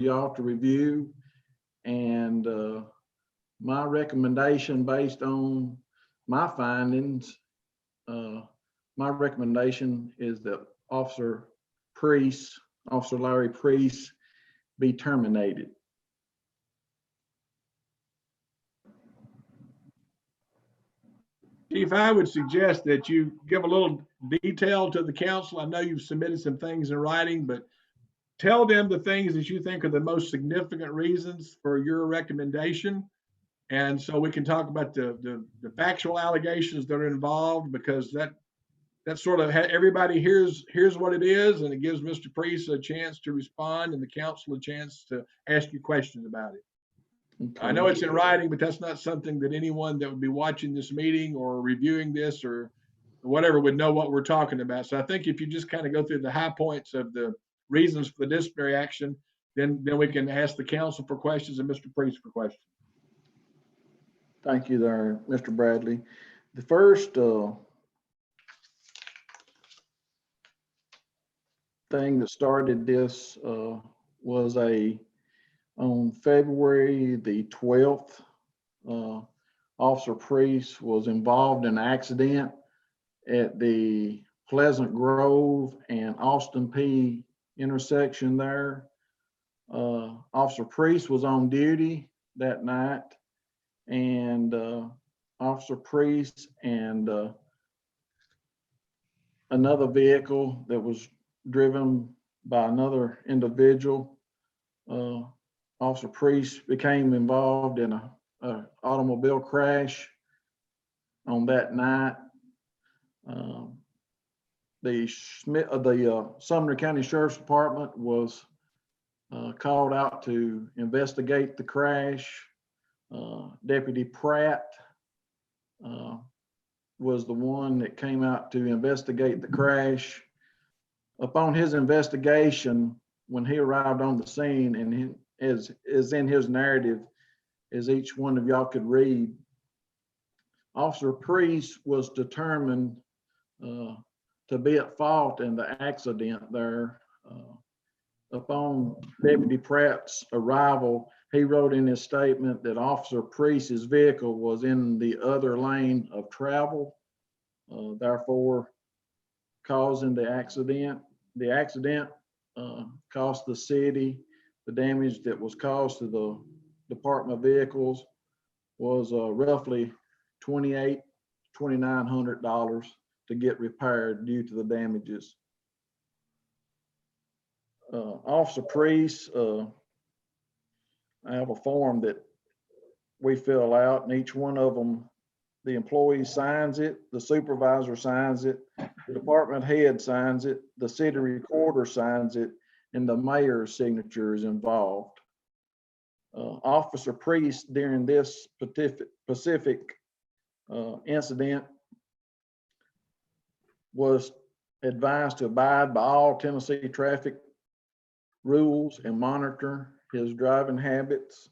y'all to review. And my recommendation based on my findings, my recommendation is that Officer Larry Priest, be terminated. Chief, I would suggest that you give a little detail to the council. I know you've submitted some things in writing, but tell them the things that you think are the most significant reasons for your recommendation. And so we can talk about the factual allegations that are involved, because that sort of everybody hears what it is, and it gives Mr. Priest a chance to respond and the council a chance to ask you questions about it. Okay. I know it's in writing, but that's not something that anyone that would be watching this meeting or reviewing this or whatever would know what we're talking about. So I think if you just kind of go through the high points of the reasons for the disciplinary action, then we can ask the council for questions and Mr. Priest for questions. Thank you there, Mr. Bradley. The first thing that started this was on February the 12th, Officer Priest was involved in an accident at the Pleasant Grove and Austin P intersection there. Officer Priest was on duty that night, and Officer Priest and another vehicle that was driven by another individual, Officer Priest became involved in a automobile crash on that night. The Sumner County Sheriff's Department was called out to investigate the crash. Deputy Pratt was the one that came out to investigate the crash. Upon his investigation, when he arrived on the scene, and is in his narrative, as each one of y'all could read, Officer Priest was determined to be at fault in the accident there. Upon Deputy Pratt's arrival, he wrote in his statement that Officer Priest's vehicle was in the other lane of travel, therefore causing the accident. The accident cost the city, the damage that was caused to the department vehicles was roughly $2,900 to get repaired due to the damages. Officer Priest, I have a form that we fill out, and each one of them, the employee signs it, the supervisor signs it, the department head signs it, the city recorder signs it, and the mayor's signature is involved. Officer Priest, during this specific incident, was advised to abide by all Tennessee traffic rules and monitor his driving habits.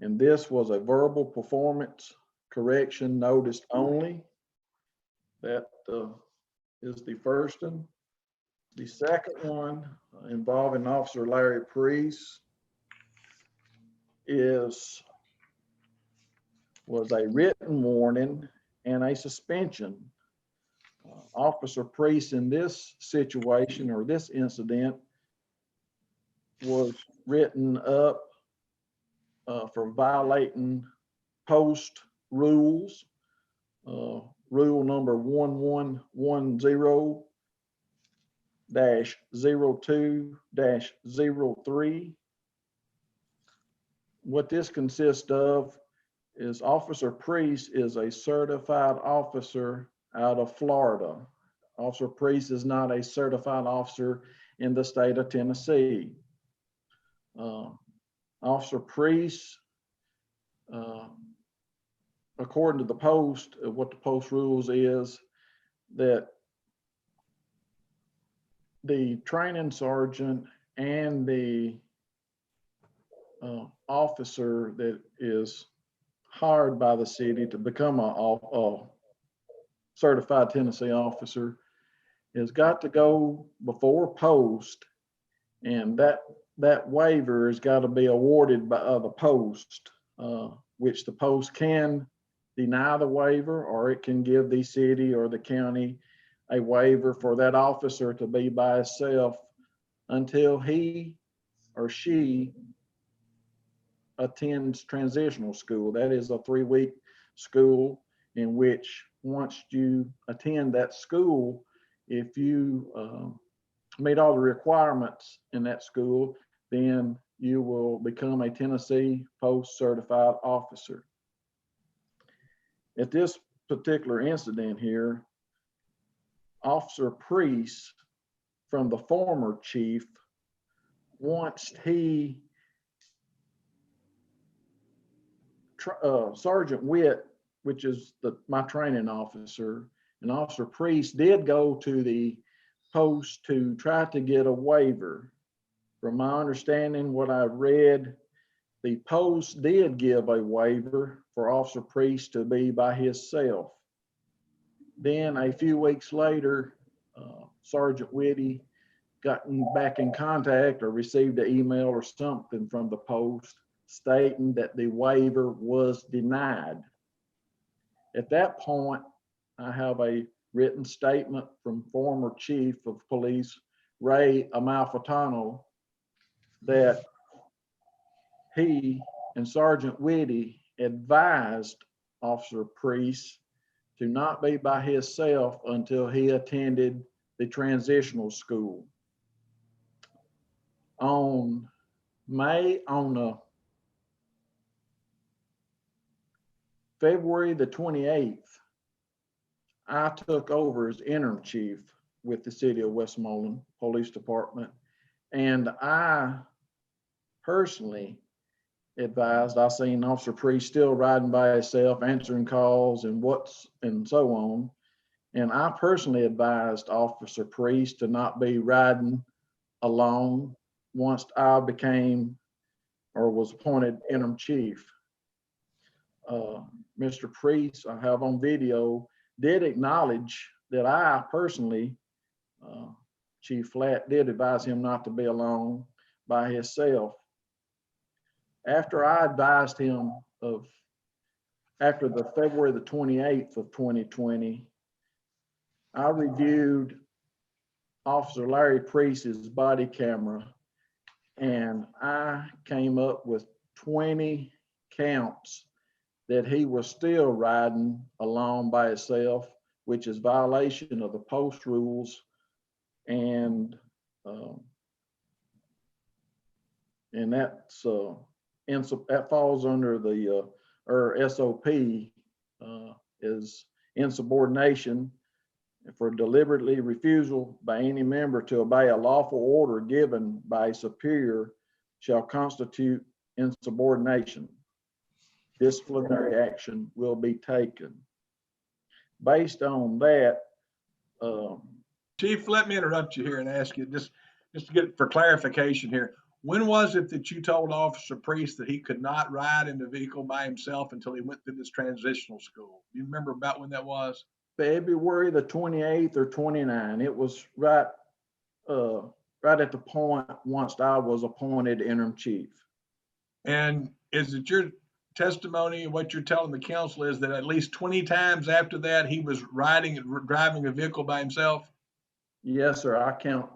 And this was a verbal performance correction noticed only. That is the first one. The second one, involving Officer Larry Priest, was a written warning and a suspension. Officer Priest in this situation or this incident was written up for violating post rules, rule number 1110-02-03. What this consists of is Officer Priest is a certified officer out of Florida. Officer Priest is not a certified officer in the state of Tennessee. Officer Priest, according to the post, what the post rules is that the training sergeant and the officer that is hired by the city to become a certified Tennessee officer has got to go before post, and that that waiver has got to be awarded by the post, which the post can deny the waiver, or it can give the city or the county a waiver for that officer to be by himself until he or she attends transitional school. That is a 3-week school in which once you attend that school, if you meet all the requirements in that school, then you will become a Tennessee Post Certified Officer. At this particular incident here, Officer Priest from the former chief, once he, Sergeant Witt, which is my training officer, and Officer Priest did go to the post to try to get a waiver. From my understanding, what I read, the post did give a waiver for Officer Priest to be by himself. Then a few weeks later, Sergeant Whitty got back in contact or received an email or something from the post stating that the waiver was denied. At that point, I have a written statement from former Chief of Police Ray Amalfitano that he and Sergeant Whitty advised Officer Priest to not be by himself until he attended the transitional school. On February the 28th, I took over as interim chief with the city of Westmoreland Police Department, and I personally advised, I seen Officer Priest still riding by himself, answering calls and so on. And I personally advised Officer Priest to not be riding alone once I became or was appointed interim chief. Mr. Priest, I have on video, did acknowledge that I personally, Chief Flatt, did advise him not to be alone by himself. After I advised him after the February the 28th of 2020, I reviewed Officer Larry Priest's body camera, and I came up with 20 counts that he was still riding alone by himself, which is violation of the post rules, and that's that falls under the SOP is insubordination for deliberately refusal by any member to obey a lawful order given by a superior shall constitute insubordination. Disciplinary action will be taken. Based on that, Chief, let me interrupt you here and ask you just to get for clarification here. When was it that you told Officer Priest that he could not ride in the vehicle by himself until he went through this transitional school? Do you remember about when that was? February the 28th or 29th. It was right at the point once I was appointed interim chief. And is it your testimony, what you're telling the council is that at least 20 times after that, he was driving a vehicle by himself? Yes, sir. I count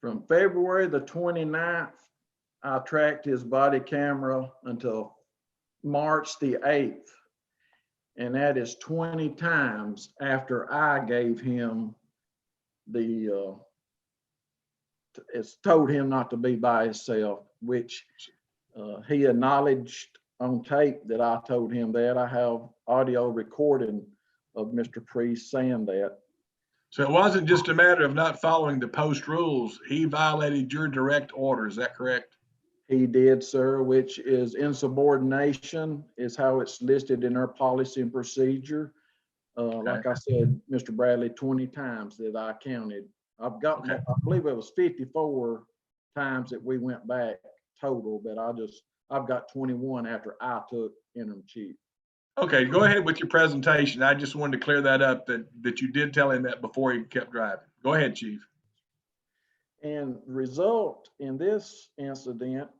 from February the 29th, I tracked his body camera until March the 8th. And that is 20 times after I gave him it's told him not to be by himself, which he acknowledged on tape that I told him that. I have audio recording of Mr. Priest saying that. So it wasn't just a matter of not following the post rules. He violated your direct order. Is that correct? He did, sir, which is insubordination, is how it's listed in our policy and procedure. Like I said, Mr. Bradley, 20 times that I counted. I've got, I believe it was 54 times that we went back total, but I've got 21 after I took interim chief. Okay, go ahead with your presentation. I just wanted to clear that up, that you did tell him that before he kept driving. Go ahead, Chief. And result in this incident,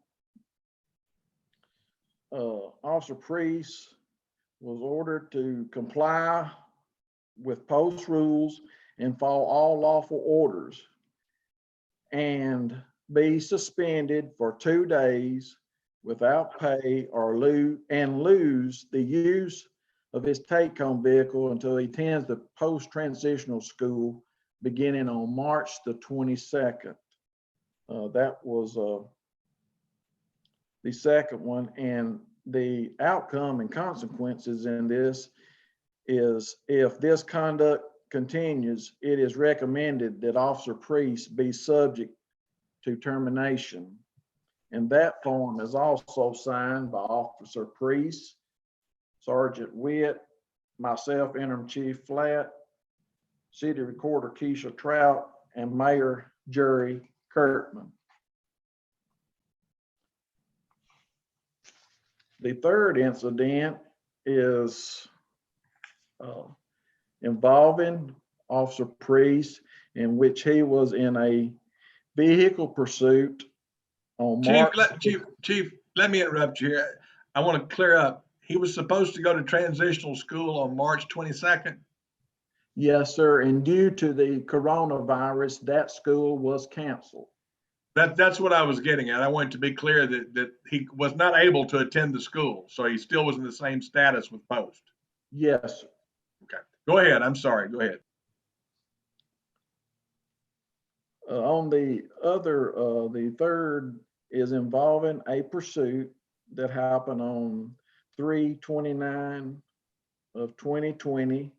Officer Priest was ordered to comply with post rules and follow all lawful orders and be suspended for 2 days without pay or lose the use of his take-home vehicle until he attends the post-transitional school beginning on March the 22nd. That was the second one, and the outcome and consequences in this is if this conduct continues, it is recommended that Officer Priest be subject to termination. And that form is also signed by Officer Priest, Sergeant Witt, myself, Interim Chief Flatt, City Recorder Keisha Trout, and Mayor Jerry Kirkman. The third incident is involving Officer Priest, in which he was in a vehicle pursuit on March. Chief, let me interrupt you here. I want to clear up. He was supposed to go to transitional school on March 22nd. Yes, sir. And due to the coronavirus, that school was canceled. That's what I was getting at. I wanted to be clear that he was not able to attend the school, so he still was in the same status with post. Yes, sir. Okay, go ahead. I'm sorry. Go ahead. On the other, the third is involving a pursuit that happened on 3/29 of 2020.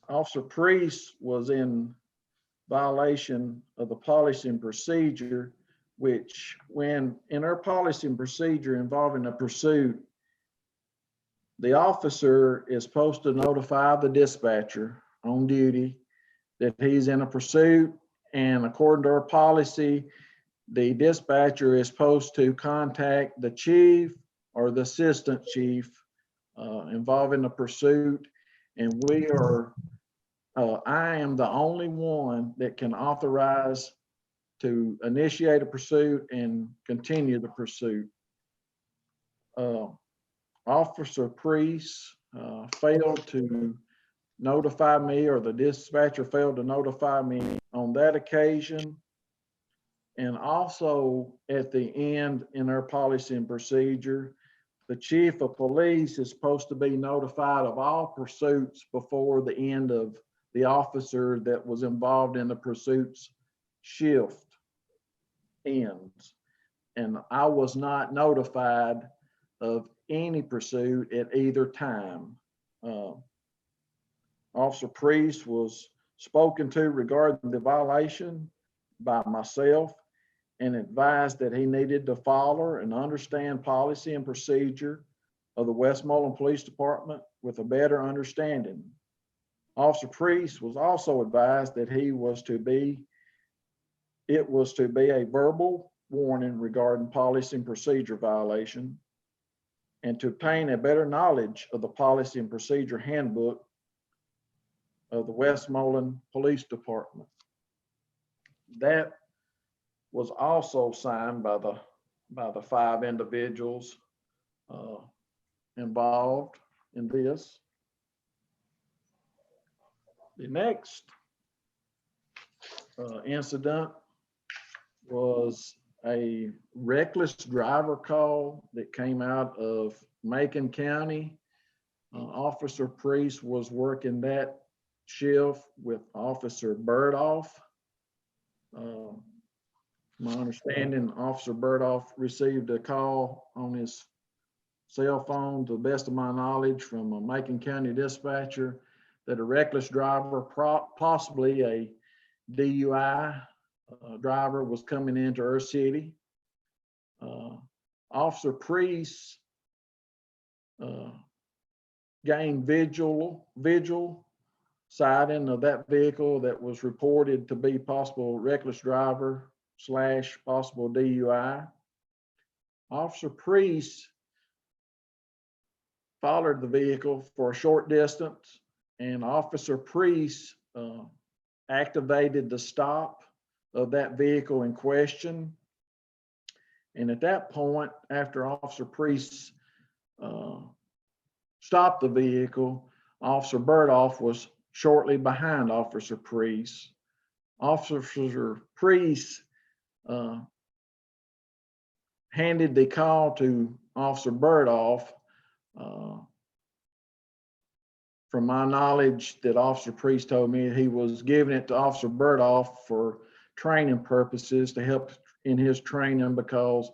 Officer Priest was in violation of the policy and procedure, which when in our policy and procedure involving a pursuit, the officer is supposed to notify the dispatcher on duty that he's in a pursuit. And according to our policy, the dispatcher is supposed to contact the chief or the assistant chief involving the pursuit. And I am the only one that can authorize to initiate a pursuit and continue the pursuit. Officer Priest failed to notify me, or the dispatcher failed to notify me on that occasion. And also at the end in our policy and procedure, the chief of police is supposed to be notified of all pursuits before the end of the officer that was involved in the pursuit's shift ends. And I was not notified of any pursuit at either time. Officer Priest was spoken to regarding the violation by myself and advised that he needed to follow and understand policy and procedure of the Westmoreland Police Department with a better understanding. Officer Priest was also advised that it was to be a verbal warning regarding policy and procedure violation, and to obtain a better knowledge of the policy and procedure handbook of the Westmoreland Police Department. That was also signed by the 5 individuals involved in this. The next incident was a reckless driver call that came out of Macon County. Officer Priest was working that shift with Officer Burdoff. My understanding, Officer Burdoff received a call on his cell phone, to the best of my knowledge, from a Macon County dispatcher that a reckless driver, possibly a DUI driver, was coming into our city. Officer Priest gained visual sighting of that vehicle that was reported to be possible reckless driver / possible DUI. Officer Priest followed the vehicle for a short distance, and Officer Priest activated the stop of that vehicle in question. And at that point, after Officer Priest stopped the vehicle, Officer Burdoff was shortly behind Officer Priest. Officer Priest handed the call to Officer Burdoff. From my knowledge, that Officer Priest told me he was giving it to Officer Burdoff for training purposes to help in his training, because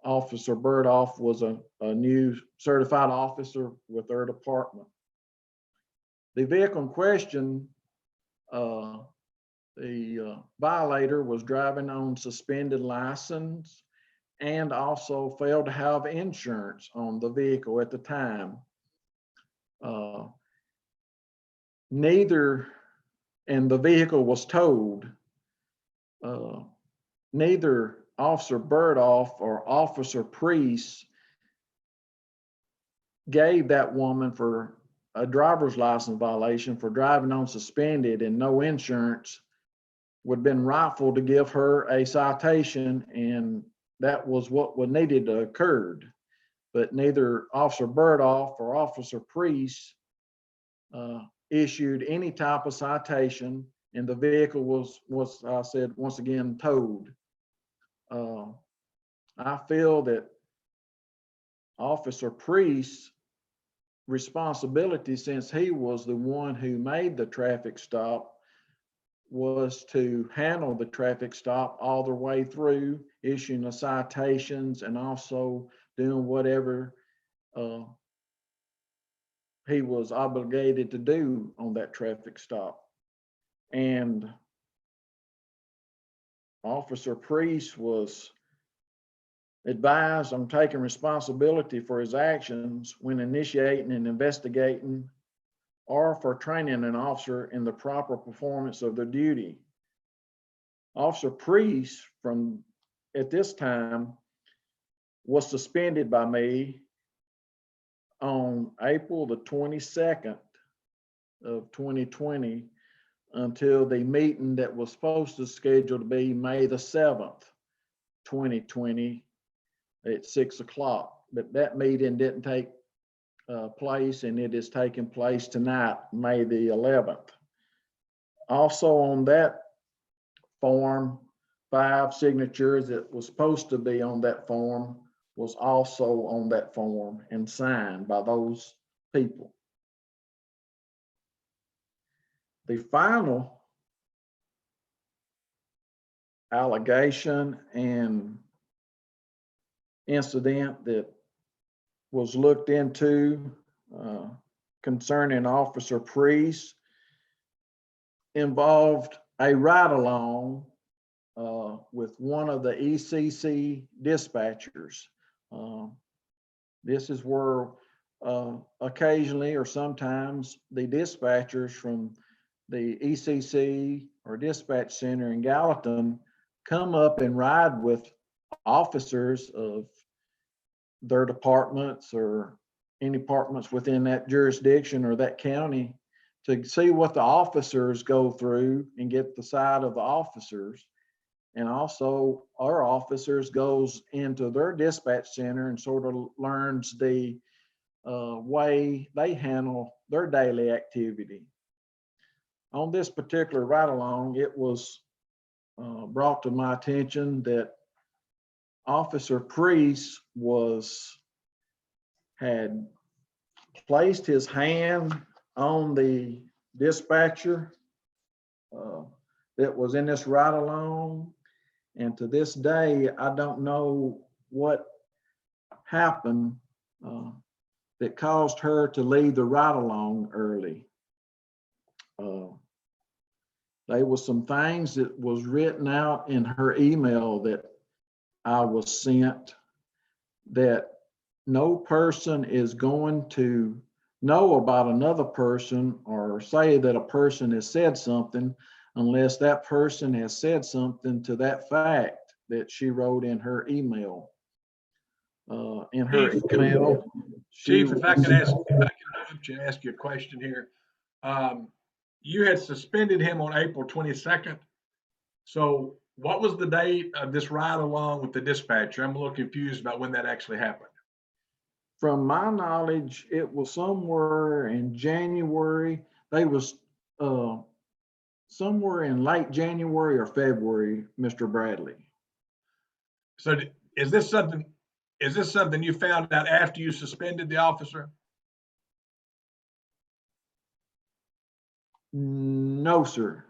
Officer Burdoff was a new certified officer with their department. The vehicle in question, the violator was driving on suspended license and also failed to have insurance on the vehicle at the time. And the vehicle was towed. Neither Officer Burdoff or Officer Priest gave that woman for a driver's license violation for driving on suspended and no insurance would have been rightful to give her a citation, and that was what would needed to occurred. But neither Officer Burdoff or Officer Priest issued any type of citation, and the vehicle was I said, once again, towed. I feel that Officer Priest's responsibility, since he was the one who made the traffic stop, was to handle the traffic stop all the way through, issuing the citations and also doing whatever he was obligated to do on that traffic stop. And Officer Priest was advised on taking responsibility for his actions when initiating and investigating or for training an officer in the proper performance of their duty. Officer Priest, from at this time, was suspended by me on April the 22nd of 2020 until the meeting that was supposed to schedule to be May the 7th, 2020 at 6 o'clock. But that meeting didn't take place, and it is taking place tonight, May the 11th. Also on that form, 5 signatures that was supposed to be on that form was also on that form and signed by those people. The final allegation and incident that was looked into concerning Officer Priest involved a ride-along with one of the ECC dispatchers. This is where occasionally or sometimes the dispatchers from the ECC or dispatch center in Gallatin come up and ride with officers of their departments or any departments within that jurisdiction or that county to see what the officers go through and get the side of the officers. And also our officers goes into their dispatch center and sort of learns the way they handle their daily activity. On this particular ride-along, it was brought to my attention that Officer Priest had placed his hand on the dispatcher that was in this ride-along, and to this day, I don't know what happened that caused her to leave the ride-along early. There was some things that was written out in her email that I was sent that no person is going to know about another person or say that a person has said something unless that person has said something to that fact that she wrote in her email. In her email, Chief, if I can ask you a question here. You had suspended him on April 22nd. So What was the date of this ride along with the dispatcher? I'm a little confused about when that actually happened. From my knowledge, it was somewhere in January. They was uh, somewhere in late January or February, Mr. Bradley. So is this something, you found out after you suspended the officer? No, sir.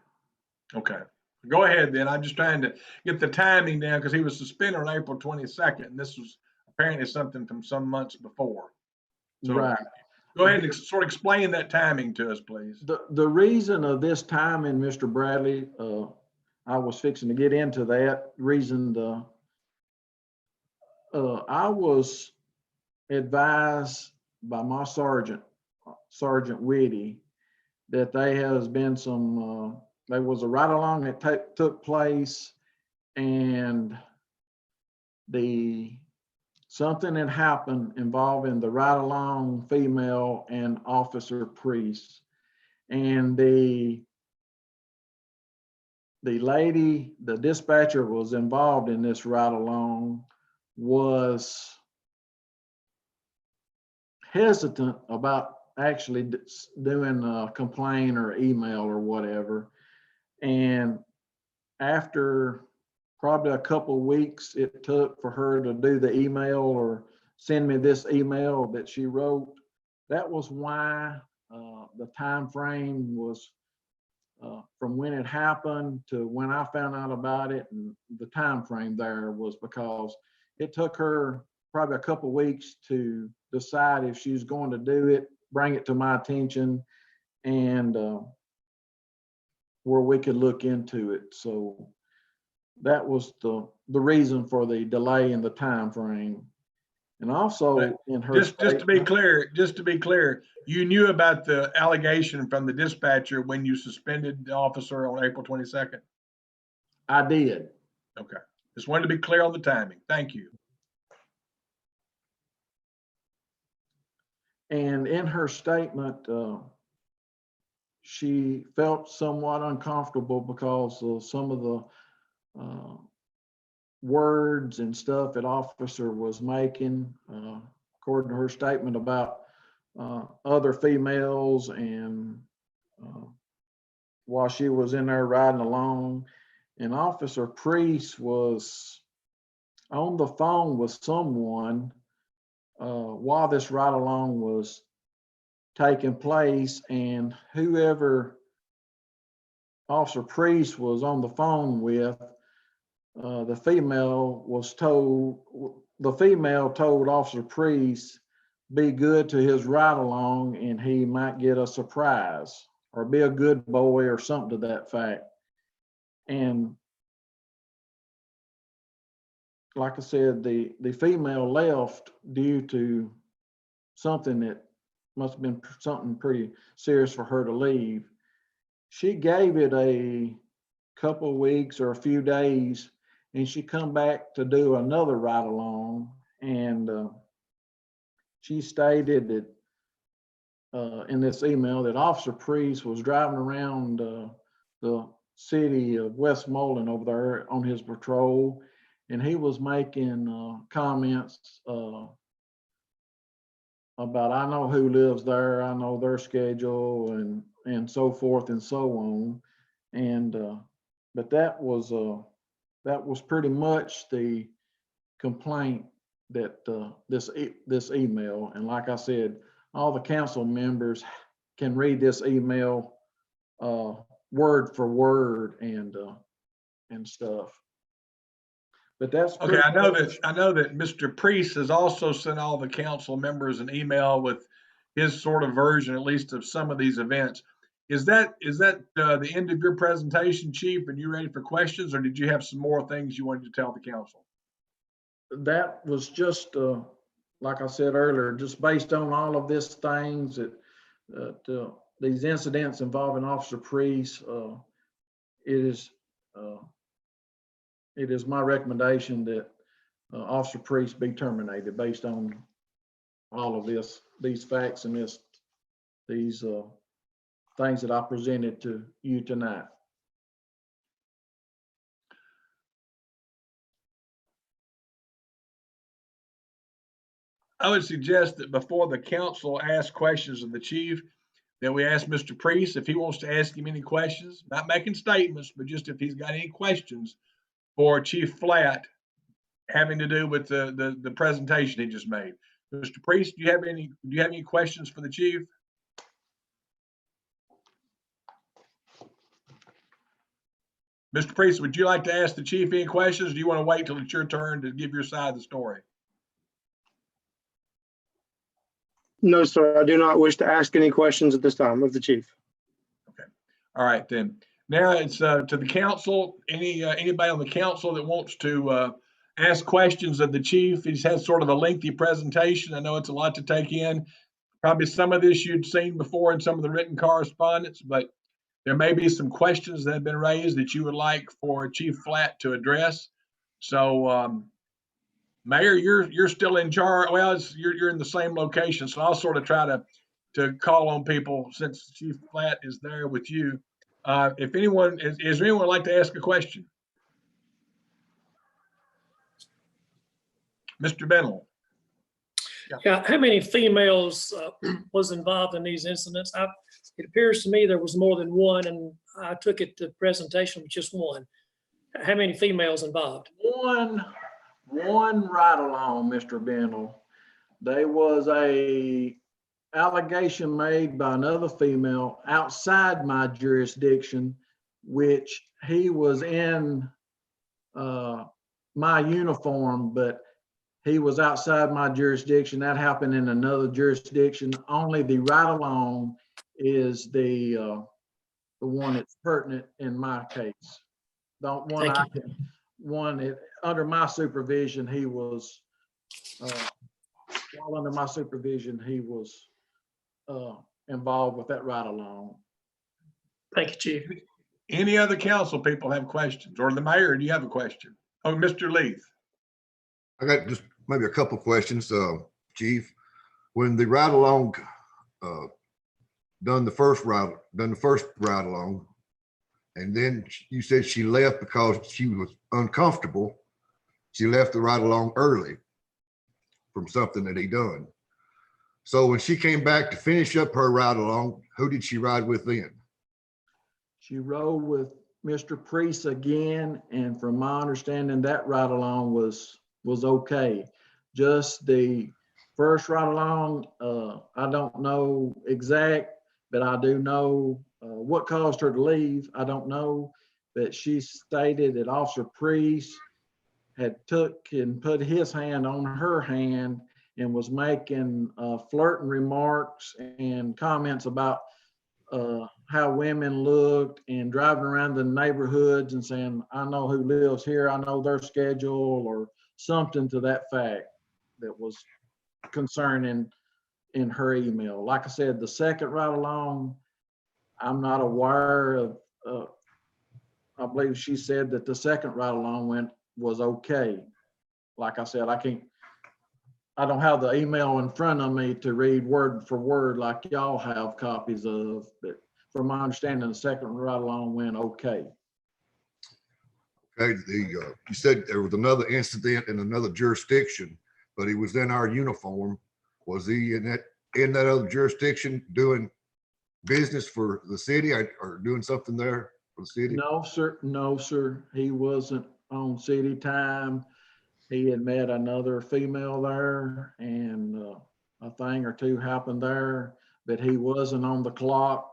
Okay, go ahead then. I'm just trying to get the timing down because he was suspended on April 22nd. And this was apparently something from some months before. So Right. go ahead and sort of explain that timing to us, please. The reason of this timing, Mr. Bradley, I was fixing to get into that reason. I was advised by my sergeant, Sergeant Whitty, that there has been some, there was a ride along that took place, and something had happened involving the ride along female and Officer Priest. And the lady, the dispatcher was involved in this ride along, was hesitant about actually doing a complaint or email or whatever. And after probably a couple of weeks it took for her to do the email or send me this email that she wrote, that was why the time frame was from when it happened to when I found out about it. And the time frame there was because it took her probably a couple of weeks to decide if she was going to do it, bring it to my attention, and where we could look into it. So that was the reason for the delay in the time frame. And also in her just to be clear, you knew about the allegation from the dispatcher when you suspended the officer on April 22nd? I did. Okay. Just wanted to be clear on the timing. Thank you. And in her statement, she felt somewhat uncomfortable because of some of the words and stuff that officer was making, according to her statement about other females, and while she was in there riding along, and Officer Priest was on the phone with someone while this ride along was taking place, and whoever Officer Priest was on the phone with, the female told Officer Priest, be good to his ride along and he might get a surprise, or be a good boy, or something to that fact. And like I said, the female left due to something that must have been something pretty serious for her to leave. She gave it a couple of weeks or a few days, and she come back to do another ride along, and she stated that in this email that Officer Priest was driving around the city of Westmoreland over there on his patrol, and he was making comments about, I know who lives there, I know their schedule, and so forth and so on. And but that was pretty much the complaint that this email. And like I said, all the council members can read this email word for word and stuff. But that's okay. I know that Mr. Priest has also sent all the council members an email with his sort of version, at least, of some of these events. Is that the end of your presentation, Chief? And you ready for questions, or did you have some more things you wanted to tell the council? That was just like I said earlier, just based on all of these things that these incidents involving Officer Priest, it is my recommendation that Officer Priest be terminated based on all of these facts and these things that I presented to you tonight. I would suggest that before the council asks questions of the chief, that we ask Mr. Priest if he wants to ask him any questions, not making statements, but just if he's got any questions for Chief Flatt having to do with the presentation he just made. Mr. Priest, do you have any questions for the chief? Mr. Priest, would you like to ask the chief any questions? Or do you want to wait till it's your turn to give your side of the story? No, sir, I do not wish to ask any questions at this time of the chief. Okay. All right, then. Now it's to the council. Anybody on the council that wants to ask questions of the chief? He's had sort of a lengthy presentation. I know it's a lot to take in. Probably some of this you'd seen before in some of the written correspondence, but there may be some questions that have been raised that you would like for Chief Flatt to address. So, Mayor, you're still in charge. Well, you're in the same location, so I'll sort of try to call on people since Chief Flatt is there with you. If anyone is there anyone like to ask a question? Mr. Bennell. Yeah, how many females was involved in these incidents? It appears to me there was more than one, and I took it the presentation with just one. How many females involved? One ride along, Mr. Bendel. There was a allegation made by another female outside my jurisdiction, which he was in my uniform, but he was outside my jurisdiction. That happened in another jurisdiction. Only the ride along is the one that's pertinent in my case. Don't one Thank I can, one it, under my supervision, he was while under my supervision, he was involved with that ride along. Thank you, Chief. Any other council people have questions, or the mayor? Do you have a question? Oh, Mr. Leith. I got just maybe a couple questions, Chief. When the ride along done the first ride along, and then you said she left because she was uncomfortable. She left the ride along early from something that he done. So when she came back to finish up her ride along, who did she ride with then? She rode with Mr. Priest again, and from my understanding, that ride along was okay. Just the first ride along, I don't know exact, but I do know what caused her to leave. I don't know, but she stated that Officer Priest had took and put his hand on her hand and was making flirting remarks and comments about how women looked and driving around the neighborhoods and saying, I know who lives here, I know their schedule, or something to that fact that was concerning in her email. Like I said, the second ride along, I'm not aware of, I believe she said that the second ride along was okay. Like I said, I don't have the email in front of me to read word for word like y'all have copies of, but from my understanding, the second ride along went okay. Okay, you said there was another incident in another jurisdiction, but he was in our uniform. Was he in that other jurisdiction doing business for the city or doing something there for the city? No, sir. No, sir. He wasn't on city time. He had met another female there, and a thing or two happened there, but he wasn't on the clock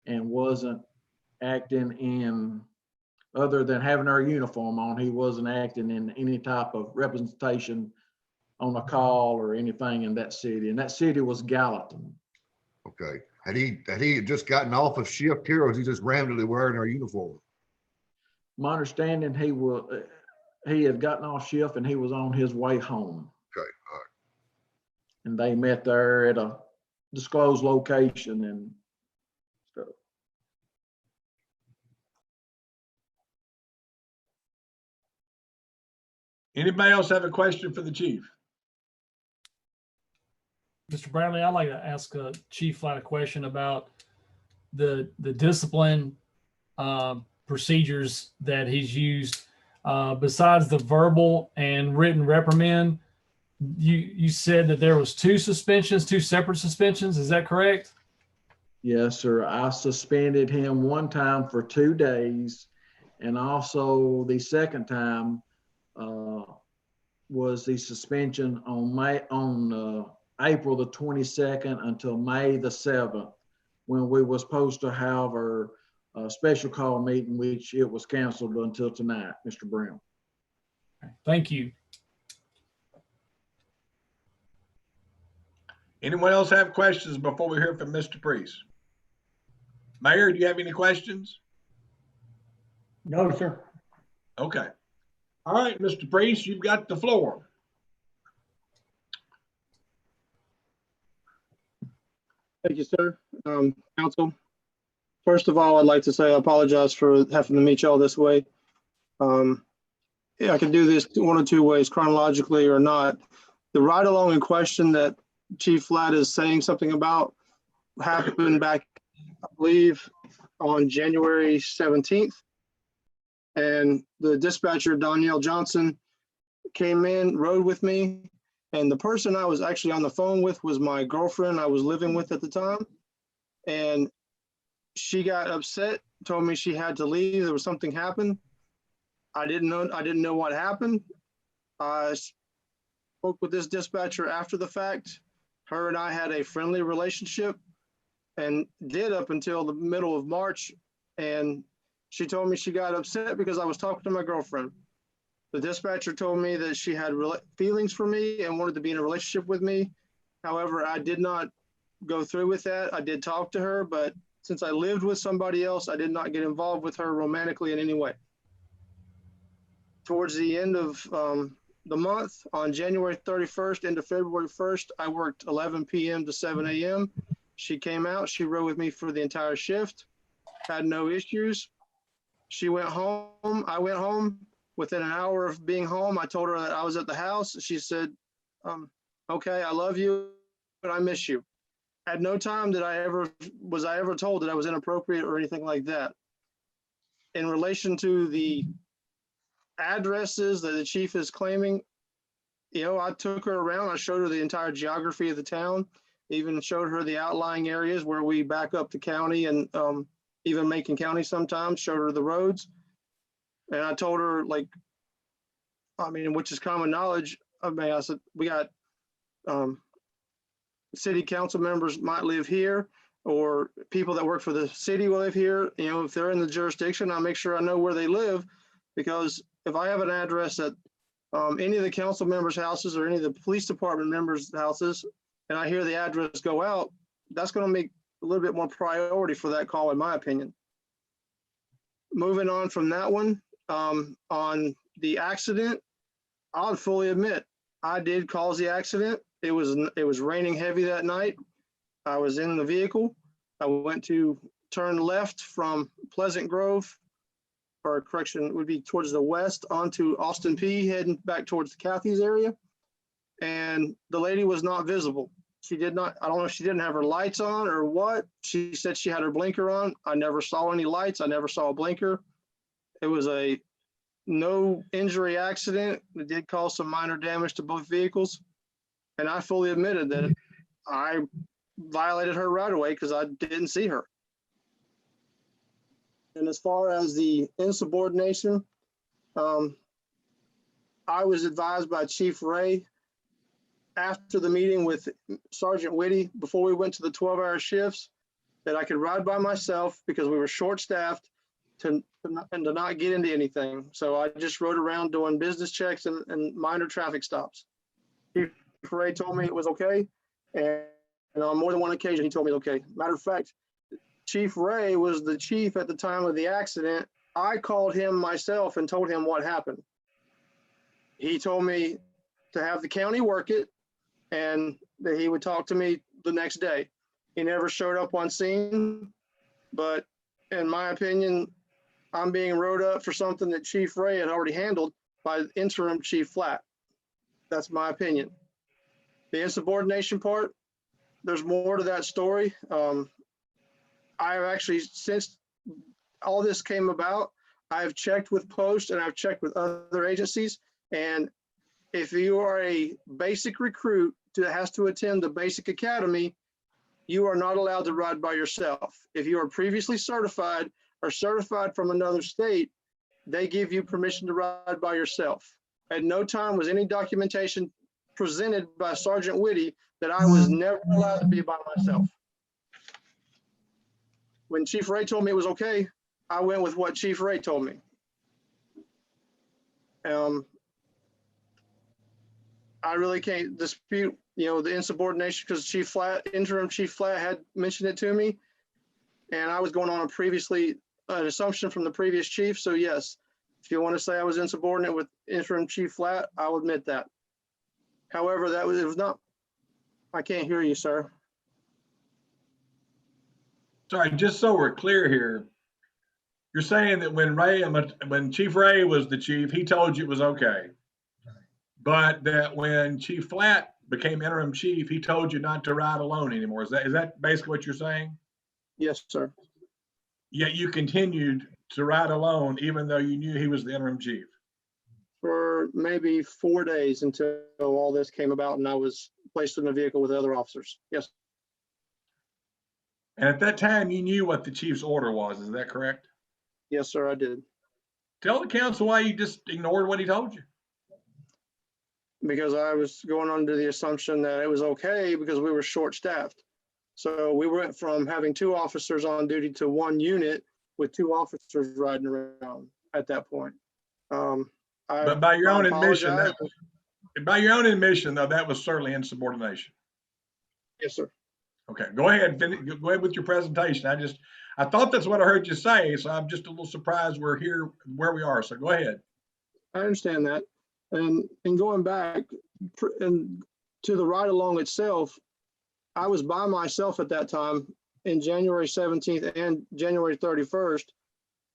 and wasn't acting in, other than having our uniform on, he wasn't acting in any type of representation on a call or anything in that city. And that city was Gallatin. Okay. Had he just gotten off of shift here, or was he just randomly wearing our uniform? My understanding, he had gotten off shift and he was on his way home. Okay, all right. And they met there at a disclosed location and stuff. Anybody else have a question for the chief? Mr. Bradley, I'd like to ask Chief Flatt a question about the discipline procedures that he's used. Besides the verbal and written reprimand, you said that there was two separate suspensions. Is that correct? Yes, sir. I suspended him one time for 2 days. And also the second time was the suspension on April the 22nd until May the 7th, when we were supposed to have our special call meeting, which it was canceled until tonight, Mr. Brown. Thank you. Anyone else have questions before we hear from Mr. Priest? Mayor, do you have any questions? No, sir. Okay. All right, Mr. Priest, you've got the floor. Thank you, sir. Council, first of all, I'd like to say I apologize for having to meet y'all this way. Yeah, I can do this one of two ways, chronologically or not. The ride along in question that Chief Flatt is saying something about happened back, I believe, on January 17th. And the dispatcher, Danielle Johnson, came in, rode with me. And the person I was actually on the phone with was my girlfriend I was living with at the time. And she got upset, told me she had to leave. There was something happened. I didn't know what happened. I spoke with this dispatcher after the fact. Her and I had a friendly relationship and did up until the middle of March. And she told me she got upset because I was talking to my girlfriend. The dispatcher told me that she had feelings for me and wanted to be in a relationship with me. However, I did not go through with that. I did talk to her, but since I lived with somebody else, I did not get involved with her romantically in any way. Towards the end of the month, on January 31st into February 1st, I worked 11 p.m. to 7 a.m. She came out, she rode with me for the entire shift, had no issues. She went home, I went home. Within an hour of being home, I told her that I was at the house. She said, okay, I love you, but I miss you. At no time was I ever told that I was inappropriate or anything like that. In relation to the addresses that the chief is claiming, you know, I took her around. I showed her the entire geography of the town, even showed her the outlying areas where we back up the county and even Macon County sometimes, showed her the roads. And I told her, like, I mean, which is common knowledge. I mean, I said, we got city council members might live here, or people that work for the city will live here. You know, if they're in the jurisdiction, I'll make sure I know where they live, because if I have an address at any of the council members' houses or any of the police department members' houses, and I hear the address go out, that's going to make a little bit more priority for that call, in my opinion. Moving on from that one, on the accident, I'll fully admit I did cause the accident. It was raining heavy that night. I was in the vehicle. I went to turn left from Pleasant Grove, or correction, it would be towards the west onto Austin P, heading back towards the Cathy's area. And the lady was not visible. She did not, I don't know if she didn't have her lights on or what. She said she had her blinker on. I never saw any lights. I never saw a blinker. It was a no injury accident. It did cause some minor damage to both vehicles. And I fully admitted that I violated her right away because I didn't see her. And as far as the insubordination, I was advised by Chief Ray after the meeting with Sergeant Whitty, before we went to the 12-hour shifts, that I could ride by myself because we were short-staffed to not get into anything. So I just rode around doing business checks and minor traffic stops. Chief Ray told me it was okay. And on more than one occasion, he told me it's okay. Matter of fact, Chief Ray was the chief at the time of the accident. I called him myself and told him what happened. He told me to have the county work it and that he would talk to me the next day. He never showed up on scene, but in my opinion, I'm being wrote up for something that Chief Ray had already handled by interim Chief Flatt. That's my opinion. The insubordination part, there's more to that story. I've actually, since all this came about, I've checked with Post and I've checked with other agencies, and If you are a basic recruit that has to attend the basic academy, you are not allowed to ride by yourself. If you are previously certified or certified from another state, they give you permission to ride by yourself. At no time was any documentation presented by Sergeant Whitty that I was never allowed to be by myself. When Chief Ray told me it was okay, I went with what Chief Ray told me. I really can't dispute, the insubordination because interim Chief Flatt had mentioned it to me. And I was going on an assumption from the previous chief. So yes, if you want to say I was insubordinate with interim Chief Flatt, I'll admit that. However, it was not, I can't hear you, sir. Sorry, just so we're clear here, you're saying that when Chief Ray was the chief, he told you it was okay. But that when Chief Flatt became interim chief, he told you not to ride alone anymore. Is that basically what you're saying? Yes, sir. Yet you continued to ride alone, even though you knew he was the interim chief. For maybe 4 days until all this came about and I was placed in a vehicle with other officers. Yes. And at that time, you knew what the chief's order was. Is that correct? Yes, sir, I did. Tell the council why you just ignored what he told you. Because I was going under the assumption that it was okay because we were short-staffed. So we went from having 2 officers on duty to 1 unit with 2 officers riding around at that point. But by your own admission, apologize. though, that was certainly insubordination. Yes, sir. Okay, go ahead. Go ahead with your presentation. I thought that's what I heard you say, so I'm just a little surprised we're here where we are. So go ahead. I understand that. And going back and to the ride along itself, I was by myself at that time in January 17th and January 31st.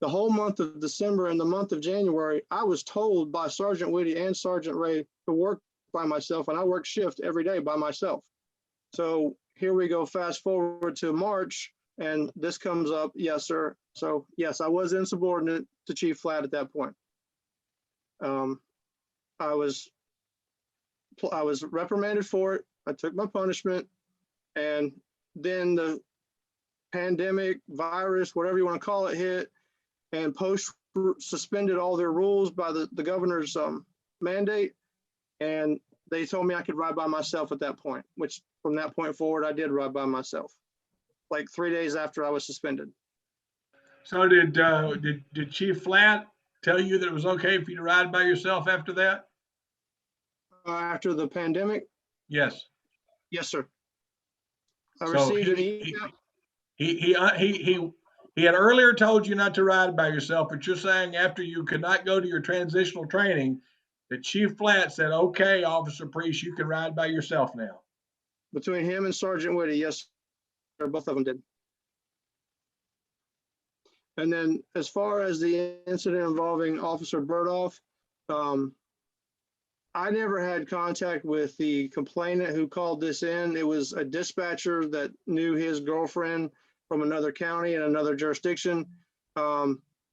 The whole month of December and the month of January, I was told by Sergeant Whitty and Sergeant Ray to work by myself, and I worked shift every day by myself. So here we go, fast forward to March, and this comes up. Yes, sir. So yes, I was insubordinate to Chief Flatt at that point. I was reprimanded for it. I took my punishment, and then the pandemic, virus, whatever you want to call it, hit, and post suspended all their rules by the governor's mandate, and they told me I could ride by myself at that point, which from that point forward, I did ride by myself, like 3 days after I was suspended. So did Chief Flatt tell you that it was okay for you to ride by yourself after that? After the pandemic? Yes. Yes, sir. I So received an email. He had earlier told you not to ride by yourself, but you're saying after you could not go to your transitional training, that Chief Flatt said, okay, Officer Priest, you can ride by yourself now. Between him and Sergeant Whitty, yes, sir, both of them did. And then as far as the incident involving Officer Burdoff, I never had contact with the complainant who called this in. It was a dispatcher that knew his girlfriend from another county and another jurisdiction.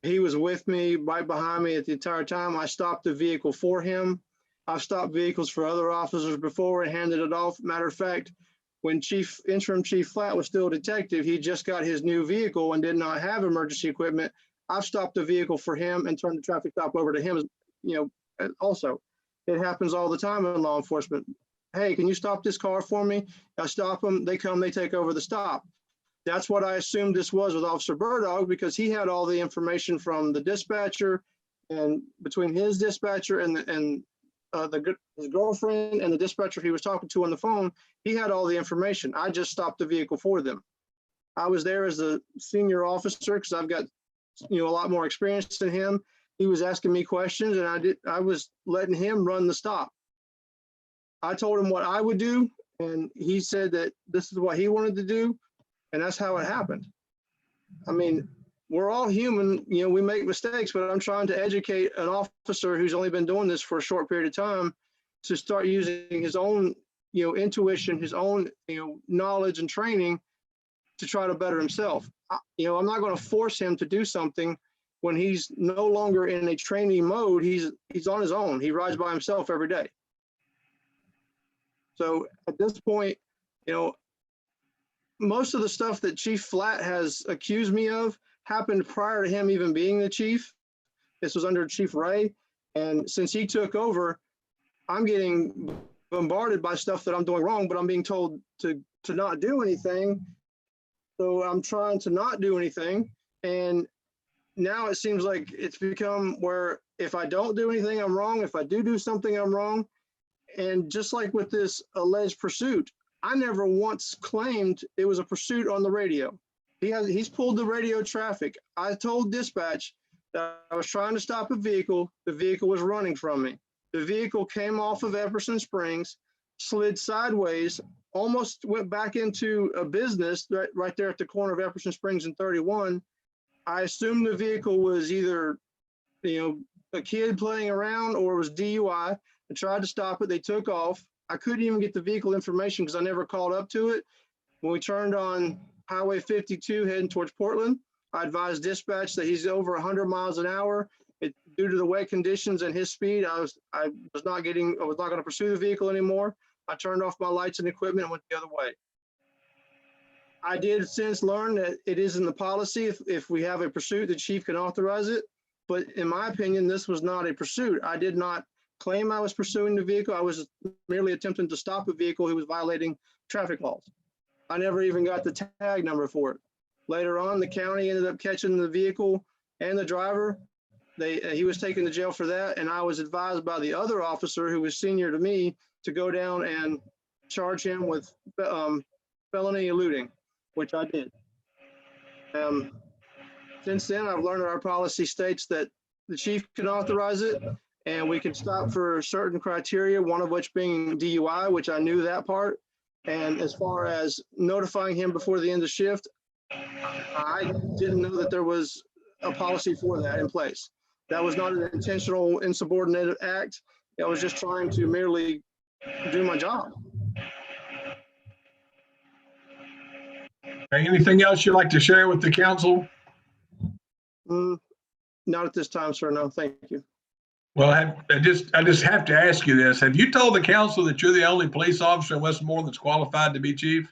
He was with me, right behind me at the entire time. I stopped the vehicle for him. I've stopped vehicles for other officers before and handed it off. Matter of fact, when interim Chief Flatt was still a detective, he just got his new vehicle and did not have emergency equipment. I've stopped the vehicle for him and turned the traffic stop over to him, also. It happens all the time in law enforcement. Hey, can you stop this car for me? I stop them, they come, they take over the stop. That's what I assumed this was with Officer Burdoff, because he had all the information from the dispatcher, and between his dispatcher and his girlfriend and the dispatcher he was talking to on the phone, he had all the information. I just stopped the vehicle for them. I was there as a senior officer because I've got, a lot more experience than him. He was asking me questions, and I was letting him run the stop. I told him what I would do, and he said that this is what he wanted to do, and that's how it happened. I mean, we're all human, we make mistakes, but I'm trying to educate an officer who's only been doing this for a short period of time to start using his own, intuition, his own, knowledge and training to try to better himself. I'm not going to force him to do something when he's no longer in a training mode. He's on his own. He rides by himself every day. So at this point, you know, most of the stuff that Chief Flatt has accused me of happened prior to him even being the chief. This was under Chief Ray. And since he took over, I'm getting bombarded by stuff that I'm doing wrong, but I'm being told to not do anything. So I'm trying to not do anything. And now it seems like it's become where if I don't do anything, I'm wrong. If I do something, I'm wrong. And just like with this alleged pursuit, I never once claimed it was a pursuit on the radio. He's pulled the radio traffic. I told dispatch that I was trying to stop a vehicle. The vehicle was running from me. The vehicle came off of Epperson Springs, slid sideways, almost went back into a business right there at the corner of Epperson Springs and 31. I assumed the vehicle was either, a kid playing around or it was DUI. I tried to stop it. They took off. I couldn't even get the vehicle information because I never called up to it. When we turned on Highway 52 heading towards Portland, I advised dispatch that he's over 100 miles an hour. Due to the wet conditions and his speed, I was not going to pursue the vehicle anymore. I turned off my lights and equipment and went the other way. I did since learn that it is in the policy. If we have a pursuit, the chief can authorize it. But in my opinion, this was not a pursuit. I did not claim I was pursuing the vehicle. I was merely attempting to stop a vehicle who was violating traffic laws. I never even got the tag number for it. Later on, the county ended up catching the vehicle and the driver. He was taken to jail for that. And I was advised by the other officer who was senior to me to go down and charge him with felony eluding, which I did. Since then, I've learned that our policy states that the chief can authorize it and we can stop for certain criteria, one of which being DUI, which I knew that part. And as far as notifying him before the end of shift, I didn't know that there was a policy for that in place. That was not an intentional insubordinate act. I was just trying to merely do my job. Anything else you'd like to share with the council? Not at this time, sir. No, thank you. Well, I just have to ask you this. Have you told the council that you're the only police officer in Westmoreland that's qualified to be chief?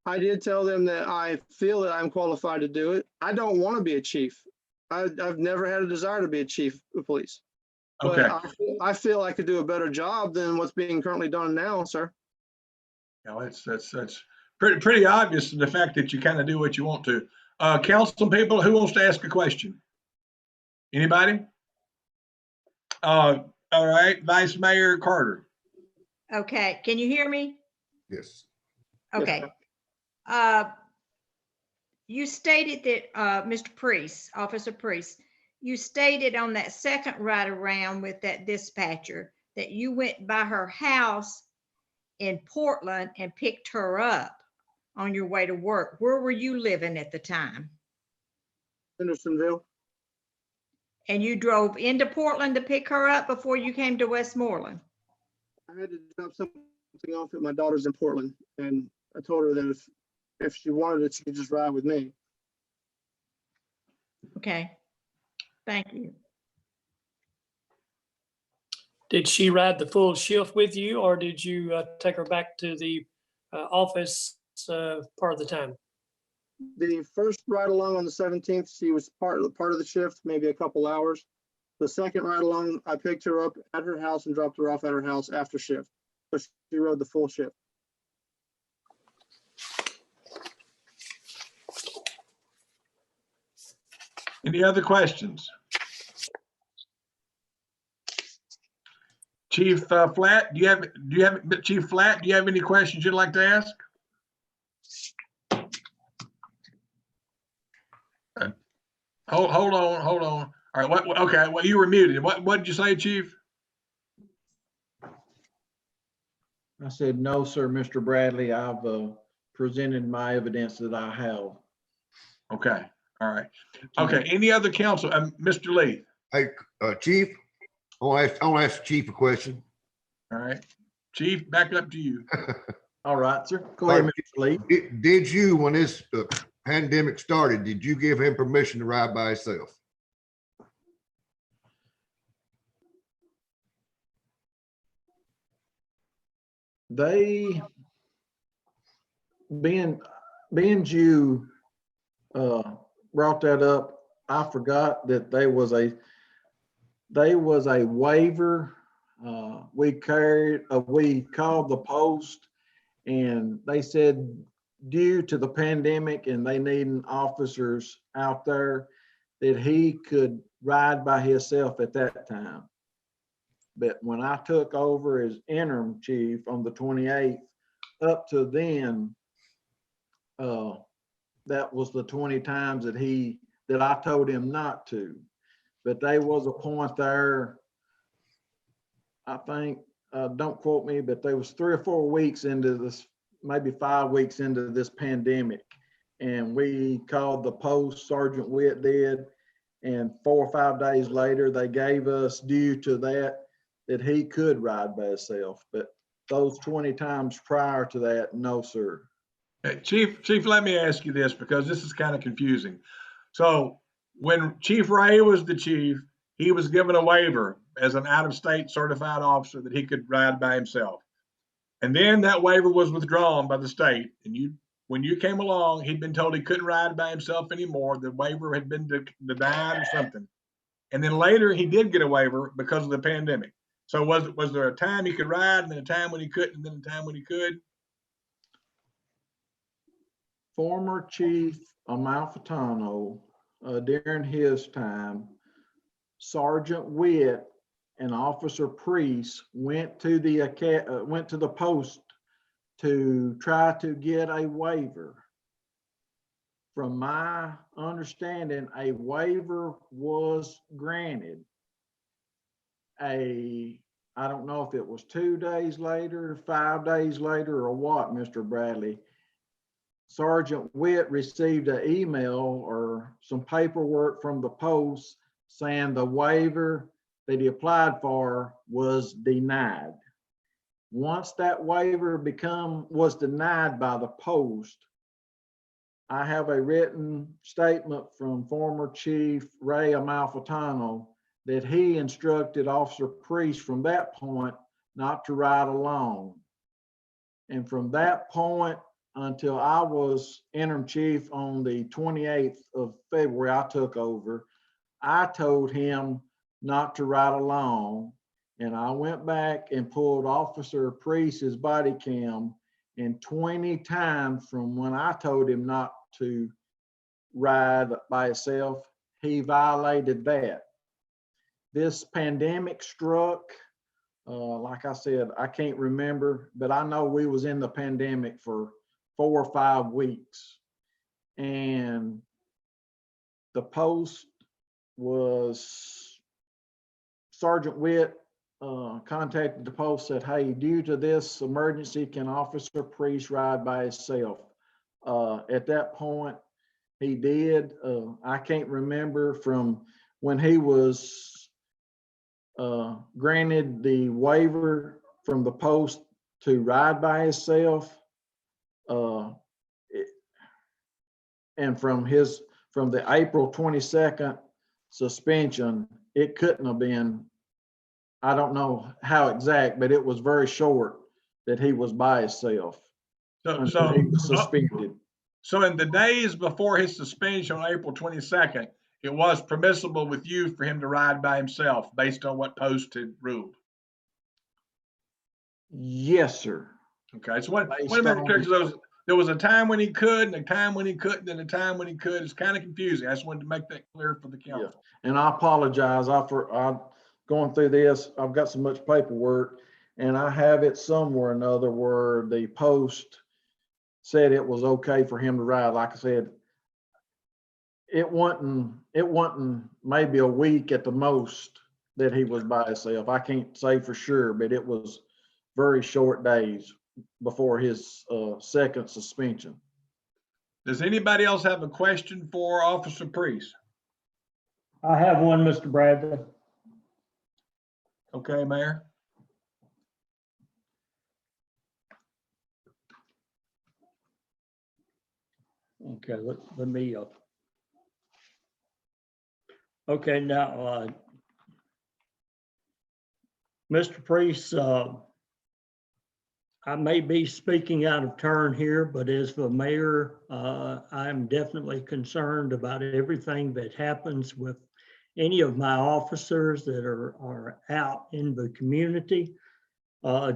I did tell them that I feel that I'm qualified to do it. I don't want to be a chief. I've never had a desire to be a chief of police. But Okay. I feel I could do a better job than what's being currently done now, sir. That's pretty obvious in the fact that you kind of do what you want to. Council people, who wants to ask a question? Anybody? All right, Vice Mayor Carter. Okay, can you hear me? Yes. Okay. You stated that, Mr. Priest, Officer Priest, you stated on that second ride around with that dispatcher that you went by her house in Portland and picked her up on your way to work. Where were you living at the time? Hendersonville. And you drove into Portland to pick her up before you came to Westmoreland? I had to drop something off at my daughter's in Portland, and I told her that if she wanted it, she could just ride with me. Okay, thank you. Did she ride the full shift with you, or did you take her back to the office part of the time? The first ride along on the 17th, she was part of the shift, maybe a couple hours. The second ride along, I picked her up at her house and dropped her off at her house after shift. So she rode the full shift. Any other questions? Chief Flatt, Chief Flatt, do you have any questions you'd like to ask? Hold on. All right, okay, well, you were muted. What did you say, Chief? I said, no, sir, Mr. Bradley, I've presented my evidence that I have. Okay, all right. Okay, any other council, Mr. Lee? Hey, Chief, I want to ask the chief a question. All right, Chief, back up to you. All right, sir. Go ahead, Mr. Lee. Did you, when this pandemic started, did you give him permission to ride by himself? they, being you brought that up, I forgot that there was a waiver. We called the post, and they said due to the pandemic and they needing officers out there, that he could ride by himself at that time. But when I took over as interim chief on the 28th, up to then, that was the 20 times that I told him not to. But there was a point there, I think, don't quote me, but there was 3 or 4 weeks into this, maybe 5 weeks into this pandemic. And we called the post, Sergeant Witt did, and 4 or 5 days later, they gave us due to that he could ride by himself. But those 20 times prior to that, no, sir. Hey, Chief, let me ask you this because this is kind of confusing. So when Chief Ray was the chief, he was given a waiver as an out-of-state certified officer that he could ride by himself. And then that waiver was withdrawn by the state. And when you came along, he'd been told he couldn't ride by himself anymore. The waiver had been denied or something. And then later he did get a waiver because of the pandemic. So was there a time he could ride and then a time when he couldn't and then a time when he could? Former Chief Amalfitano, during his time, Sergeant Witt and Officer Priest went to the post to try to get a waiver. From my understanding, a waiver was granted. I don't know if it was 2 days later, 5 days later, or what, Mr. Bradley. Sergeant Witt received an email or some paperwork from the post saying the waiver that he applied for was denied. Once that waiver was denied by the post, I have a written statement from former Chief Ray Amalfitano that he instructed Officer Priest from that point not to ride alone. And from that point until I was interim chief on the 28th of February, I took over, I told him not to ride alone. And I went back and pulled Officer Priest's body cam, and 20 times from when I told him not to ride by himself, he violated that. This pandemic struck, like I said, I can't remember, but I know we was in the pandemic for 4 or 5 weeks. And the post was, Sergeant Witt contacted the post, said, hey, due to this emergency, can Officer Priest ride by himself? At that point, he did. I can't remember from when he was granted the waiver from the post to ride by himself. And from the April 22nd suspension, it couldn't have been, I don't know how exact, but it was very short that he was by himself until he was suspended. So in the days before his suspension on April 22nd, it was permissible with you for him to ride by himself based on what post had ruled. Yes, sir. Okay, so what there was a time when he could and a time when he couldn't and a time when he could. It's kind of confusing. I just wanted to make that clear for the council. Yeah. And I apologize. I'm going through this. I've got so much paperwork, and I have it somewhere or another where the post said it was okay for him to ride. Like I said, it wasn't maybe a week at the most that he was by himself. I can't say for sure, but it was very short days before his second suspension. Does anybody else have a question for Officer Priest? I have one, Mr. Bradley. Okay, Mayor. Okay, let me okay, now, Mr. Priest, I may be speaking out of turn here, but as the mayor, I'm definitely concerned about everything that happens with any of my officers that are out in the community.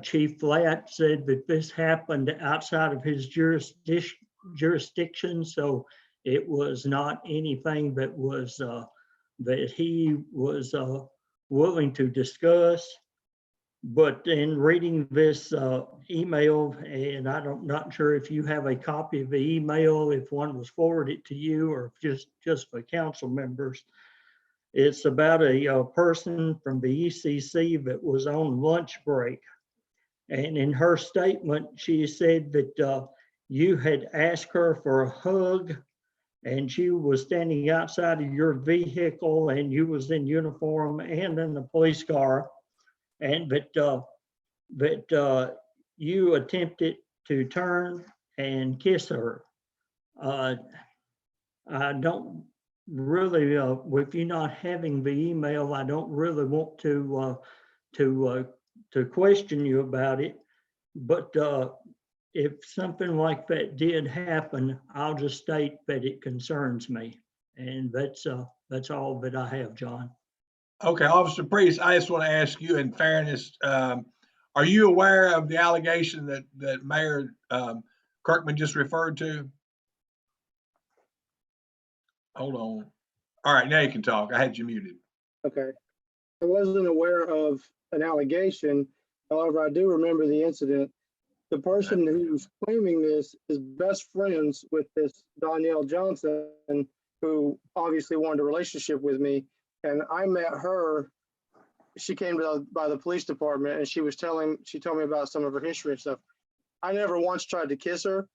Chief Flatt said that this happened outside of his jurisdiction, so it was not anything that was that he was willing to discuss. But in reading this email, and not sure if you have a copy of the email, if one was forwarded to you or just for council members. It's about a person from the ECC that was on lunch break. And in her statement, she said that you had asked her for a hug and she was standing outside of your vehicle and you was in uniform and in a police car. And that you attempted to turn and kiss her. I don't really, with you not having the email, I don't really want to question you about it. But if something like that did happen, I'll just state that it concerns me, and that's all that I have, John. Okay, Officer Priest, I just want to ask you in fairness, are you aware of the allegation that Mayor Kirkman just referred to? Hold on. All right, now you can talk. I had you muted. Okay. I wasn't aware of an allegation. However, I do remember the incident. The person who's claiming this is best friends with this Danielle Johnson, who obviously wanted a relationship with me. And I met her, she came by the police department and she told me about some of her history and stuff. I never once tried to kiss her.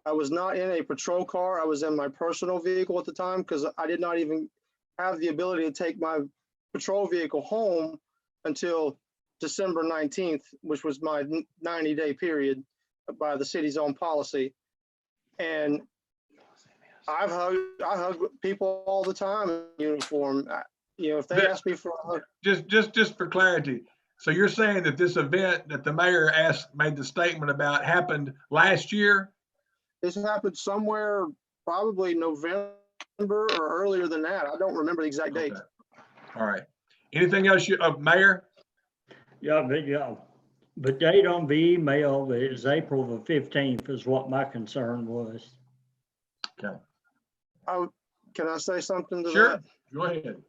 I was not in a patrol car. I was in my personal vehicle at the time because I did not even have the ability to take my patrol vehicle home until December 19th, which was my 90-day period by the city's own policy. And I hug people all the time in uniform. If they ask me for a hug. Just for clarity. So you're saying that this event that the mayor made the statement about happened last year? This happened somewhere probably November or earlier than that. I don't remember the exact date. Okay. All right. Anything else, Mayor? Yeah, the date on the email is April the 15th is what my concern was. Okay. Can I say something to Sure. that? Go ahead.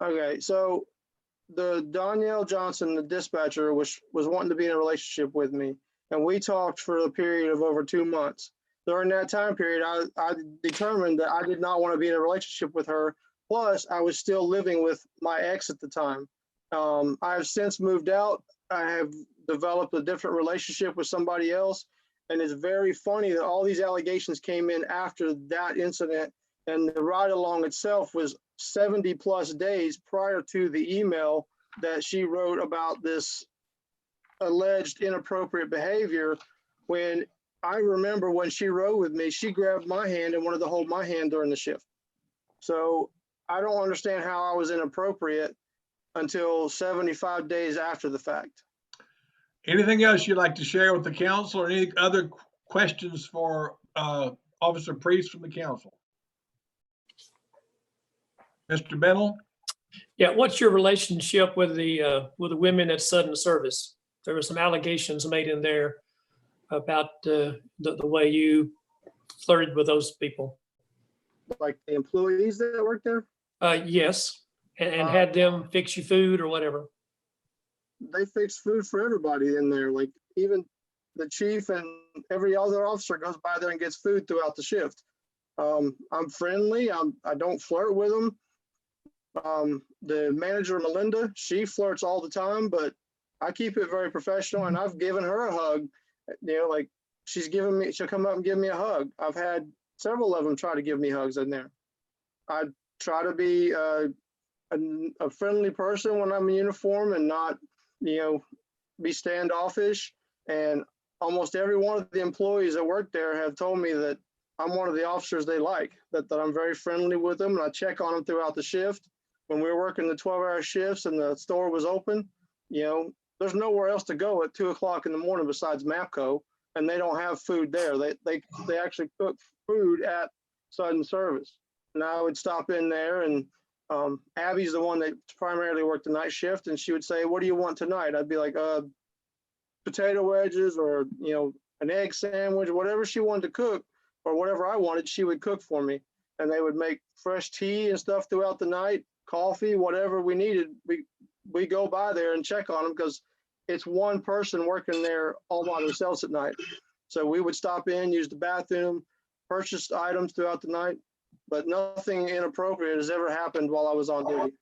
Okay, so the Danielle Johnson, the dispatcher, was wanting to be in a relationship with me, and we talked for a period of over 2 months. During that time period, I determined that I did not want to be in a relationship with her. Plus, I was still living with my ex at the time. I have since moved out. I have developed a different relationship with somebody else, and it's very funny that all these allegations came in after that incident, and the ride-along itself was 70 plus days prior to the email that she wrote about this alleged inappropriate behavior. When I remember when she rode with me, she grabbed my hand and wanted to hold my hand during the shift. So I don't understand how I was inappropriate until 75 days after the fact. Anything else you'd like to share with the council or any other questions for Officer Priest from the council? Mr. Bennell? Yeah, what's your relationship with the women at Sudden Service? There were some allegations made in there about the way you flirted with those people. Like the employees that work there? Yes, and had them fix you food or whatever. They fix food for everybody in there. Like even the chief and every other officer goes by there and gets food throughout the shift. I'm friendly. I don't flirt with them. The manager, Melinda, she flirts all the time, but I keep it very professional, and I've given her a hug. Like she'll come up and give me a hug. I've had several of them try to give me hugs in there. I try to be a friendly person when I'm in uniform and not, be standoffish. And almost every one of the employees that work there have told me that I'm one of the officers they like, that I'm very friendly with them, and I check on them throughout the shift. When we were working the 12-hour shifts and the store was open, there's nowhere else to go at 2 o'clock in the morning besides MAPCO, and they don't have food there. They actually cook food at Sudden Service. And I would stop in there, and Abby's the one that primarily worked the night shift, and she would say, "What do you want tonight?" I'd be like, potato wedges, or, you know, an egg sandwich, whatever she wanted to cook, or whatever I wanted, she would cook for me. And they would make fresh tea and stuff throughout the night, coffee, whatever we needed. We go by there and check on them, because it's one person working there all by themselves at night. So we would stop in, use the bathroom, purchase items throughout the night, but nothing inappropriate has ever happened while I was on duty.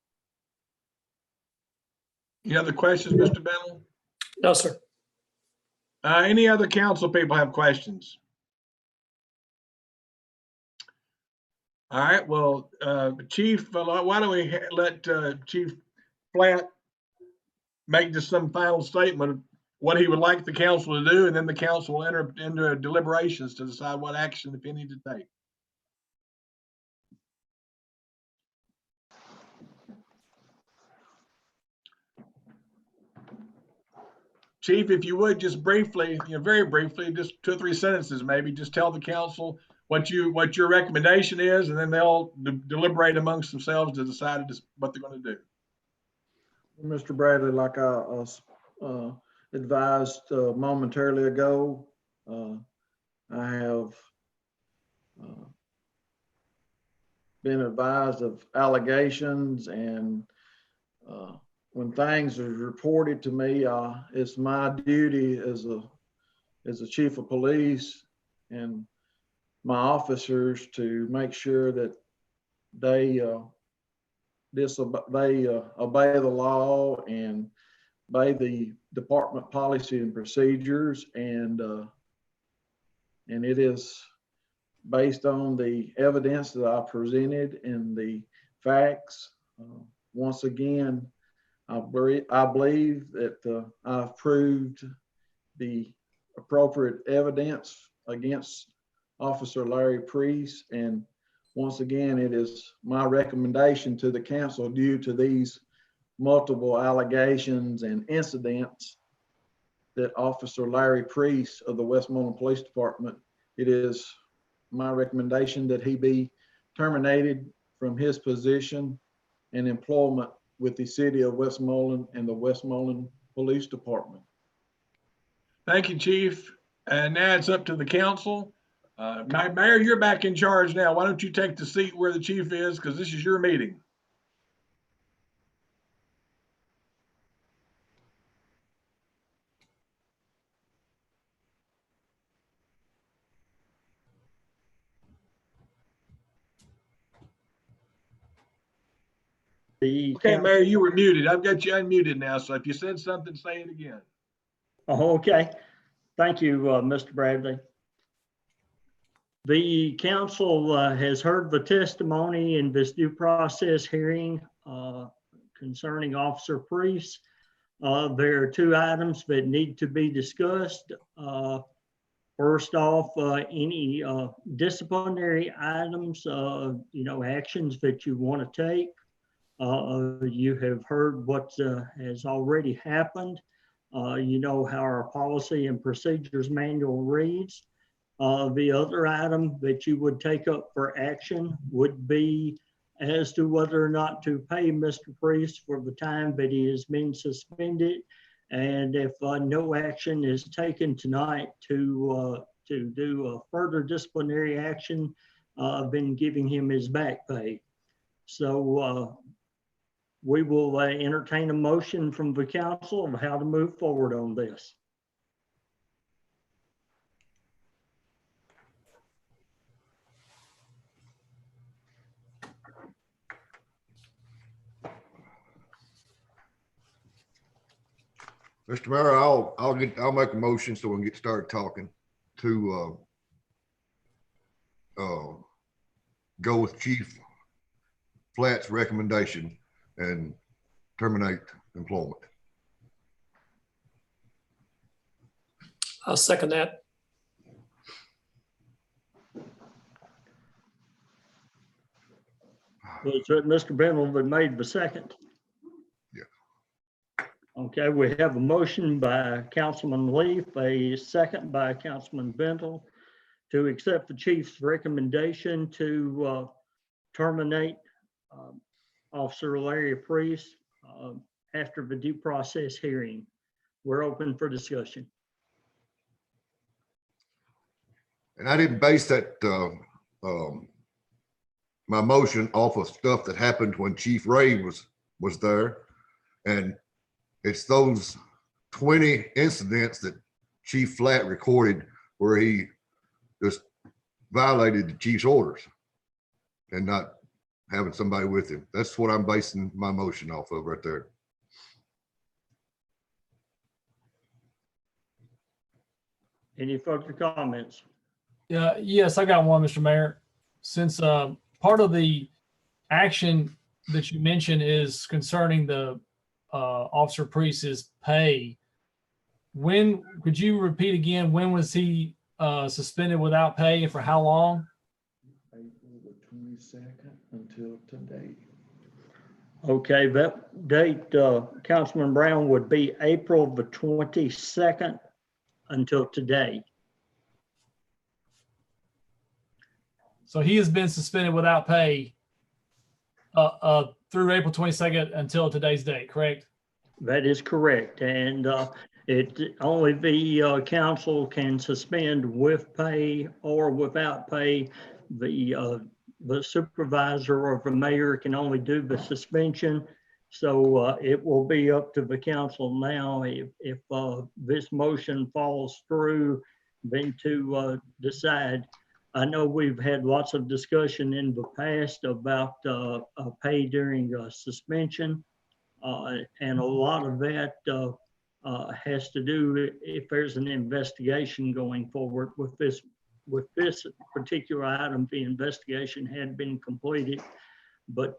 Any other questions, Mr. Bennell? No, sir. Any other council people have questions? All right, well, Chief, why don't we let Chief Flatt make just some final statement of what he would like the council to do, and then the council will enter into deliberations to decide what action, if any, to take. Chief, if you would, just briefly, very briefly, just 2 or 3 sentences, maybe, just tell the council what your recommendation is, and then they'll deliberate amongst themselves to decide what they're going to do. Mr. Bradley, like I advised momentarily ago, I have been advised of allegations, and when things are reported to me, it's my duty as a chief of police and my officers to make sure that they obey the law and obey the department policy and procedures, and it is based on the evidence that I presented and the facts. Once again, I believe that I've proved the appropriate evidence against Officer Larry Priest, and once again, it is my recommendation to the council, due to these multiple allegations and incidents, that Officer Larry Priest of the Westmoreland Police Department, it is my recommendation that he be terminated from his position and employment with the city of Westmoreland and the Westmoreland Police Department. Thank you, Chief. And now it's up to the council. Mayor, you're back in charge now. Why don't you take the seat where the chief is, because this is your meeting. Okay, Mayor, you were muted. I've got you unmuted now, so if you said something, say it again. Oh, okay. Thank you, Mr. Bradley. The council has heard the testimony in this due process hearing concerning Officer Priest. There are 2 items that need to be discussed. First off, any disciplinary items, actions that you want to take. You have heard what has already happened. You know how our policy and procedures manual reads. The other item that you would take up for action would be as to whether or not to pay Mr. Priest for the time that he has been suspended. And if no action is taken tonight to do a further disciplinary action, then giving him his back pay. So we will entertain a motion from the council of how to move forward on this. Mr. Mayor, I'll make a motion so we can get started talking to go with Chief Flatt's recommendation and terminate employment. I'll second that. Was it Mr. Bennell that made the second? Yeah. Okay, we have a motion by Councilman Leaf, a second by Councilman Bentel to accept the chief's recommendation to terminate Officer Larry Priest after the due process hearing. We're open for discussion. And I didn't base that, my motion off of stuff that happened when Chief Ray was there. And it's those 20 incidents that Chief Flatt recorded where he just violated the chief's orders and not having somebody with him. That's what I'm basing my motion off of right there. Any further comments? Yes, I got one, Mr. Mayor. Since part of the action that you mentioned is concerning the Officer Priest's pay, when could you repeat again, when was he suspended without pay and for how long? April the 22nd until today. Okay, that date, Councilman Brown, would be April the 22nd until today. So he has been suspended without pay through April 22nd until today's date, correct? That is correct. And it only the council can suspend with pay or without pay. The supervisor or the mayor can only do the suspension. So it will be up to the council now if this motion falls through, then to decide. I know we've had lots of discussion in the past about pay during suspension. And a lot of that has to do if there's an investigation going forward with this particular item. The investigation had been completed, but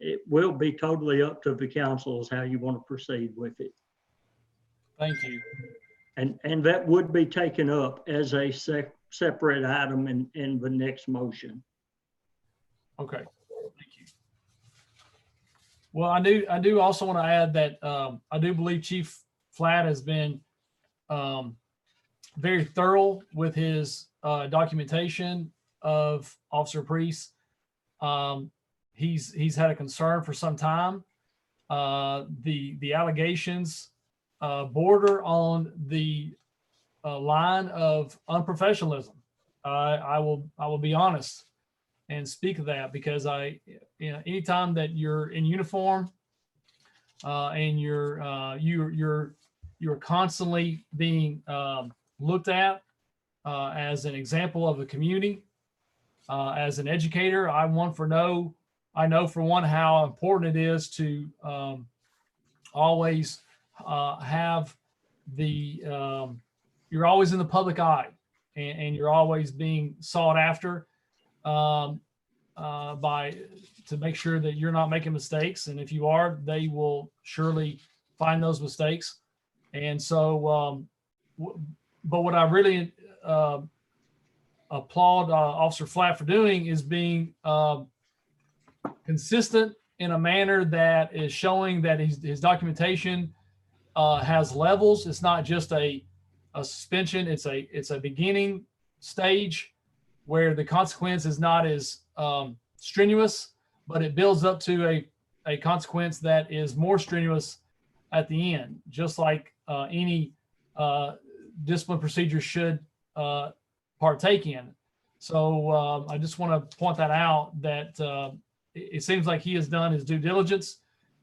it will be totally up to the council as how you want to proceed with it. Thank you. And that would be taken up as a separate item in the next motion. Okay, thank you. Well, I do also want to add that I do believe Chief Flatt has been very thorough with his documentation of Officer Priest. He's had a concern for some time. The allegations border on the line of unprofessionalism. I will be honest and speak of that because anytime that you're in uniform and you're constantly being looked at as an example of a community, as an educator, I know for one how important it is to always have you're always in the public eye and you're always being sought after to make sure that you're not making mistakes. And if you are, they will surely find those mistakes. And so, but what I really applaud Officer Flatt for doing is being consistent in a manner that is showing that his documentation has levels. It's not just a suspension. It's a beginning stage where the consequence is not as strenuous, but it builds up to a consequence that is more strenuous at the end, just like any discipline procedure should partake in. So I just want to point that out, that it seems like he has done his due diligence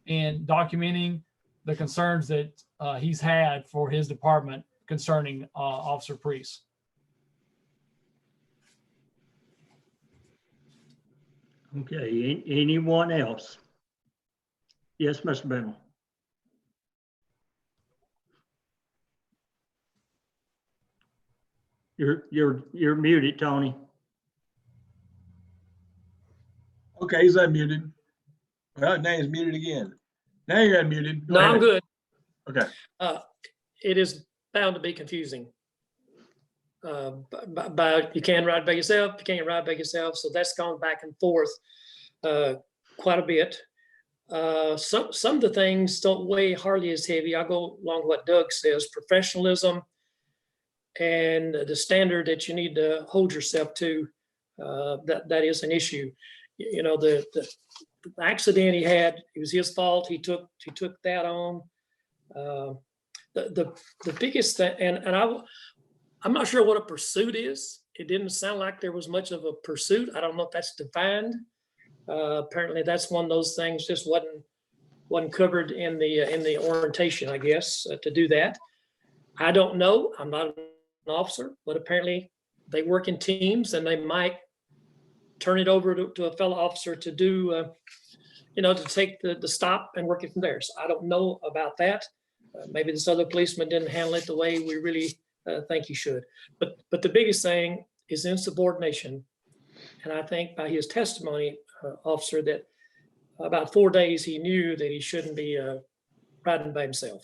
in documenting the concerns that he's had for his department concerning Officer Priest. Okay, anyone else? Yes, Mr. Bennell. You're muted, Tony. Okay, he's unmuted. Well, now he's muted again. Now you're unmuted. Go No, I'm ahead. good. Okay. It is bound to be confusing. But you can ride by yourself, you can't ride by yourself. So that's gone back and forth quite a bit. some of the things don't weigh hardly as heavy. I go along what Doug says, professionalism and the standard that you need to hold yourself to. That is an issue. You know, the accident he had, it was his fault. He took that on. The biggest thing, and I'm not sure what a pursuit is. It didn't sound like there was much of a pursuit. I don't know if that's defined. Apparently that's one of those things just wasn't covered in the orientation, I guess, to do that. I don't know. I'm not an officer, but apparently they work in teams and they might turn it over to a fellow officer to do, to take the stop and work it from there. So I don't know about that. Maybe this other policeman didn't handle it the way we really think he should. But the biggest thing is insubordination. And I think by his testimony, officer, that about 4 days he knew that he shouldn't be riding by himself.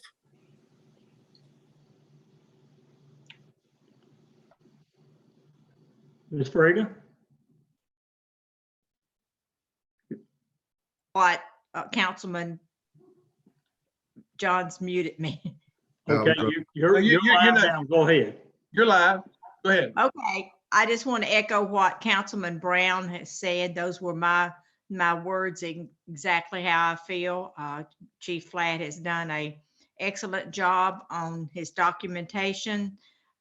Ms. Freda? What, Councilman John's muted me. Okay, you're live not- now. Go ahead. You're live. Go ahead. Okay, I just want to echo what Councilman Brown has said. Those were my words, exactly how I feel. Chief Flatt has done a excellent job on his documentation.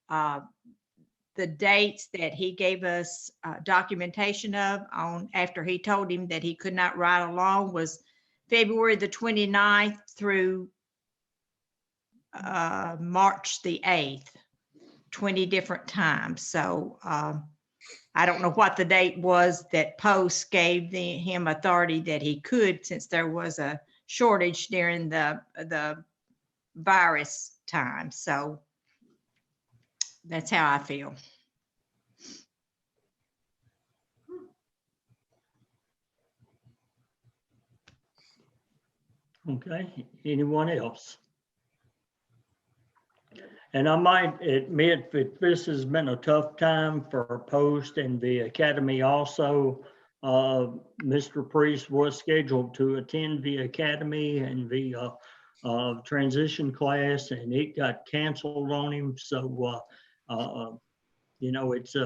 The dates that he gave us documentation of on after he told him that he could not ride along was February the 29th through March the 8th, 20 different times. So I don't know what the date was that Post gave him authority that he could, since there was a shortage during the virus time. So that's how I feel. Okay, anyone else? And I might admit that this has been a tough time for Post and the Academy also. Mr. Priest was scheduled to attend the Academy and the transition class, and it got canceled on him. So, it's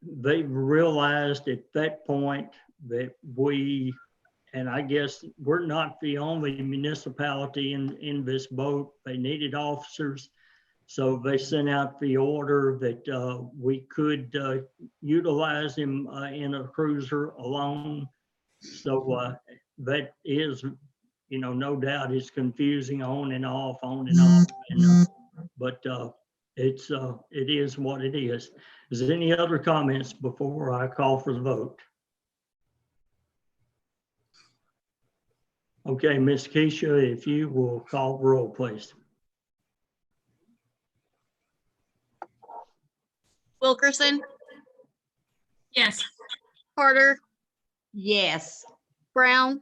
they've realized at that point that and I guess we're not the only municipality in this boat. They needed officers. So they sent out the order that we could utilize him in a cruiser alone. So that is, no doubt it's confusing on and off. But it is what it is. Is there any other comments before I call for the vote? Okay, Ms. Keisha, if you will call the roll, please. Wilkerson, Yes. Carter, Yes. Brown,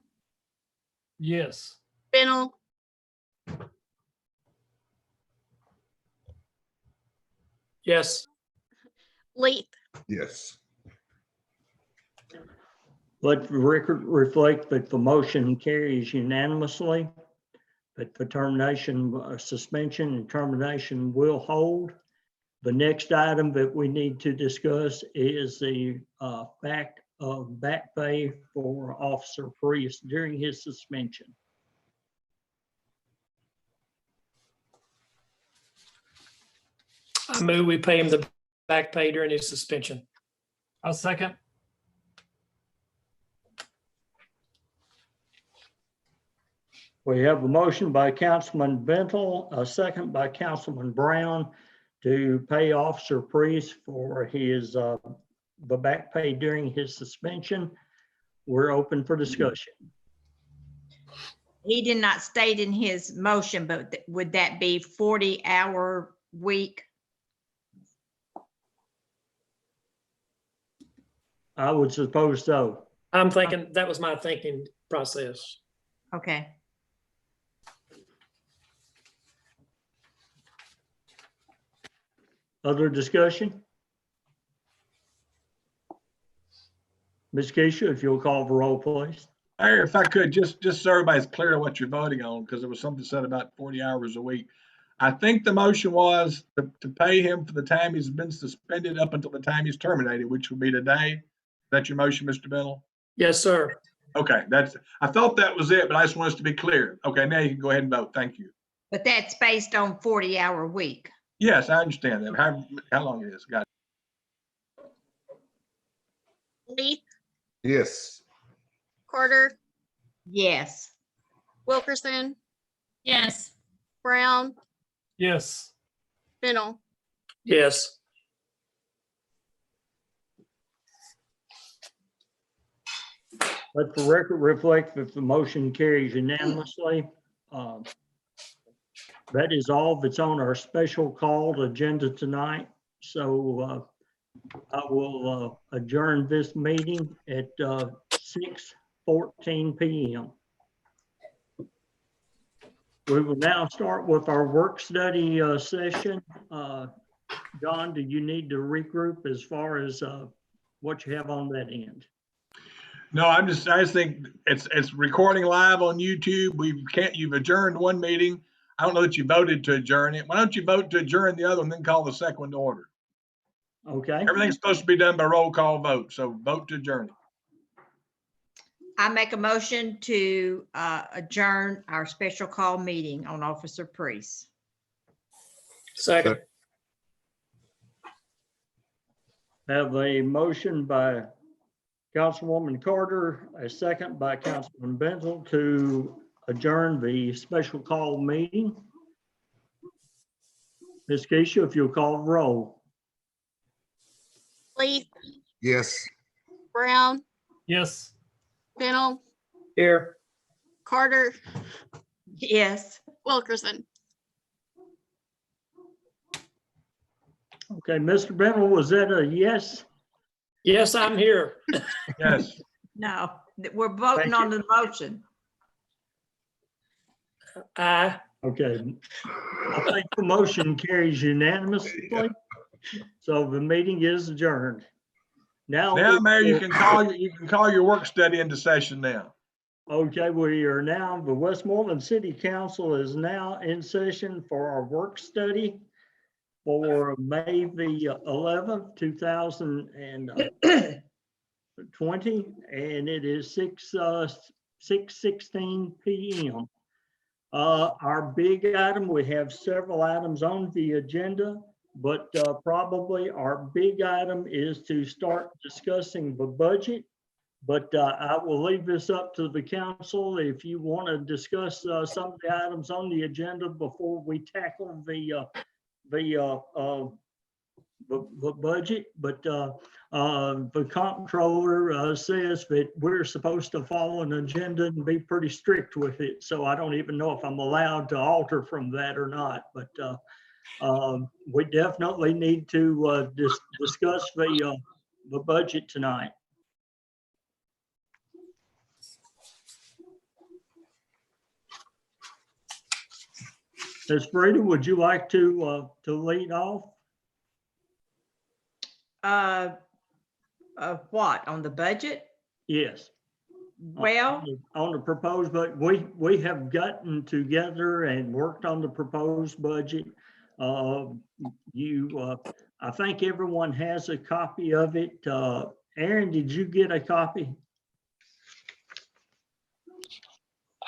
Yes. Fennel, Yes. Leith. Yes. Let the record reflect that the motion carries unanimously, that the termination, suspension and termination will hold. The next item that we need to discuss is the fact of back pay for Officer Priest during his suspension. I move we pay him the back pay during his suspension. I'll second. We have a motion by Councilman Bentel, a second by Councilman Brown to pay Officer Priest for his the back pay during his suspension. We're open for discussion. He did not state in his motion, but would that be 40-hour week? I would suppose so. I'm thinking, that was my thinking process. Okay. Other discussion? Ms. Keisha, if you'll call the roll, please. Mayor, if I could, just so everybody's clear on what you're voting on, because there was something said about 40 hours a week. I think the motion was to pay him for the time he's been suspended up until the time he's terminated, which would be today. Is that your motion, Mr. Bennell? Yes, sir. Okay, I thought that was it, but I just want us to be clear. Okay, now you can go ahead and vote. Thank you. But that's based on 40-hour week. Yes, I understand that. How long it is? Got it. Leith, Yes. Carter, Yes. Wilkerson, Yes. Brown, Yes. Fennel. Yes. Let the record reflect that the motion carries unanimously. That is all that's on our special called agenda tonight. So I will adjourn this meeting at 6:14 PM. We will now start with our work study session. John, do you need to regroup as far as what you have on that end? No, I just think it's recording live on YouTube. You've adjourned one meeting. I don't know that you voted to adjourn it. Why don't you vote to adjourn the other one, then call the second one to order? Okay, Everything's supposed to be done by roll call vote, so vote to adjourn it. I make a motion to adjourn our special call meeting on Officer Priest. Second. have a motion by Councilwoman Carter, a second by Councilman Benzel to adjourn the special call meeting. Ms. Keisha, if you'll call the roll. Leith, Yes. Brown, Yes. Fennel, Here. Carter, Yes. Wilkerson. Okay, Mr. Benzel, was that a yes? Yes, I'm here. Yes. No, we're voting Thank on the motion. Aye. Okay. I think the motion carries unanimously. So the meeting is adjourned. Now, Mayor, you can call your work study into session now. okay, we are now, the Westmoreland City Council is now in session for our work study for May the 11th, 2020, and it is 6:16 p.m. Our big item, we have several items on the agenda, but probably our big item is to start discussing the budget. But I will leave this up to the council if you want to discuss some of the items on the agenda before we tackle the budget. But the comptroller says that we're supposed to follow an agenda and be pretty strict with it. So I don't even know if I'm allowed to alter from that or not. But we definitely need to discuss the budget tonight. Ms. Frida, would you like to lead off? What, on the budget? Yes. Well, On the proposed, but we have gotten together and worked on the proposed budget. I think everyone has a copy of it. Aaron, did you get a copy?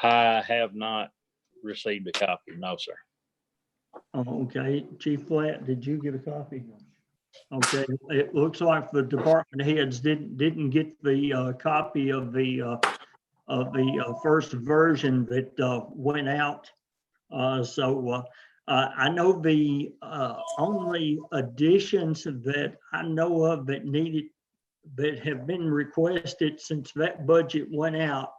I have not received a copy, no, sir. Oh, okay. Chief Flatt, did you get a copy? Okay, it looks like the department heads didn't get the copy of the first version that went out. So I know the only additions that I know of that have been requested since that budget went out.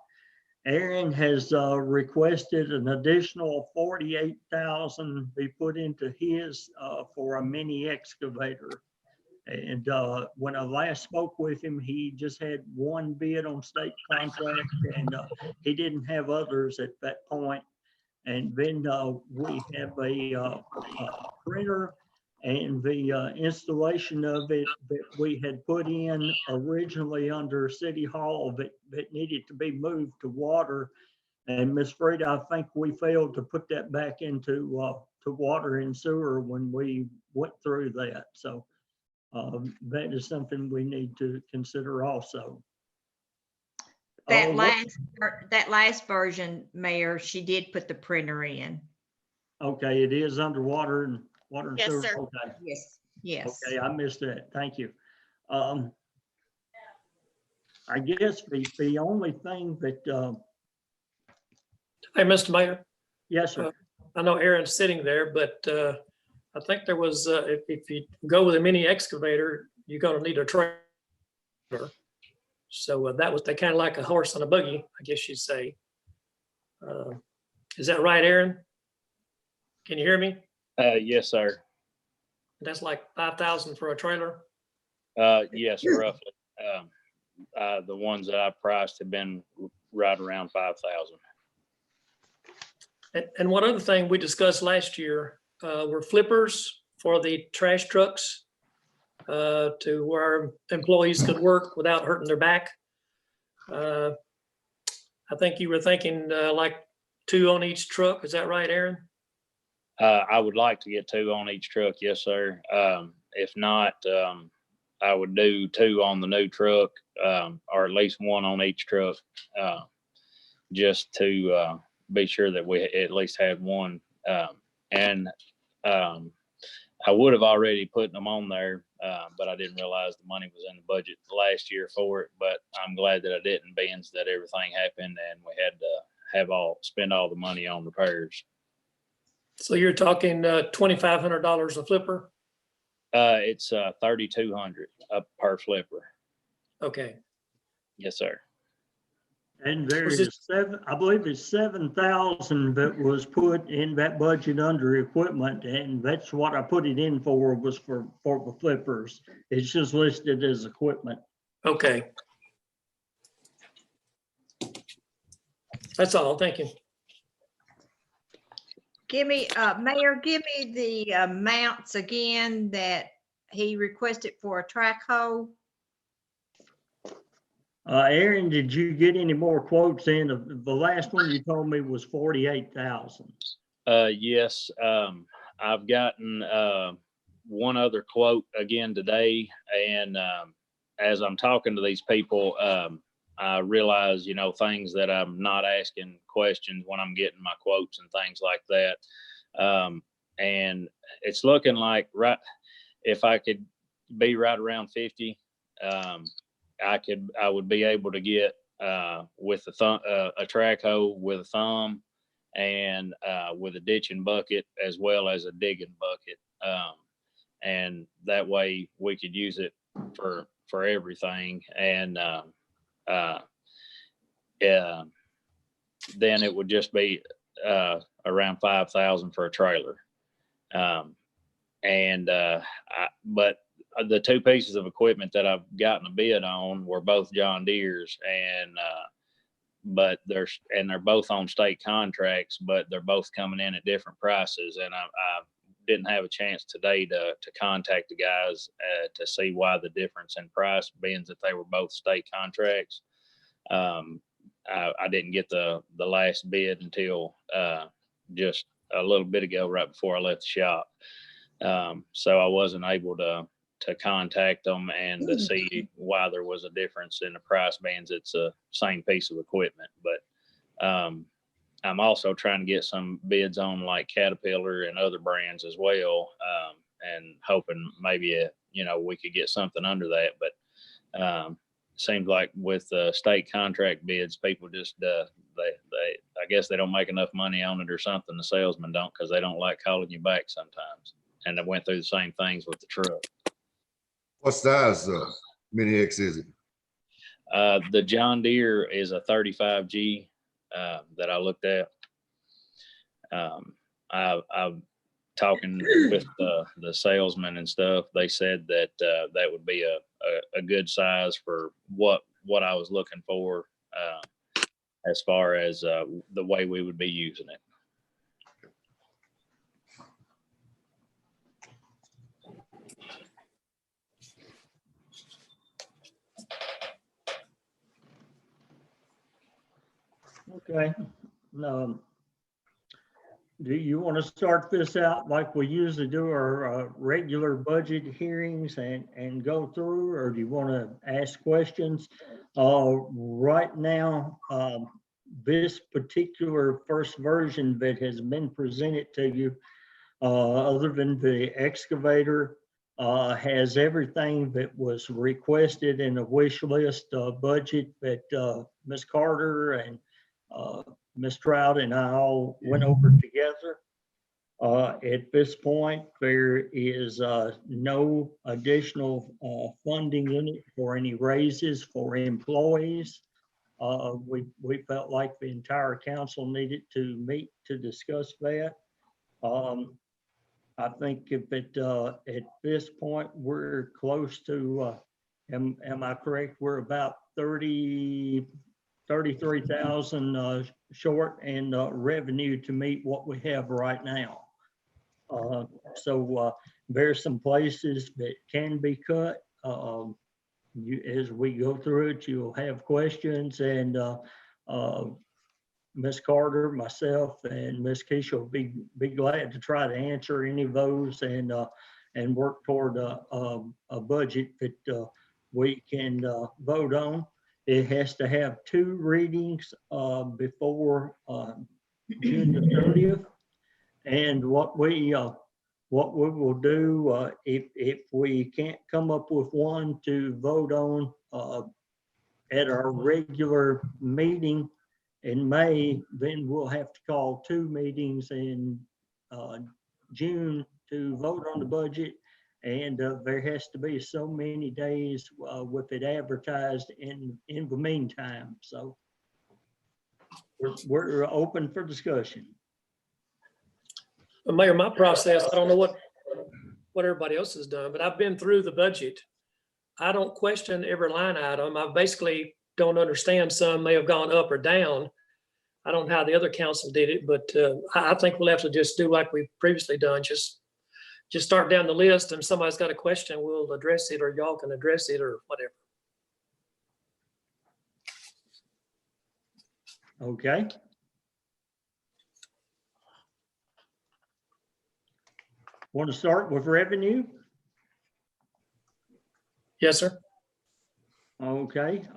Aaron has requested an additional 48,000 be put into his for a mini excavator. And when I last spoke with him, he just had one bid on state contract and he didn't have others at that point. And then we have a printer And the installation of it that we had put in originally under City Hall that needed to be moved to water. And Ms. Frida, I think we failed to put that back into to water and sewer when we went through that. So that is something we need to consider also. That What- that last version, Mayor, she did put the printer in. Okay, it is underwater and water and Yes, sewer. sir. Okay, Yes, yes. okay, I missed that. Thank you. I guess the only thing that, Hey, Mr. Mayor, yes, sir. I know Aaron's sitting there, but I think there was, if you go with a mini excavator, you're gonna need a trailer. So that was, they kind of like a horse on a buggy, I guess you'd say. Is that right, Aaron? Can you hear me? Yes, sir. That's like 5,000 for a trailer? Yes, roughly. The ones that I priced have been right around 5,000. And one other thing we discussed last year were flippers for the trash trucks to where employees could work without hurting their back. I think you were thinking like 2 on each truck. Is that right, Aaron? I would like to get 2 on each truck. Yes, sir. If not, I would do 2 on the new truck, or at least 1 on each truck, just to be sure that we at least had 1. And I would have already put them on there, but I didn't realize the money was in the budget last year for it. But I'm glad that I didn't, being that everything happened and we had to spend all the money on repairs. So you're talking $2,500 a flipper? It's $3,200 up per flipper. Okay. Yes, sir. And there Was is I believe it's 7,000 that was put in that budget under equipment, and that's what I put it in for, was for the flippers. It's just listed as equipment. Okay. That's all. Thank you. Give me, Mayor, give me the amounts again that he requested for a track hoe. Aaron, did you get any more quotes in? The last one you told me was 48,000. Yes, I've gotten one other quote again today, and as I'm talking to these people, I realize, things that I'm not asking questions when I'm getting my quotes and things like that. And it's looking like if I could be right around 50, I would be able to get with a track hoe with a thumb and with a ditching bucket as well as a digging bucket. And that way we could use it for everything. And then it would just be around 5,000 for a trailer. But the 2 pieces of equipment that I've gotten a bid on were both John Deere's, and they're both on state contracts, but they're both coming in at different prices. And I didn't have a chance today to contact the guys to see why the difference in price, being that they were both state contracts. I didn't get the last bid until just a little bit ago, right before I left the shop. So I wasn't able to contact them and to see why there was a difference in the price bands. It's the same piece of equipment, but I'm also trying to get some bids on like Caterpillar and other brands as well, and hoping maybe we could get something under that. But seems like with state contract bids, people just I guess they don't make enough money on it or something. The salesmen don't, because they don't like calling you back sometimes. And I went through the same things with the truck. What size Mini X is it? The John Deere is a 35G that I looked at. I'm talking with the salesman and stuff. They said that that would be a good size for what I was looking for as far as the way we would be using it. Okay. Um, Do you want to start this out like we usually do our regular budget hearings and go through, or do you want to ask questions? Right now, this particular first version that has been presented to you, other than the excavator, has everything that was requested in the wish list budget that Ms. Carter and Ms. Trout and I all went over together. At this point, there is no additional funding in it for any raises for employees. We felt like the entire council needed to meet to discuss that. I think if it, at this point, we're close to, am I correct? We're about 33,000 short in revenue to meet what we have right now. So there's some places that can be cut. As we go through it, you'll have questions, and Ms. Carter, myself, and Ms. Keisha will be glad to try to answer any of those and work toward a budget that we can vote on. It has to have 2 readings before June the 30th. And what we will do, if we can't come up with one to vote on at our regular meeting in May, then we'll have to call 2 meetings in June to vote on the budget. And there has to be so many days with it advertised in the meantime. So we're open for discussion. Mayor, my process, I don't know what everybody else has done, but I've been through the budget. I don't question every line item. I basically don't understand. Some may have gone up or down. I don't know how the other council did it, but I think we'll have to just do like we've previously done. Just start down the list, and somebody's got a question, we'll address it, or y'all can address it, or whatever. Okay. Want to start with revenue? Yes, sir. Okay.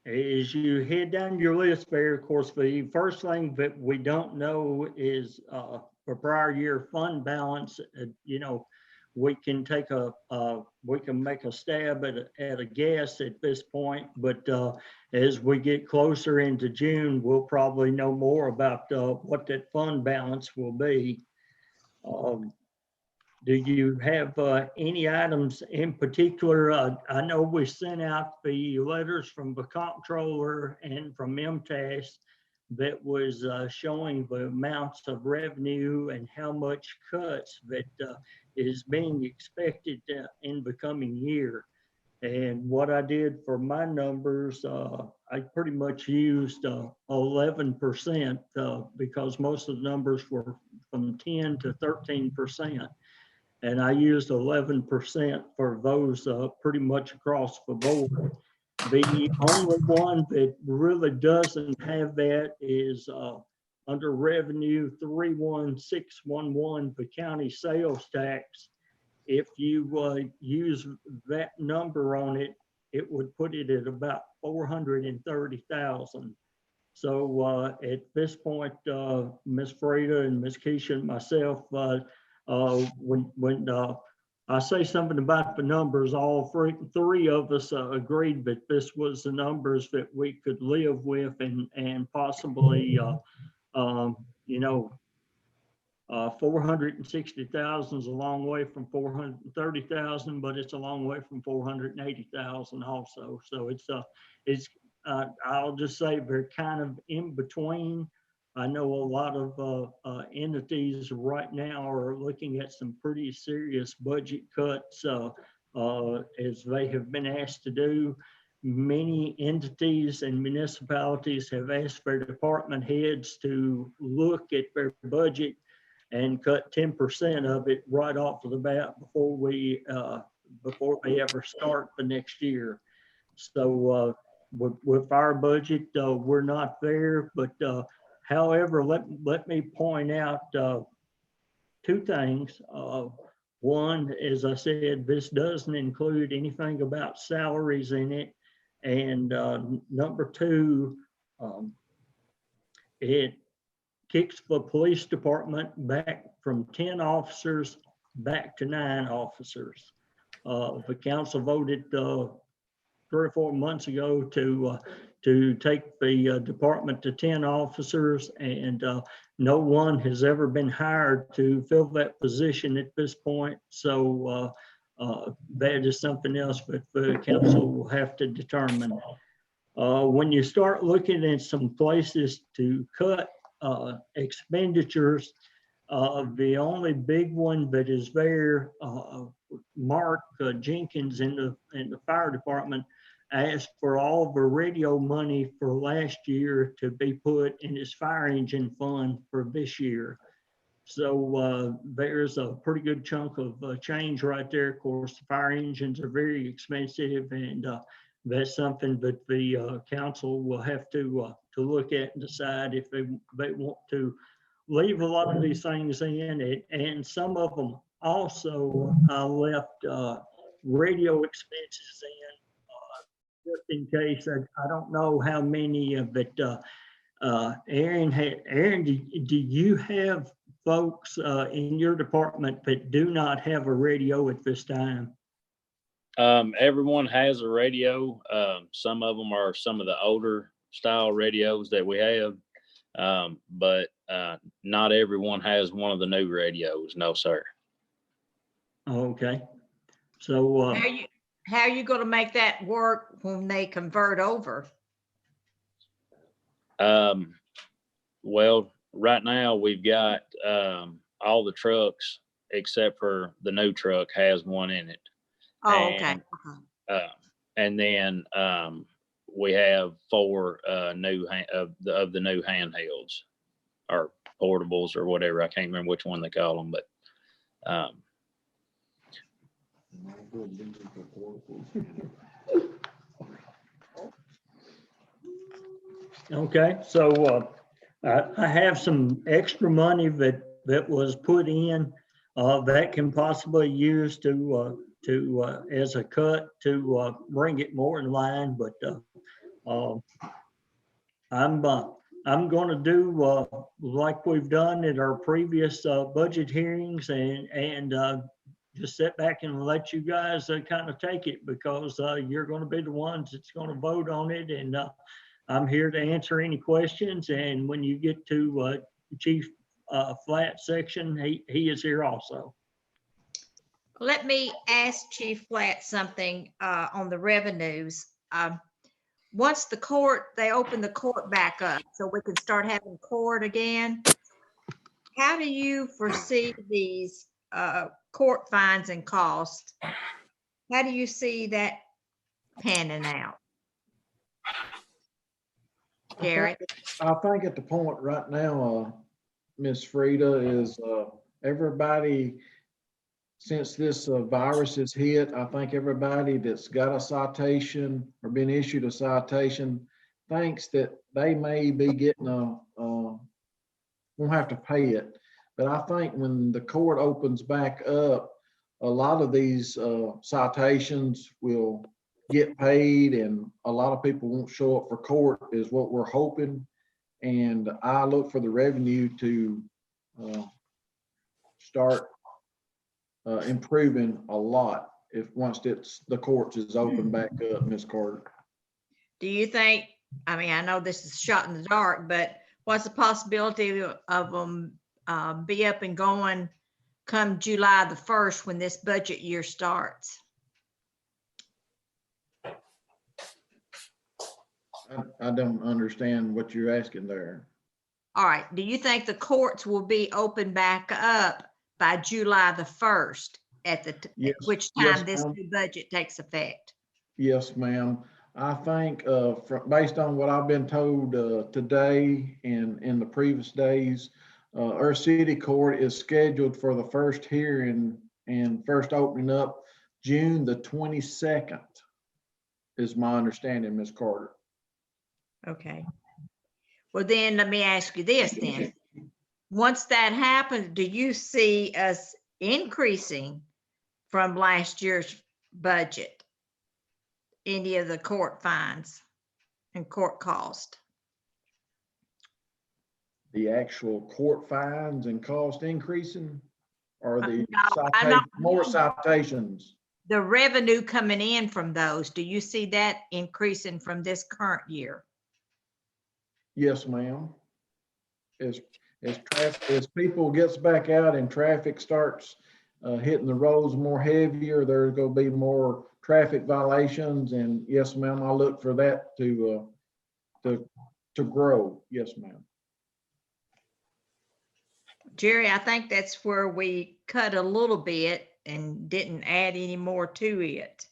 As you head down your list there, of course, the first thing that we don't know is for prior year fund balance. You know, we can take we can make a stab at a guess at this point, but as we get closer into June, we'll probably know more about what that fund balance will be. Do you have any items in particular? I know we sent out the letters from the comptroller and from MTAS that was showing the amounts of revenue and how much cuts that is being expected in the coming year. And what I did for my numbers, I pretty much used 11% because most of the numbers were from 10 to 13%. And I used 11% for those pretty much across the board. The only one that really doesn't have that is under revenue 31611, the county sales tax. If you use that number on it, it would put it at about 430,000. So at this point, Ms. Freda and Ms. Keisha and myself, when I say something about the numbers, all three of us agreed that this was the numbers that we could live with and possibly, you know, 460,000 is a long way from 430,000, but it's a long way from 480,000 also. So I'll just say they're kind of in between. I know a lot of entities right now are looking at some pretty serious budget cuts as they have been asked to do. Many entities and municipalities have asked their department heads to look at their budget and cut 10% of it right off of the bat before they ever start the next year. So with our budget, we're not there, but, however, let me point out, two things. One, as I said, this doesn't include anything about salaries in it. And, number two, it kicks the police department back from 10 officers back to 9 officers. The council voted 3 or 4 months ago to take the department to 10 officers, and no one has ever been hired to fill that position at this point. So that is something else that the council will have to determine. When you start looking at some places to cut expenditures, the only big one that is there, Mark Jenkins in the fire department asked for all the radio money for last year to be put in his fire engine fund for this year. So there's a pretty good chunk of change right there. Of course, the fire engines are very expensive, and that's something that the council will have to look at and decide if they want to leave a lot of these things in it. And some of them also left radio expenses in, just in case. I don't know how many of it. Aaron, do you have folks in your department that do not have a radio at this time? Everyone has a radio. Some of them are some of the older style radios that we have. But not everyone has one of the new radios. No, sir. Okay. So how are you going to make that work when they convert over? Well, right now we've got all the trucks except for the new truck has one in it. Oh, okay. And then we have 4 new of the new handhelds or portables or whatever. I can't remember which one they call them, but okay, so I have some extra money that was put in that can possibly use to as a cut to bring it more in line, but I'm going to do like we've done at our previous budget hearings, and just sit back and let you guys kind of take it, because you're going to be the ones that's going to vote on it, and I'm here to answer any questions. And when you get to Chief Flat section, he is here also. Let me ask Chief Flat something on the revenues. Once they open the court back up so we can start having court again, how do you foresee these court fines and costs? How do you see that panning out? Gary? I think at the point right now, Miss Frida, is everybody, since this virus is hit, I think everybody that's got a citation or been issued a citation thinks that they may be getting won't have to pay it. But I think when the court opens back up, a lot of these citations will get paid, and a lot of people won't show up for court is what we're hoping. And I look for the revenue to start improving a lot once the courts is open back up, Ms. Carter. Do you think, I mean, I know this is a shot in the dark, but what's the possibility of them be up and going come July the 1st when this budget year starts? I don't understand what you're asking there. All right. Do you think the courts will be open back up by July the 1st at which time this new budget takes effect? Yes, ma'am. I think based on what I've been told today and in the previous days, our city court is scheduled for the first hearing and first opening up June the 22nd is my understanding, Ms. Carter. Okay. Well, then let me ask you this then. Once that happens, do you see us increasing from last year's budget? Any of the court fines and court cost? The actual court fines and cost increasing, or the No, I'm not- more citations? The revenue coming in from those, do you see that increasing from this current year? Yes, ma'am. As people gets back out and traffic starts hitting the roads more heavier, there's gonna be more traffic violations, and yes, ma'am, I look for that to grow. Yes, ma'am. Jerry, I think that's where we cut a little bit and didn't add any more to it.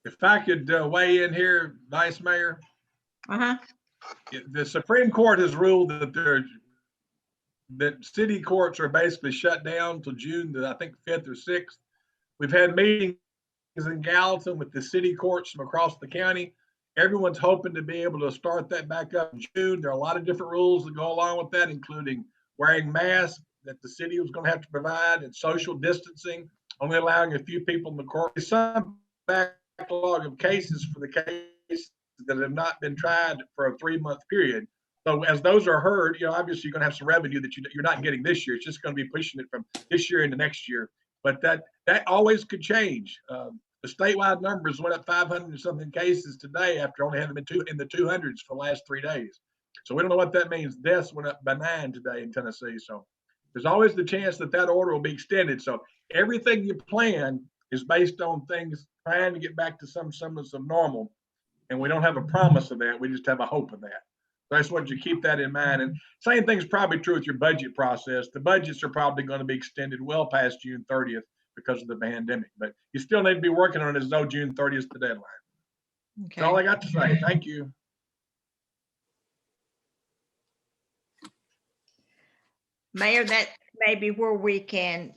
If I could weigh in here, Vice Mayor, Uh-huh. the Supreme Court has ruled that city courts are basically shut down till June, I think 5th or 6th. We've had meetings in Gallatin with the city courts from across the county. Everyone's hoping to be able to start that back up in June. There are a lot of different rules that go along with that, including wearing masks that the city was going to have to provide, and social distancing, only allowing a few people in the court. There's some backlog of cases for the cases that have not been tried for a 3-month period. So as those are heard, obviously you're going to have some revenue that you're not getting this year. It's just going to be pushing it from this year into next year. But that always could change. The statewide numbers went up 500 and something cases today after only having been in the 200s for the last 3 days. So we don't know what that means. Deaths went up by 9 today in Tennessee. So there's always the chance that order will be extended. So everything you plan is based on things trying to get back to some semblance of normal. And we don't have a promise of that. We just have a hope of that. So I just wanted you to keep that in mind. And same thing's probably true with your budget process. The budgets are probably going to be extended well past June 30th because of the pandemic. But you still need to be working on it as though June 30th is the deadline. That's all I got to say. Thank you. Mayor, that may be where we can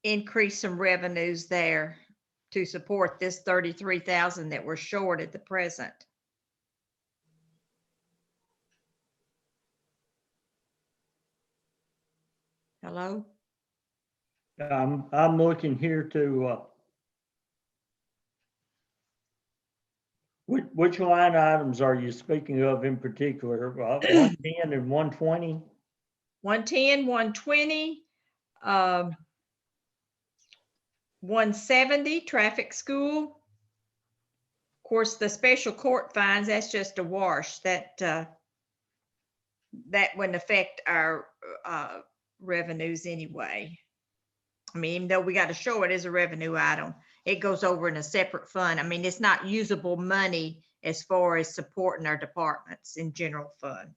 increase some revenues there to support this 33,000 that we're short at the present. Hello? I'm looking here to, which line items are you speaking of in particular? 110 and 120? 110, 120, 170, traffic school. Of course, the special court fines, that's just a wash. That wouldn't affect our revenues anyway. I mean, even though we got to show it as a revenue item, it goes over in a separate fund. I mean, it's not usable money as far as supporting our departments in general fund.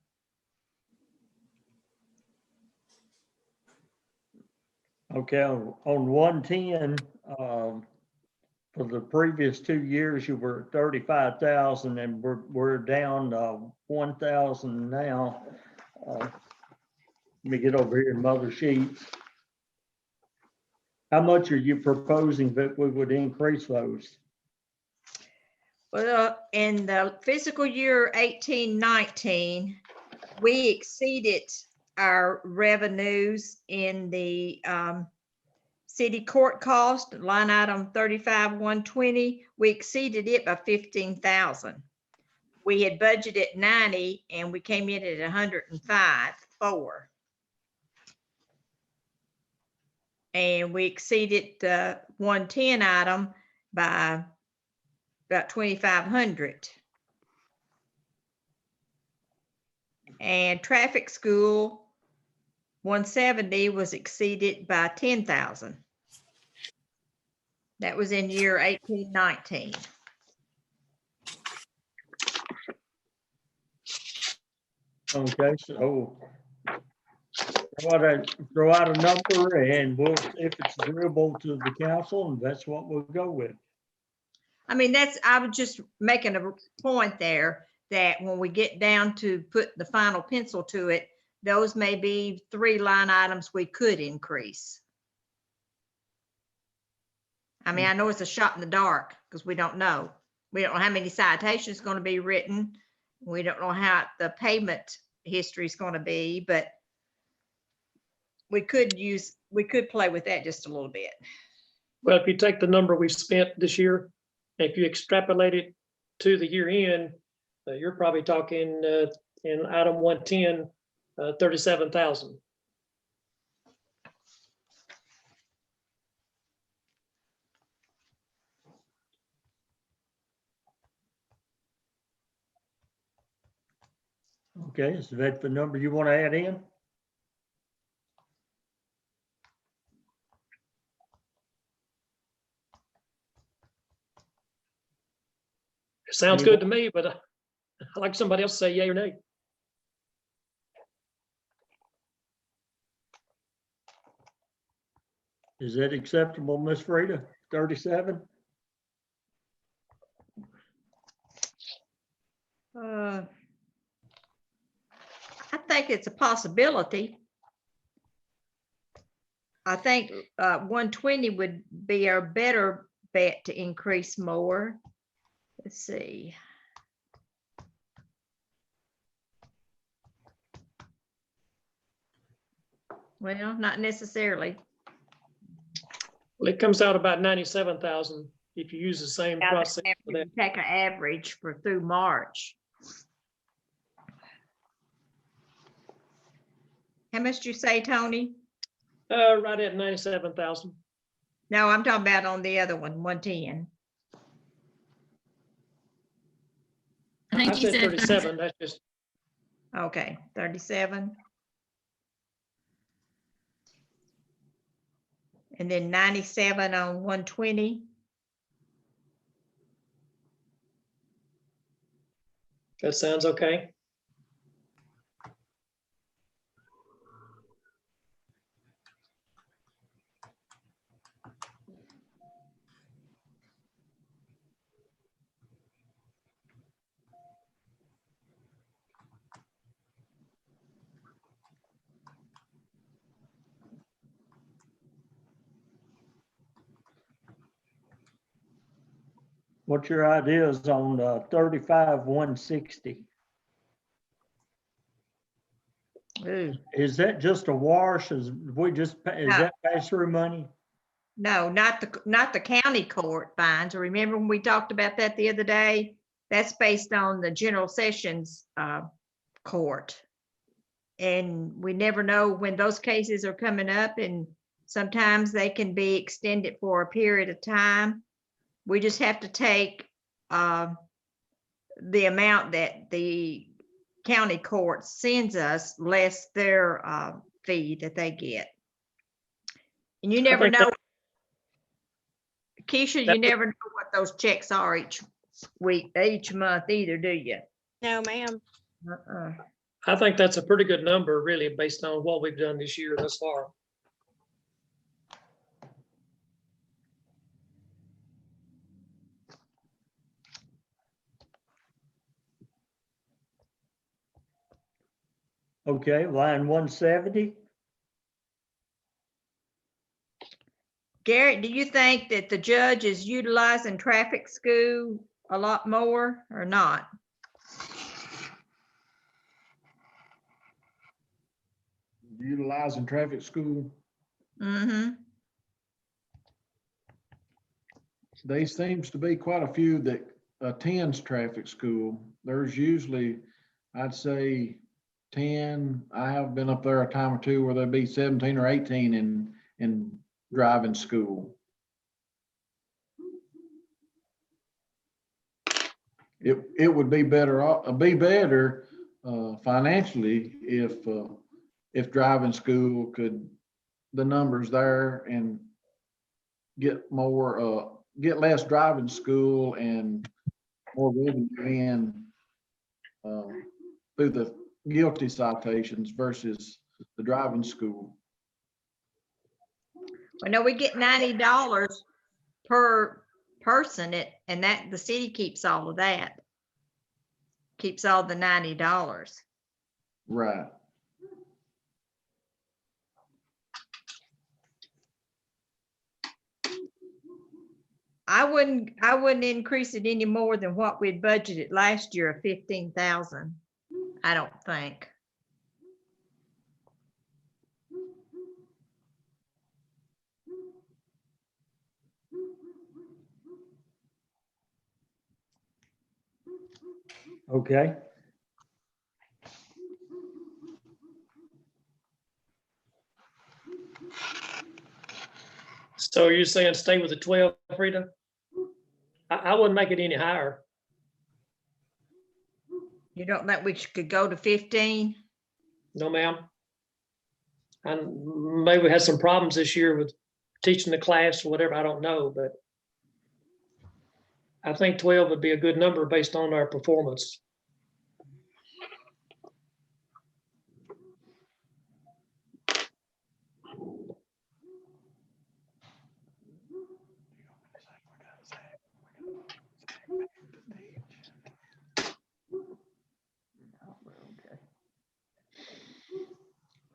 Okay, on 110, for the previous 2 years, you were 35,000, and we're down 1,000 now. Let me get over here in mother sheets. How much are you proposing that we would increase those? Well, in the fiscal year 18-19, we exceeded our revenues in the city court cost, line item 35-120. We exceeded it by 15,000. We had budgeted 90 and we came in at 105.4. And we exceeded the 110 item by about 2,500. And traffic school 170 was exceeded by 10,000. That was in year 18-19. Okay, so throw out a number, and we'll, if it's agreeable to the council, and that's what we'll go with. I mean, I was just making a point there that when we get down to put the final pencil to it, those may be 3 line items we could increase. I mean, I know it's a shot in the dark because we don't know, We don't know how many citations going to be written. We don't know how the payment history is going to be, but we could play with that just a little bit. Well, if you take the number we've spent this year, if you extrapolate it to the year end, you're probably talking in item 110, 37,000. Okay, is that the number you want to add in? It sounds good to me, but I'd like somebody else to say yay or nay. Is that acceptable, Ms. Frida? 37? I think it's a possibility. I think 120 would be our better bet to increase more. Let's see. Well, not necessarily. Well, it comes out about 97,000 if you use the same Now, process for you that. take an average for through March. How much did you say, Tony? Right at 97,000. No, I'm talking about on the other one, 110. I I think you said said 37, that's just, Okay, 37. And then 97 on 120. that sounds okay. What's your ideas on 35, 160? Ooh, Is that just a wash? Is that pass through money? no, not the county court fines. Remember when we talked about that the other day? That's based on the general sessions court. And we never know when those cases are coming up, and sometimes they can be extended for a period of time. We just have to take the amount that the county court sends us less their fee that they get. And you never think know, Keisha, you never know what those checks are each week, each month either, do you? No, ma'am. I think that's a pretty good number, really, based on what we've done this year thus far. Okay, line 170. Garrett, do you think that the judge is utilizing traffic school a lot more or not? Utilizing traffic school, Mm-hmm. there seems to be quite a few that attends traffic school. There's usually, I'd say 10. I have been up there a time or two where there'd be 17 or 18 in driving school. It would be better financially if driving school could, the numbers there, and get less driving school and more revenue in through the guilty citations versus the driving school. I know we get $90 per person, and that the city keeps all of that. Keeps all the $90. Right. I wouldn't increase it any more than what we'd budgeted last year of 15,000. I don't think. Okay, So you're saying stay with the 12, Frida? I wouldn't make it any higher. You don't think we could go to 15? No, ma'am. And maybe we had some problems this year with teaching the class or whatever, I don't know, but I think 12 would be a good number based on our performance.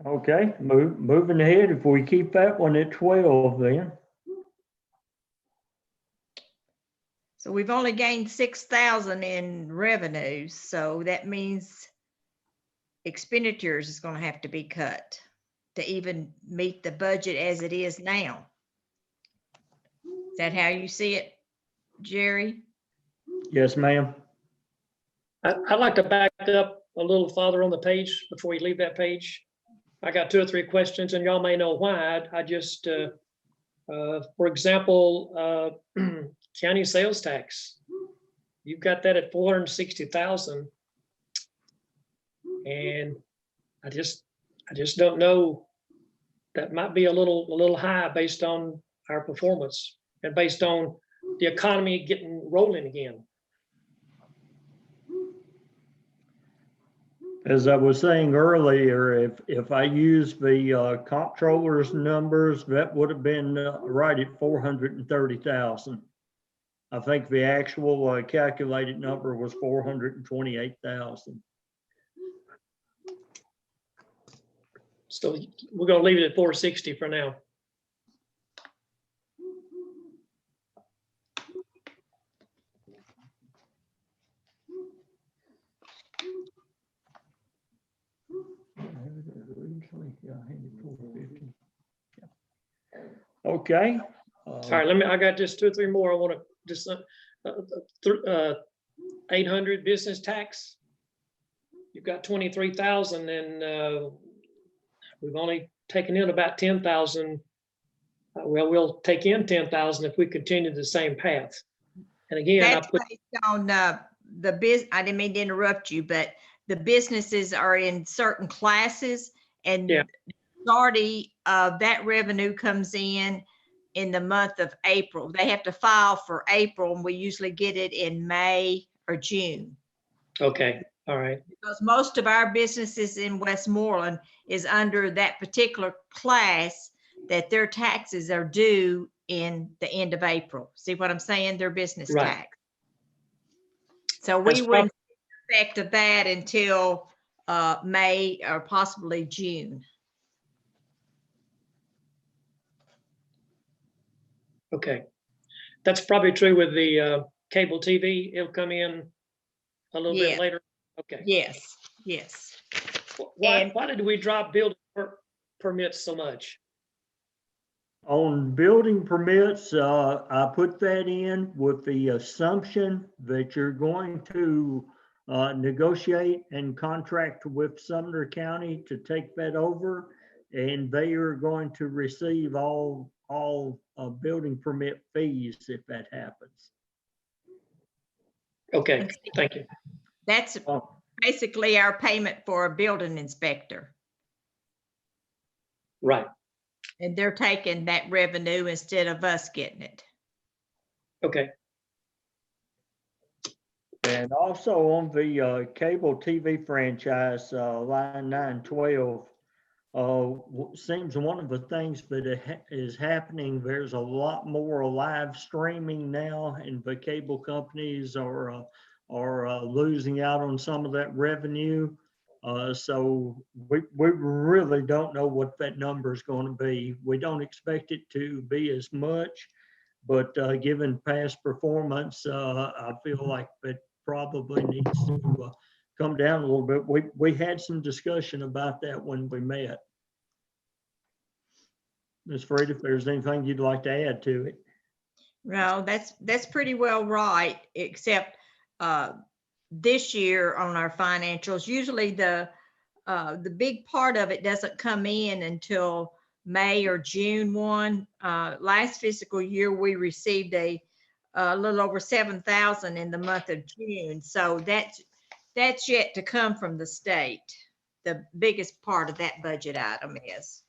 okay, moving ahead, if we keep that one at 12 then. So we've only gained 6,000 in revenues, so that means expenditures is gonna have to be cut to even meet the budget as it is now. Is that how you see it, Jerry? Yes, ma'am. I'd like to back up a little farther on the page before we leave that page. I got 2 or 3 questions, and y'all may know why. I just, for example, county sales tax. You've got that at 460,000. And I just don't know. That might be a little high based on our performance and based on the economy getting rolling again. As I was saying earlier, if I use the comptroller's numbers, that would have been right at 430,000. I think the actual calculated number was 428,000. So we're gonna leave it at 460 for now. Okay. All right, I got just 2 or 3 more. I want to just, 800 business tax. You've got 23,000 and we've only taken in about 10,000. Well, we'll take in 10,000 if we continue the same path. And again, That's based on I didn't mean to interrupt you, but the businesses are in certain classes and Yeah. the majority of that revenue comes in the month of April. They have to file for April and we usually get it in May or June. Okay, all right. Because most of our businesses in Westmoreland is under that particular class that their taxes are due in the end of April. See what I'm saying? Their business Right. tax. So we That's wouldn't see the effect of that until May or possibly June. Okay. That's probably true with the cable TV. It'll come in a little Yeah. bit later. Okay. Yes, yes. Why did we drop building permits so much? On building permits, I put that in with the assumption that you're going to negotiate and contract with Sumner County to take that over. And they are going to receive all building permit fees if that happens. Okay, thank you. That's basically our payment for a building inspector. Right. And they're taking that revenue instead of us getting it. Okay. And also on the cable TV franchise, line 912, seems one of the things that is happening, there's a lot more live streaming now, and the cable companies are losing out on some of that revenue. So we really don't know what that number is going to be. We don't expect it to be as much, But given past performance, I feel like it probably needs to come down a little bit. We had some discussion about that when we met. Ms. Freed, if there's anything you'd like to add to it. No, that's pretty well right, except this year on our financials, usually the big part of it doesn't come in until May or June 1. Last fiscal year, we received a little over 7,000 in the month of June. So that's yet to come from the state. The biggest part of that budget item is.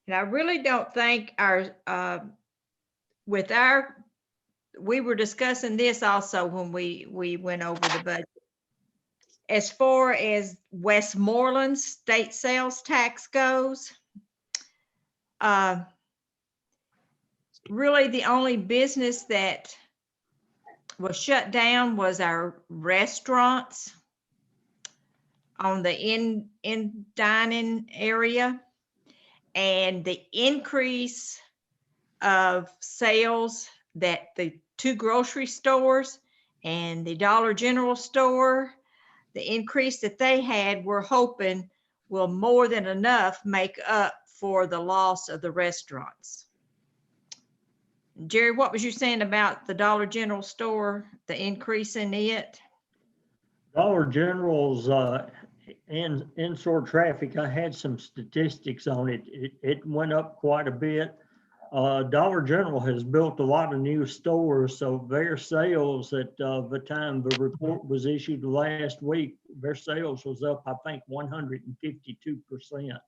And I really don't think we were discussing this also when we went over the budget. As far as Westmoreland's state sales tax goes, really the only business that was shut down was our restaurants on the in dining area. And the increase of sales that the 2 grocery stores and the Dollar General store, the increase that they had, we're hoping will more than enough make up for the loss of the restaurants. Jerry, what was you saying about the Dollar General store, the increase in it? Dollar General's in-store traffic, I had some statistics on it. It went up quite a bit. Dollar General has built a lot of new stores, so their sales at the time the report was issued last week, their sales was up, I think, 152%.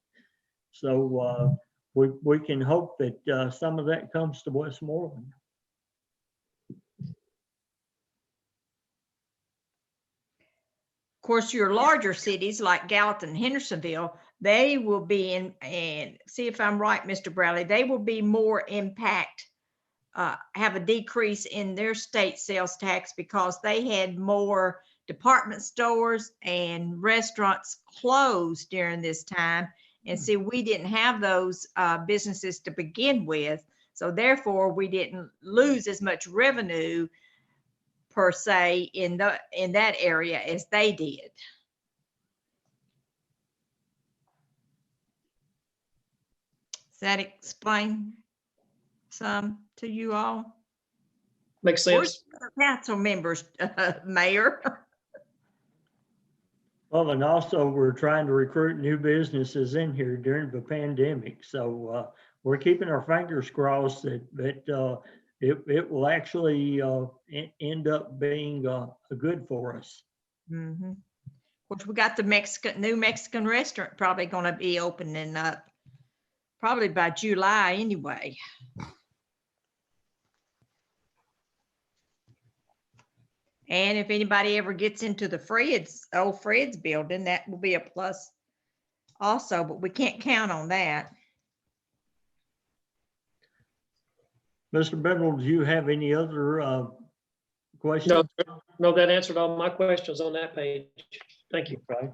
So we can hope that some of that comes to Westmoreland. Of course, your larger cities like Gallatin, Hendersonville, they will be in, and see if I'm right, Mr. Bradley, they will be more impact, have a decrease in their state sales tax because they had more department stores and restaurants closed during this time. And see, we didn't have those businesses to begin with. So therefore, we didn't lose as much revenue per se in that area as they did. Does that explain some to you all? Makes sense. Where's the council members, Mayor? Well, and also we're trying to recruit new businesses in here during the pandemic. So we're keeping our fingers crossed that it will actually end up being good for us. Mm-hmm. Which we got the new Mexican restaurant probably going to be opening up probably by July anyway. And if anybody ever gets into the old Fred's building, that will be a plus also, but we can't count on that. Mr. Bendel, do you have any other questions? No, that answered all my questions on that page. Thank you. Okay.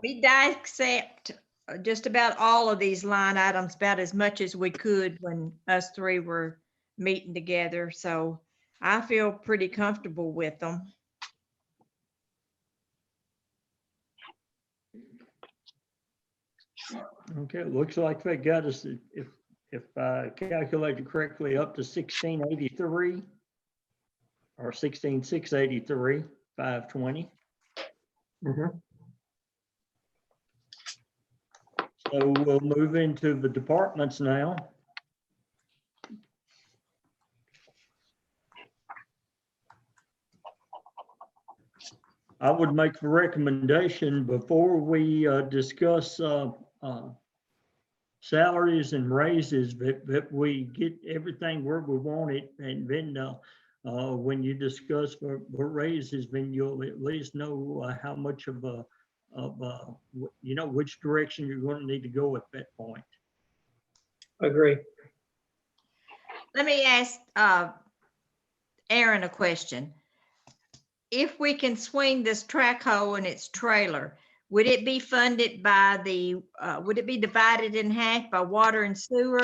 We dissect just about all of these line items about as much as we could when us three were meeting together. So I feel pretty comfortable with them. Okay, it looks like they got us, if I calculated correctly, up to 1683 or 16,683, 520. So we'll move into the departments now. I would make the recommendation before we discuss salaries and raises that we get everything where we want it, and then when you discuss the raises, then you'll at least know how much of you know which direction you're going to need to go at that point. Agree. Let me ask Aaron a question. if we can swing this track hoe and its trailer, would it be funded by would it be divided in half by water and sewer?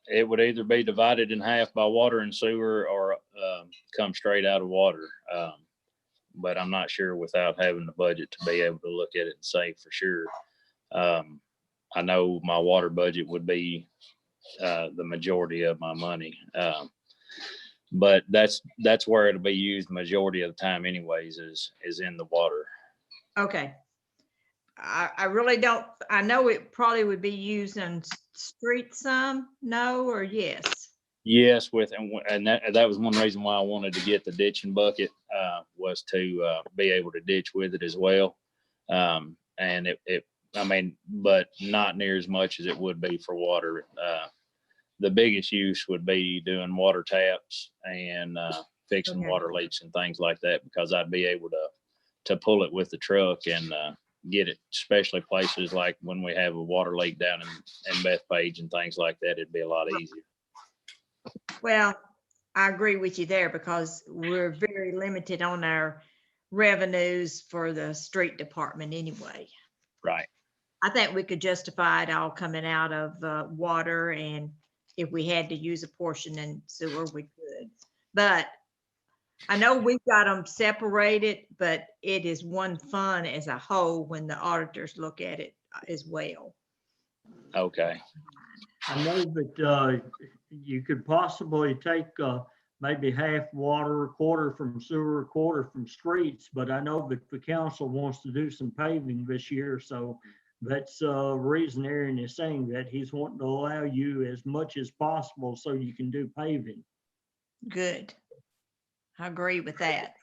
It would either be divided in half by water and sewer or come straight out of water. But I'm not sure without having the budget to be able to look at it and say for sure. I know my water budget would be the majority of my money. But that's where it'll be used the majority of the time anyways, is in the water. Okay. I really don't, I know it probably would be used on street some, no, or yes? Yes, and that was one reason why I wanted to get the ditching bucket, was to be able to ditch with it as well. And I mean, but not near as much as it would be for water. The biggest use would be doing water taps and fixing Okay. water leaks and things like that, because I'd be able to pull it with the truck and get it, especially places like when we have a water leak down in Bethpage and things like that, it'd be a lot easier. Well, I agree with you there because we're very limited on our revenues for the street department anyway. Right. I think we could justify it all coming out of water, and if we had to use a portion in sewer, we could. But I know we've got them separated, but it is one fund as a whole when the auditors look at it as well. Okay. I know that you could possibly take maybe half water, a quarter from sewer, a quarter from streets, but I know that the council wants to do some paving this year, so that's the reason Aaron is saying that he's wanting to allow you as much as possible so you can do paving. Good. I agree with that.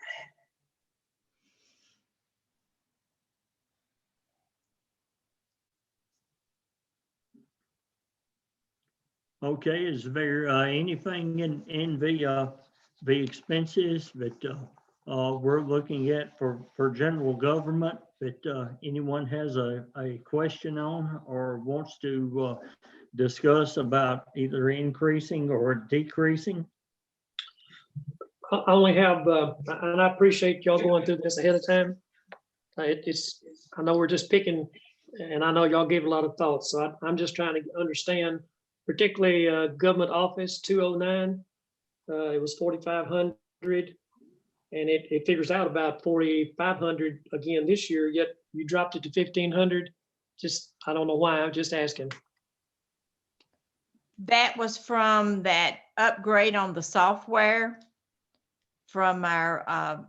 Okay, is there anything in the expenses that we're looking at for general government that anyone has a question on or wants to discuss about either increasing or decreasing? I only have, and I appreciate y'all going through this ahead of time. I know we're just picking, and I know y'all gave a lot of thought, so I'm just trying to understand, particularly government office 209. It was 4,500, and it figures out about 4,500 again this year, yet you dropped it to 1,500. Just, I don't know why, I'm just asking. That was from that upgrade on the software from our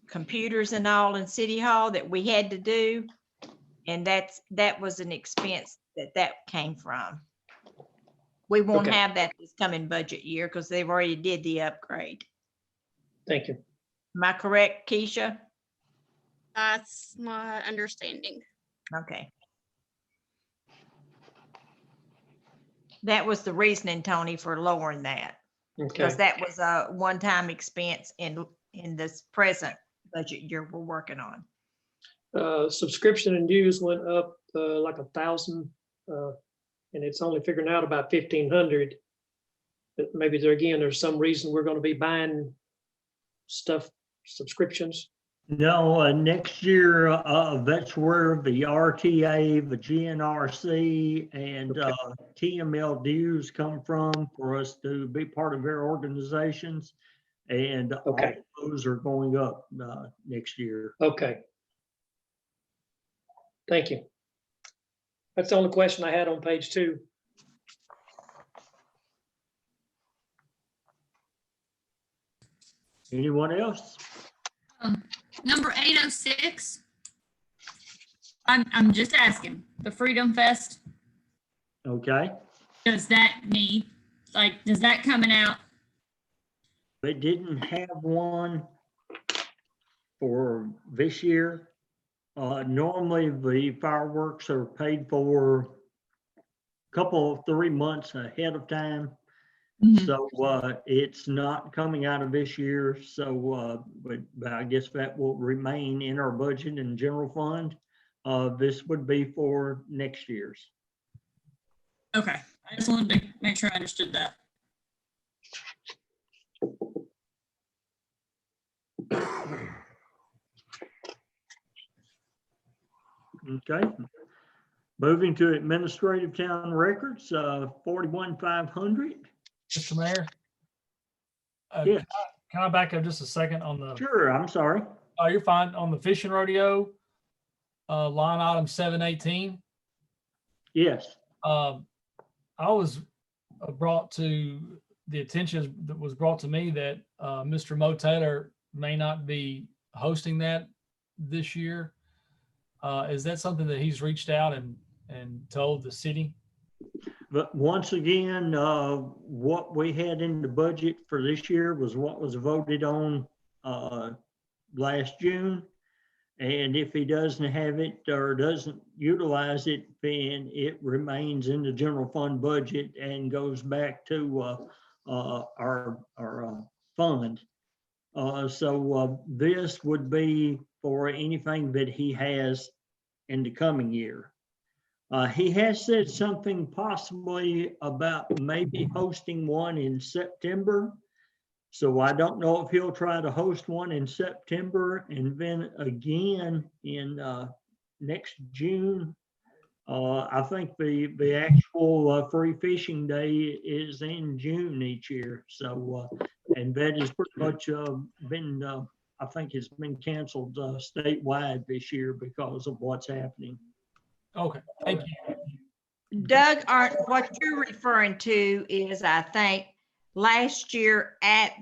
computers and all in City Hall that we had to do. And that was an expense that came from. We won't Okay. have that this coming budget year because they've already did the upgrade. Thank you. Am I correct, Keisha? That's my understanding. Okay. That was the reasoning, Tony, for lowering that. Okay. Because that was a one-time expense in this present budget year we're working on. Subscription and dues went up like 1,000, and it's only figuring out about 1,500. But maybe there's some reason we're going to be buying stuff, subscriptions. No, next year, that's where the RTA, the GNRC, and TML dues come from for us to be part of their organizations. And all Okay. those are going up next year. Okay. Thank you. That's the only question I had on page 2. Anyone else? Number 806. I'm just asking, the Freedom Fest, Okay. does that need, like, does that coming out? They didn't have one for this year. Normally the fireworks are paid for a 3 months ahead of time. Mhm. So it's not coming out of this year. So but I guess that will remain in our budget and general fund. This would be for next year's. Okay, I just wanted to make sure I understood that. Okay. Moving to administrative town records, 41,500. Mr. Mayor, Yes, can I back up just a second on the, sure, I'm sorry. oh, you're fine, on the fishing rodeo, line item 718. Yes, I was brought to the attention that was brought to me that Mr. Mo Taylor may not be hosting that this year. Is that something that he's reached out and told the city? but once again, what we had in the budget for this year was what was voted on last June. And if he doesn't have it or doesn't utilize it, then it remains in the general fund budget and goes back to our fund. So this would be for anything that he has in the coming year. He has said something possibly about maybe hosting one in September. So I don't know if he'll try to host one in September and then again in next June. I think the actual free fishing day is in June each year. So, and that has pretty much been, I think it's been canceled statewide this year because of what's happening. Okay, thank you. Doug, what you're referring to is, I think, last year at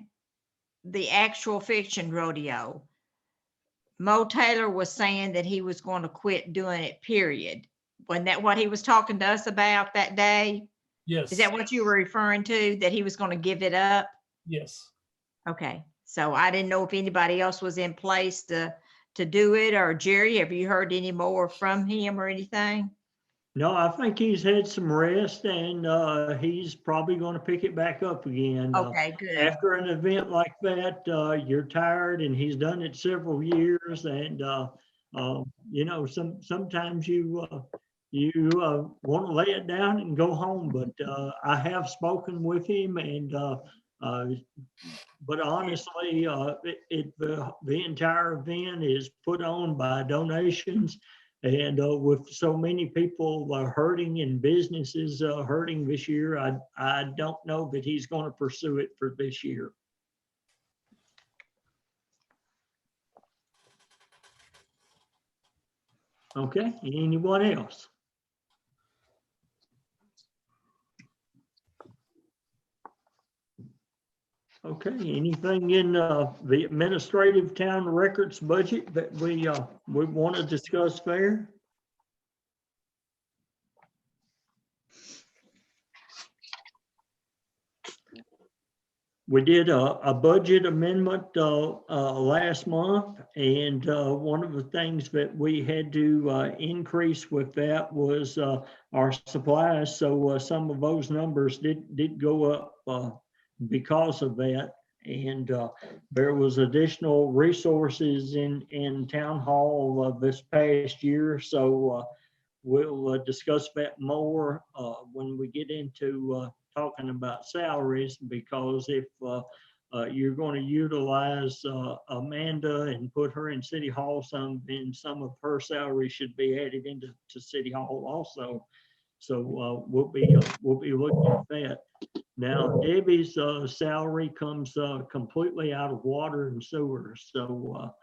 the actual fiction rodeo, Mo Taylor was saying that he was going to quit doing it, period. Wasn't that what he was talking to us about that day? Yes. Is that what you were referring to, that he was going to give it up? Yes. Okay, so I didn't know if anybody else was in place to do it, or Jerry, have you heard any more from him or anything? No, I think he's had some rest and he's probably going to pick it back up again. Okay, good. After an event like that, you're tired, and he's done it several years. And you know, sometimes you want to lay it down and go home. But I have spoken with him, and but honestly, the entire event is put on by donations. And with so many people hurting and businesses hurting this year, I don't know that he's going to pursue it for this year. Okay, anyone else? Okay, anything in the administrative town records budget that we want to discuss there? We did a budget amendment last month, and one of the things that we had to increase with that was our supplies. So some of those numbers did go up because of that. And there was additional resources in town hall this past year. So we'll discuss that more when we get into talking about salaries, because if you're going to utilize Amanda and put her in City Hall, then some of her salary should be added into City Hall also. So we'll be looking at that. Now, Debbie's salary comes completely out of water and sewer. So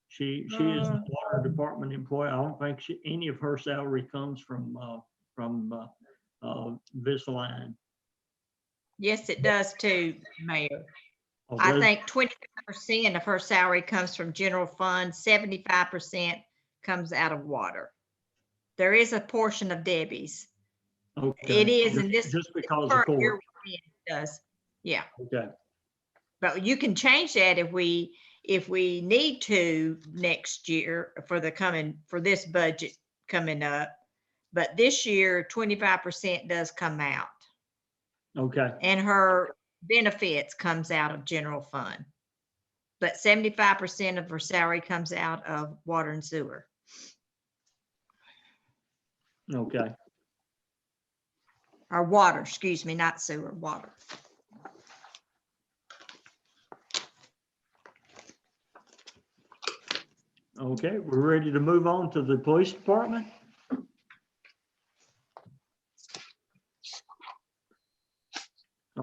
she is the water department employee. I don't think any of her salary comes from this line. Yes, it does too, Mayor. Oh, I does- think 25% of her salary comes from general fund, 75% comes out of water. There is a portion of Debbie's. Okay. It is in this Just because of current year court. it does. Yeah, Okay. but you can change that if we need to next year for this budget coming up. But this year, 25% does come out, Okay. and her benefits comes out of general fund. But 75% of her salary comes out of water and sewer. Okay. Or water, excuse me, not sewer, water. Okay, we're ready to move on to the police department.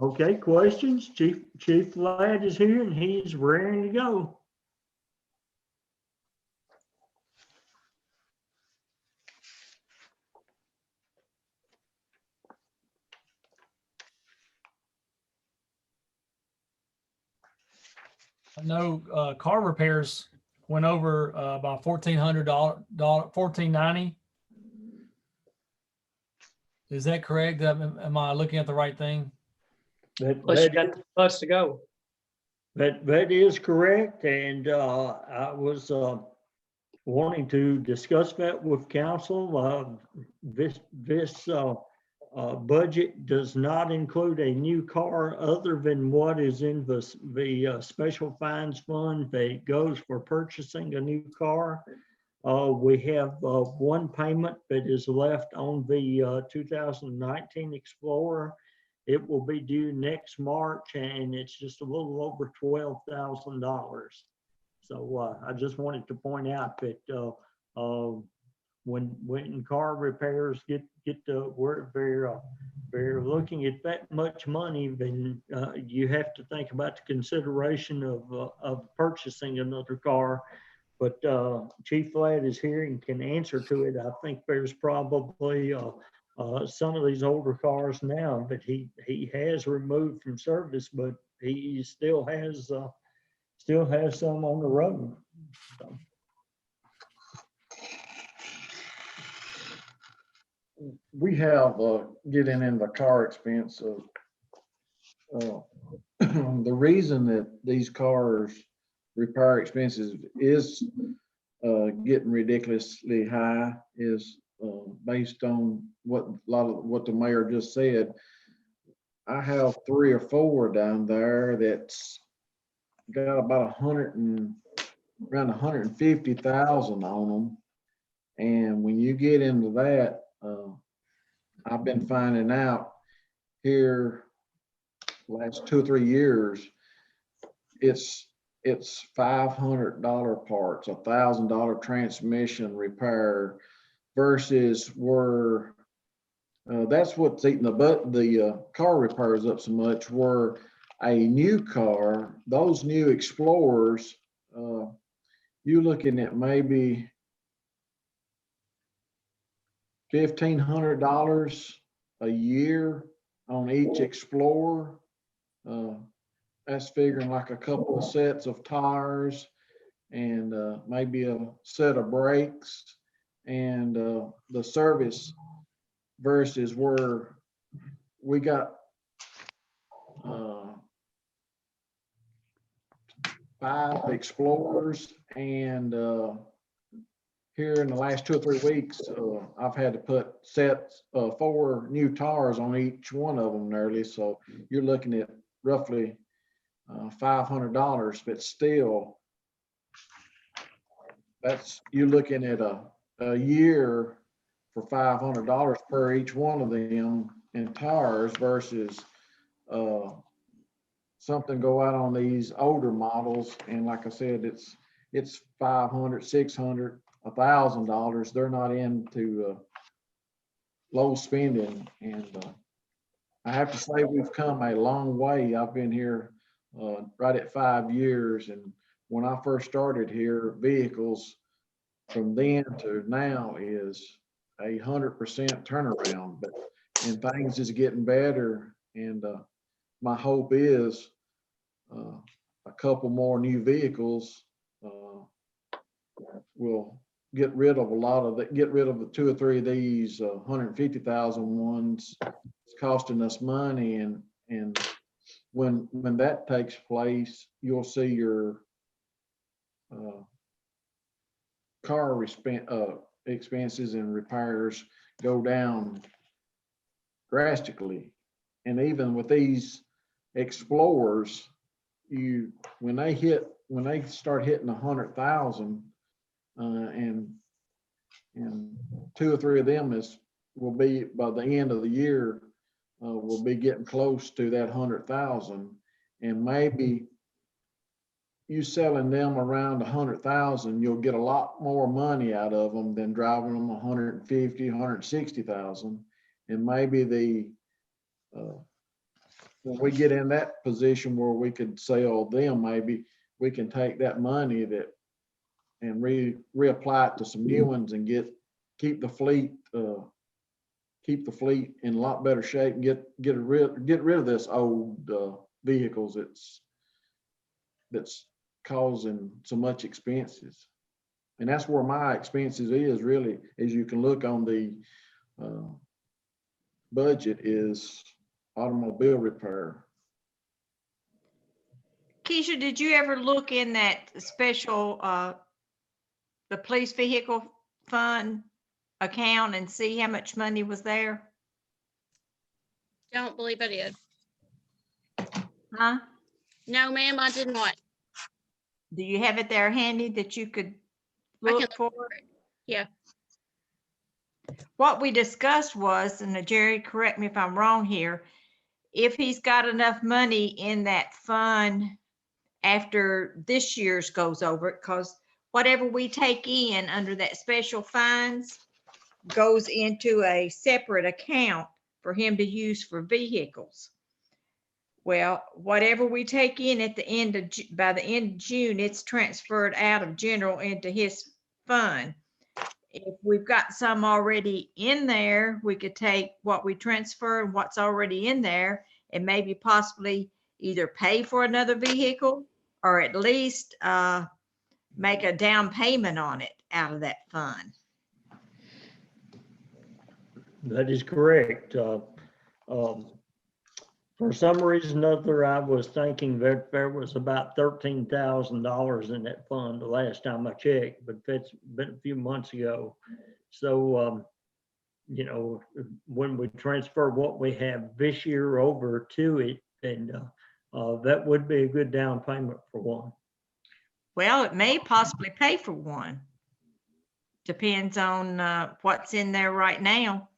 Okay, questions? Chief Ladd is here and he's raring to go. I know car repairs went over about $1,400, $1,490. Is that correct? Am I looking at the right thing? Plus you got the bus to go. That is correct, and I was wanting to discuss that with council. This budget does not include a new car other than what is in the special fines fund that goes for purchasing a new car. We have one payment that is left on the 2019 Explorer. It will be due next March, and it's just a little over $12,000. So I just wanted to point out that when car repairs get to where they're looking at that much money, then you have to think about the consideration of purchasing another car. But Chief Ladd is here and can answer to it. I think there's probably some of these older cars now that he has removed from service, but he still has some on the road. So. We have, getting in the car expense, the reason that these cars repair expenses is getting ridiculously high is based on what the mayor just said. I have 3 or 4 down there that's got about around 150,000 on them. And when you get into that, I've been finding out here last 2 or 3 years, it's $500 parts, $1,000 transmission repair versus where that's what's eating the car repairs up so much. Where a new car, those new Explorers, you're looking at maybe $1,500 a year on each Explorer. That's figuring like a couple of sets of tires and maybe a set of brakes and the service versus where we got 5 Explorers and here in the last 2 or 3 weeks, I've had to put 4 new tires on each one of them nearly. So you're looking at roughly $500, but still, you're looking at a year for $500 per each one of them in tires versus something go out on these older models. And like I said, it's $500, $600, $1,000. They're not into low spending. And I have to say we've come a long way. I've been here right at 5 years. And when I first started here, vehicles from then to now is 100% turnaround, and things is getting better. And my hope is a couple more new vehicles will get rid of the 2 or 3 of these 150,000 ones. It's costing us money, and when that takes place, you'll see your car expenses and repairs go down drastically. And even with these Explorers, when they start hitting 100,000, and 2 or 3 of them will be by the end of the year, will be getting close to that 100,000, and maybe you selling them around 100,000, you'll get a lot more money out of them than driving them 150, 160,000. And maybe when we get in that position where we could sell them, maybe we can take that money and reapply it to some new ones and keep the fleet in a lot better shape and get rid of this old vehicles that's causing so much expenses. And that's where my expenses is really, as you can look on the budget, is automobile repair. Keisha, did you ever look in that special, the police vehicle fund account and see how much money was there? Don't believe I did. Huh? No, ma'am, I did not. Do you have it there handy that you could I can look for? it. Yeah. What we discussed was, and Jerry, correct me if I'm wrong here, if he's got enough money in that fund after this year's goes over, because whatever we take in under that special funds goes into a separate account for him to use for vehicles. Well, whatever we take in at the end of, by the end of June, it's transferred out of general into his fund. If we've got some already in there, we could take what we transfer and what's already in there and maybe possibly either pay for another vehicle or at least make a down payment on it out of that fund. That is correct. For some reason or other, I was thinking that there was about $13,000 in that fund the last time I checked, but that's been a few months ago. So, you know, when we transfer what we have this year over to it, then that would be a good down payment for one. Well, it may possibly pay for one. Depends on what's in there right now.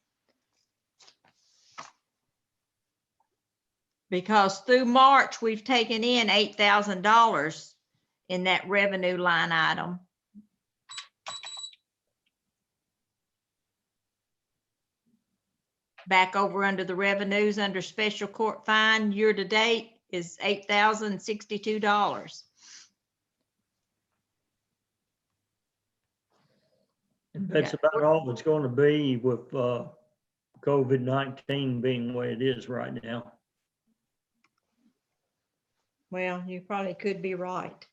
Because through March, we've taken in $8,000 in that revenue line item. Back over under the revenues under special court fine, year to date is $8,062. And that's about all it's going to be with COVID-19 being the way it is right now. Well, you probably could be right.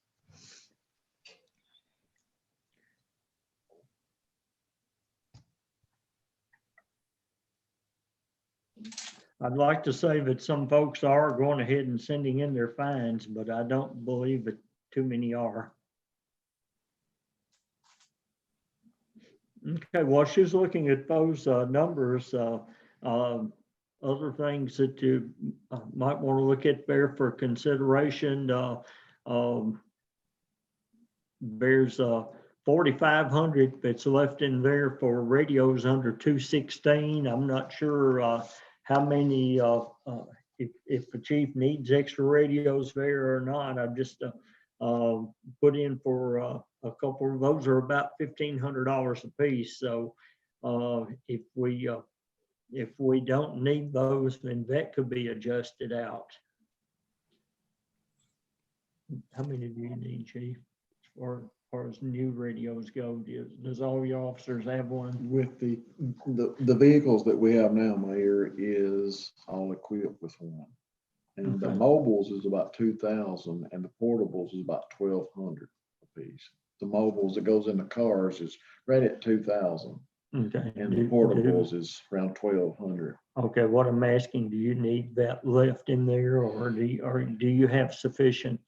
I'd like to say that some folks are going ahead and sending in their fines, but I don't believe that too many are. Okay, while she's looking at those numbers, other things that you might want to look at there for consideration, there's 4,500 that's left in there for radios under 216. I'm not sure how many, if the chief needs extra radios there or not. I've just put in for a couple of those are about $1,500 a piece. So if we don't need those, then that could be adjusted out. How many do you need, Chief? Or as far as new radios go, does all your officers have one? With the vehicles that we have now, Mayor, is all equipped with one. And the Okay. mobiles is about 2,000 and the portables is about 1,200 a piece. The mobiles that goes in the cars is right at 2,000 Okay. and the portables is around 1,200. Okay, what I'm asking, do you need that left in there, or do you have sufficient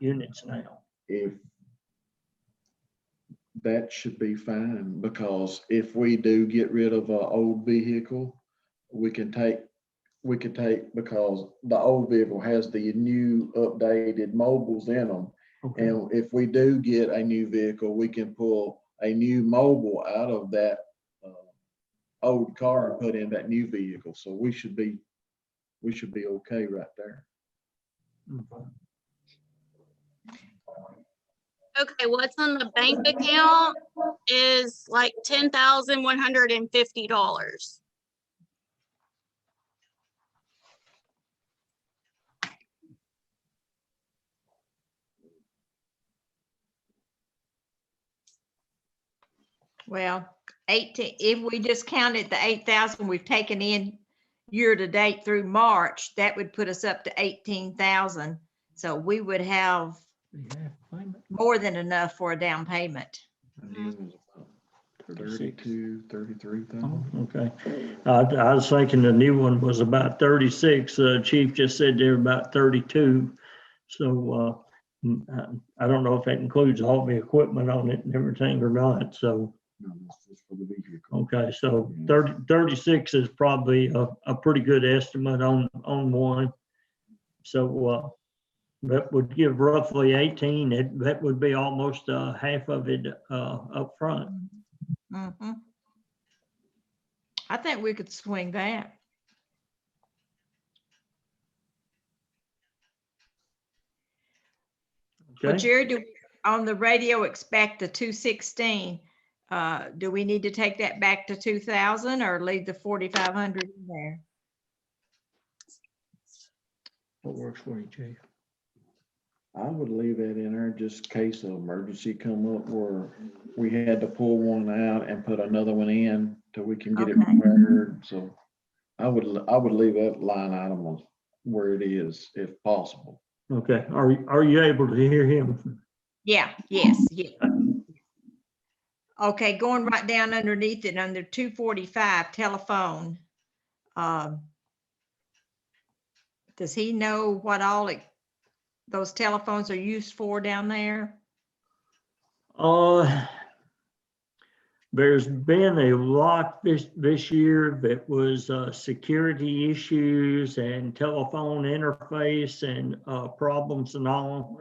units now? If that should be fine, because if we do get rid of an old vehicle, we can take, because the old vehicle has the new updated mobiles in them. Okay. And if we do get a new vehicle, we can pull a new mobile out of that old car and put in that new vehicle. So we should be okay right there. Okay. Okay, what's on the bank account is like $10,150. Well, 18, if we just counted the 8,000 we've taken in year to date through March, that would put us up to 18,000. So we would have more than enough for a down payment. And his was about 32, 33,000. Okay. I was thinking the new one was about 36. Chief just said they're about 32. So I don't know if that includes all the equipment on it and everything or not. So, No, that's just for the vehicle. okay, so 36 is probably a pretty good estimate on one. So that would give roughly 18. That would be almost half of it up front. Mhm. I think we could swing that. Well, Okay. Jerry, on the radio expect the 216. Do we need to take that back to 2,000 or leave the 4,500 in there? What works for you, Chief? I would leave that in there just in case of emergency come up where we had to pull one out and put another one in till we can get it Okay. repaired. So I would leave that line item on where it is if possible. Okay. Are you able to hear him? Yeah, yes, yeah. Okay, going right down underneath it, under 245 telephone. Does he know what all those telephones are used for down there? There's been a lot this year that was security issues and telephone interface and problems and all.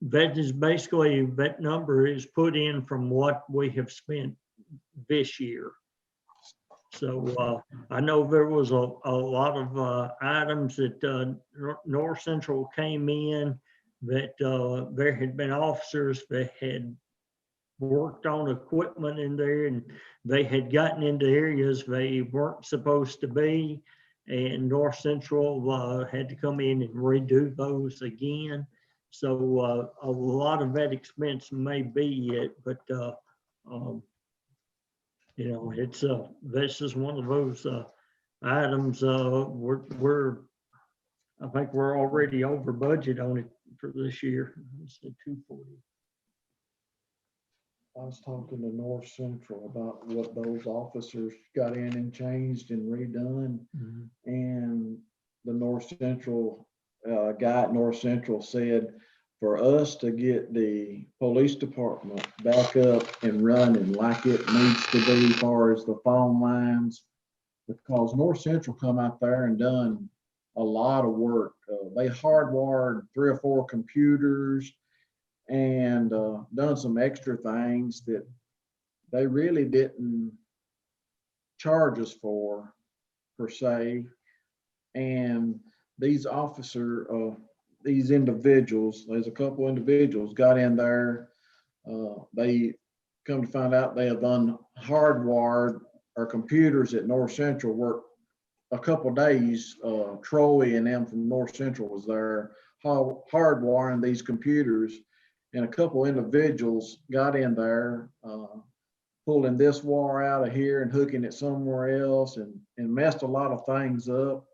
That is basically, that number is put in from what we have spent this year. So I know there was a lot of items that North Central came in that there had been officers that had worked on equipment in there and they had gotten into areas they weren't supposed to be. And North Central had to come in and redo those again. So a lot of that expense may be it, but you know, it's this is one of those items. I think we're already over budget on it for this year. It's at 240. I was talking to North Central about what those officers got in and changed and redone. And the North Central guy at North Central said for us to get the police department back up and running like it needs to be as far as the phone lines, because North Central come out there and done a lot of work. They hardwired 3 or 4 computers and done some extra things that they really didn't charge us for per se. And these these individuals, there's a couple individuals got in there. They come to find out they have done hardwired our computers at North Central work a couple days. Troy and them from North Central was there hardwiring these computers, and a couple individuals got in there, pulling this wire out of here and hooking it somewhere else and messed a lot of things up.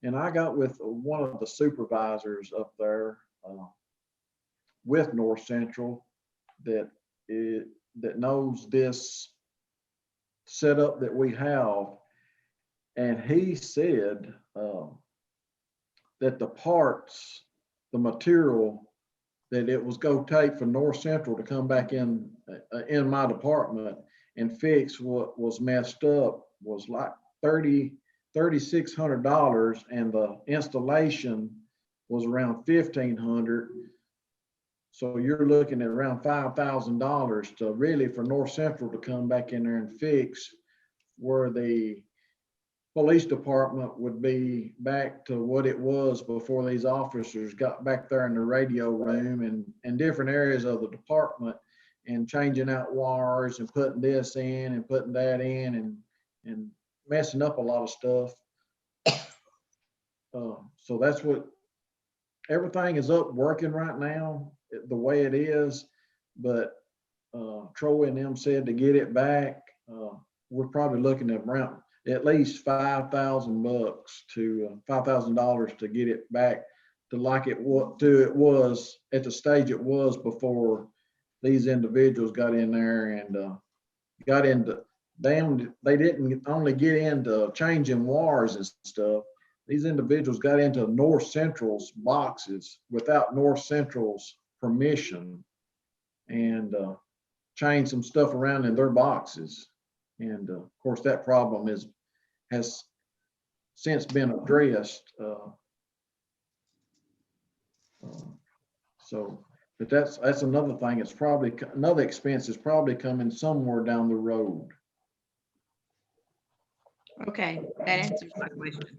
And I got with one of the supervisors up there with North Central that knows this setup that we have. And he said that the parts, the material that it was going to take for North Central to come back in my department and fix what was messed up was like $3,600, and the installation was around $1,500. So you're looking at around $5,000 to really for North Central to come back in there and fix where the police department would be back to what it was before these officers got back there in the radio room and different areas of the department and changing out wires and putting this in and putting that in and messing up a lot of stuff. So that's what, everything is up working right now, the way it is. But Troy and them said to get it back, we're probably looking at around at least $5,000 to $5,000 to get it back to like it was at the stage it was before these individuals got in there and got into them. They didn't only get into changing wires and stuff. These individuals got into North Central's boxes without North Central's permission and changed some stuff around in their boxes. And of course, that problem has since been addressed. But that's another thing. It's probably another expense is probably coming somewhere down the road. Okay, that answers my question.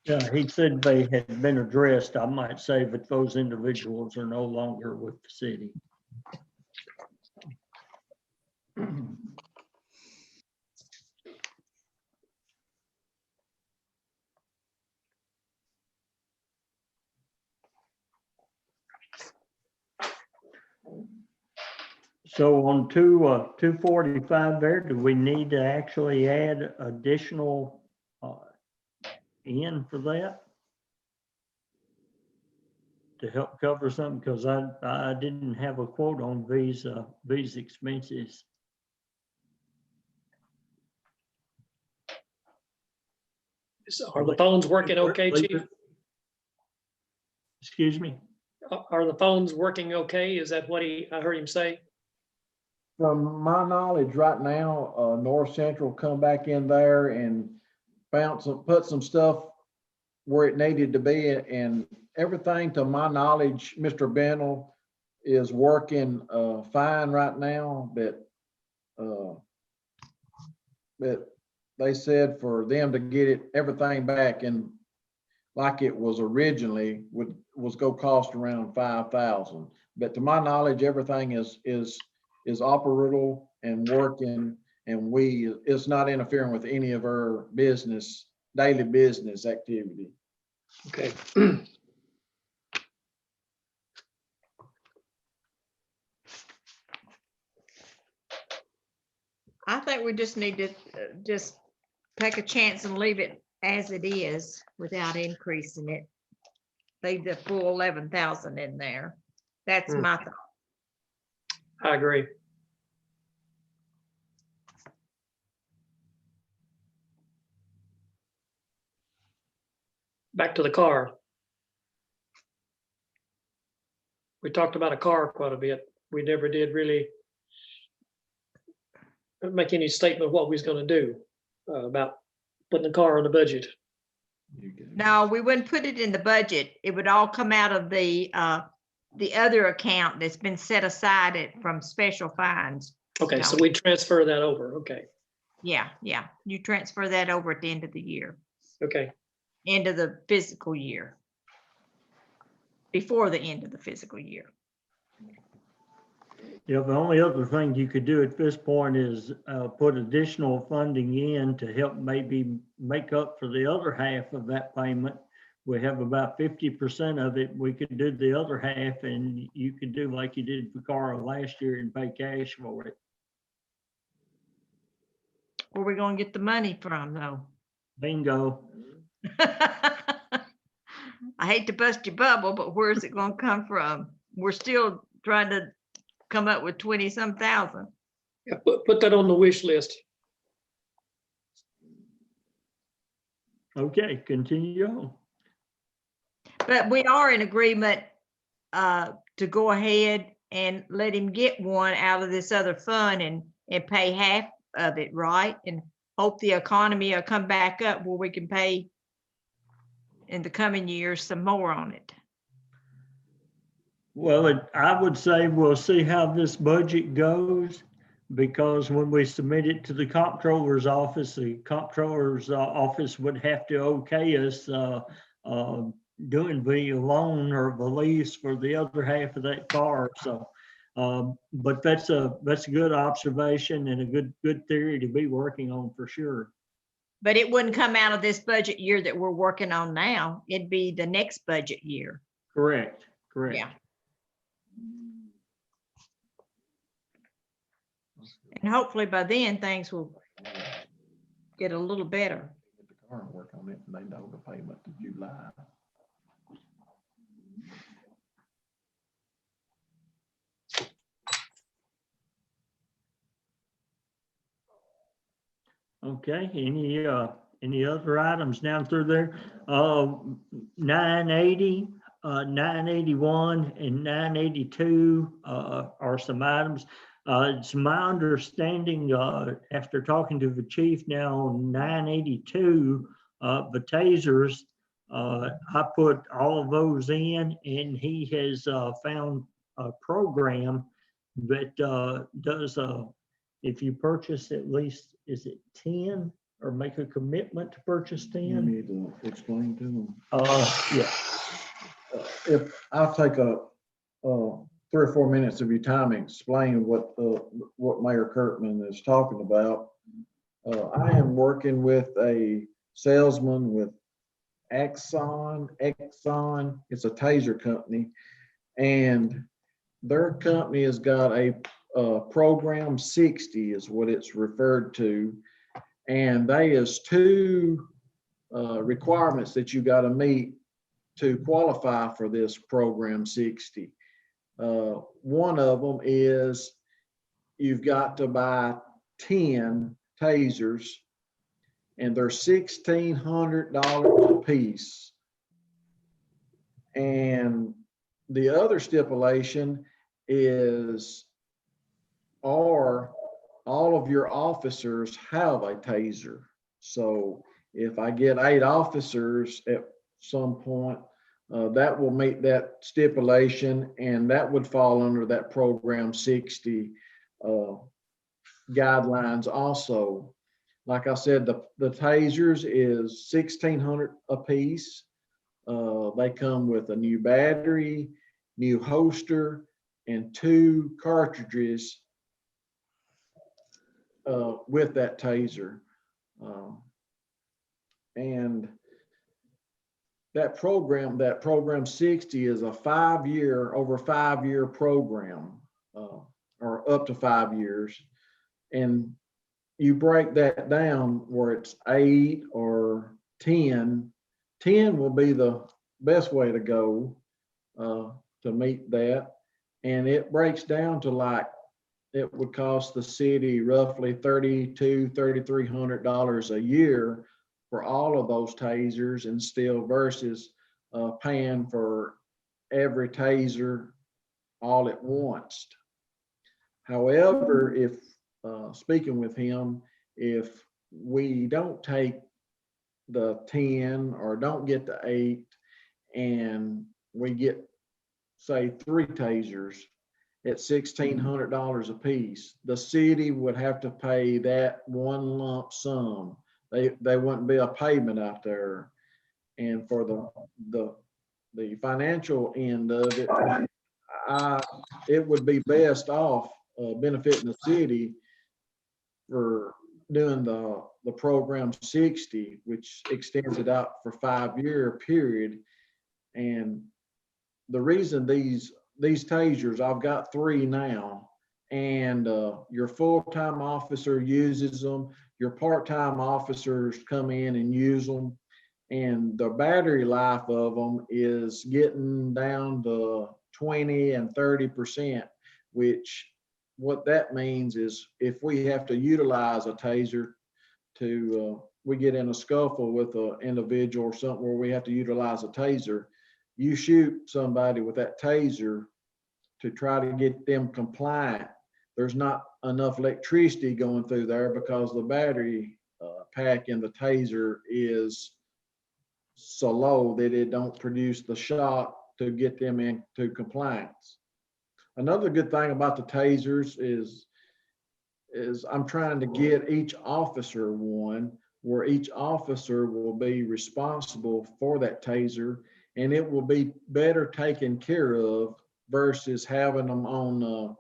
Yeah, he said they had been addressed. I might say that those individuals are no longer with the city. So on 245 there, do we need to actually add additional in for that? To help cover something, because I didn't have a quote on these expenses. Are the phones working okay, Chief? Excuse me? Are the phones working okay? Is that what I heard him say? From my knowledge right now, North Central come back in there and put some stuff where it needed to be, and everything to my knowledge, Mr. Bennell is working fine right now, but they said for them to get everything back and like it was originally was go cost around $5,000. But to my knowledge, everything is operable and working, and it's not interfering with any of our daily business activity. Okay. I think we just need to just take a chance and leave it as it is without increasing it. Leave the full 11,000 in there. That's my thought. I agree. Back to the car. We talked about a car quite a bit. We never did really make any statement of what we was going to do about putting the car on the budget. No, we wouldn't put it in the budget. It would all come out of the other account that's been set aside from special funds. Okay, so No. we transfer that over. Okay, Yeah. You transfer that over at the end of the year, okay. end of the fiscal year. Before the end of the fiscal year. Yeah, the only other thing you could do at this point is put additional funding in to help maybe make up for the other half of that payment. We have about 50% of it. We could do the other half, and you could do like you did for Carl last year and pay cash for it. Where we gonna get the money from, though? Bingo. I hate to bust your bubble, but where's it gonna come from? We're still trying to come up with 20-some thousand. Yeah, put that on the wish list. Okay, continue on. But we are in agreement to go ahead and let him get one out of this other fund and pay half of it, right? And hope the economy will come back up where we can pay in the coming years some more on it. Well, I would say we'll see how this budget goes. because when we submit it to the comptroller's office, the comptroller's office would have to okay us doing the loan or the lease for the other half of that car. So, but that's a good observation and a good theory to be working on for sure. But it wouldn't come out of this budget year that we're working on now. It'd be the next budget year. Correct. Correct. Yeah. And hopefully by then, things will get a little better. Get the car and work on it, and they know the payment to July. Okay, any other items down through there? 980, 981 and 982 are some items. It's my understanding, after talking to the chief now on 982, the tasers, I put all of those in, and he has found a program that does if you purchase at least, is it 10 or make a commitment to purchase 10? You need to explain to them. Yeah. If I'll take 3 or 4 minutes of your time and explain what Mayor Kirkman is talking about. I am working with a salesman with Exxon. It's a taser company, and their company has got a program 60 is what it's referred to, and there is 2 requirements that you got to meet to qualify for this program 60. One of them is you've got to buy 10 tasers, and they're $1,600 a piece. And the other stipulation is all of your officers have a taser. So if I get 8 officers at some point, that will meet that stipulation, and that would fall under that program 60 guidelines also. Like I said, the tasers is $1,600 a piece. They come with a new battery, new holster, and 2 cartridges with that taser. And that program 60 is a 5-year, over 5-year program, or up to 5 years. And you break that down where it's 8 or 10. 10 will be the best way to go to meet that. And it breaks down to like, it would cost the city roughly $3,200-$3,300 a year for all of those tasers, and still versus paying for every taser all at once. However, if speaking with him, if we don't take the 10 or don't get the 8 and we get, say, 3 tasers at $1,600 a piece, the city would have to pay that one lump sum. They wouldn't be a payment out there. And for the financial end of it, it would be best off benefiting the city for doing the program 60, which extends it out for 5-year period. And the reason these tasers, I've got 3 now, and your full-time officer uses them, your part-time officers come in and use them, and the battery life of them is getting down to 20 and 30%, which what that means is if we have to utilize a taser to, we get in a scuffle with an individual or something where we have to utilize a taser, you shoot somebody with that taser to try to get them compliant. There's not enough electricity going through there because the battery pack in the taser is so low that it don't produce the shock to get them into compliance. Another good thing about the tasers is is I'm trying to get each officer one, where each officer will be responsible for that taser, and it will be better taken care of versus having them on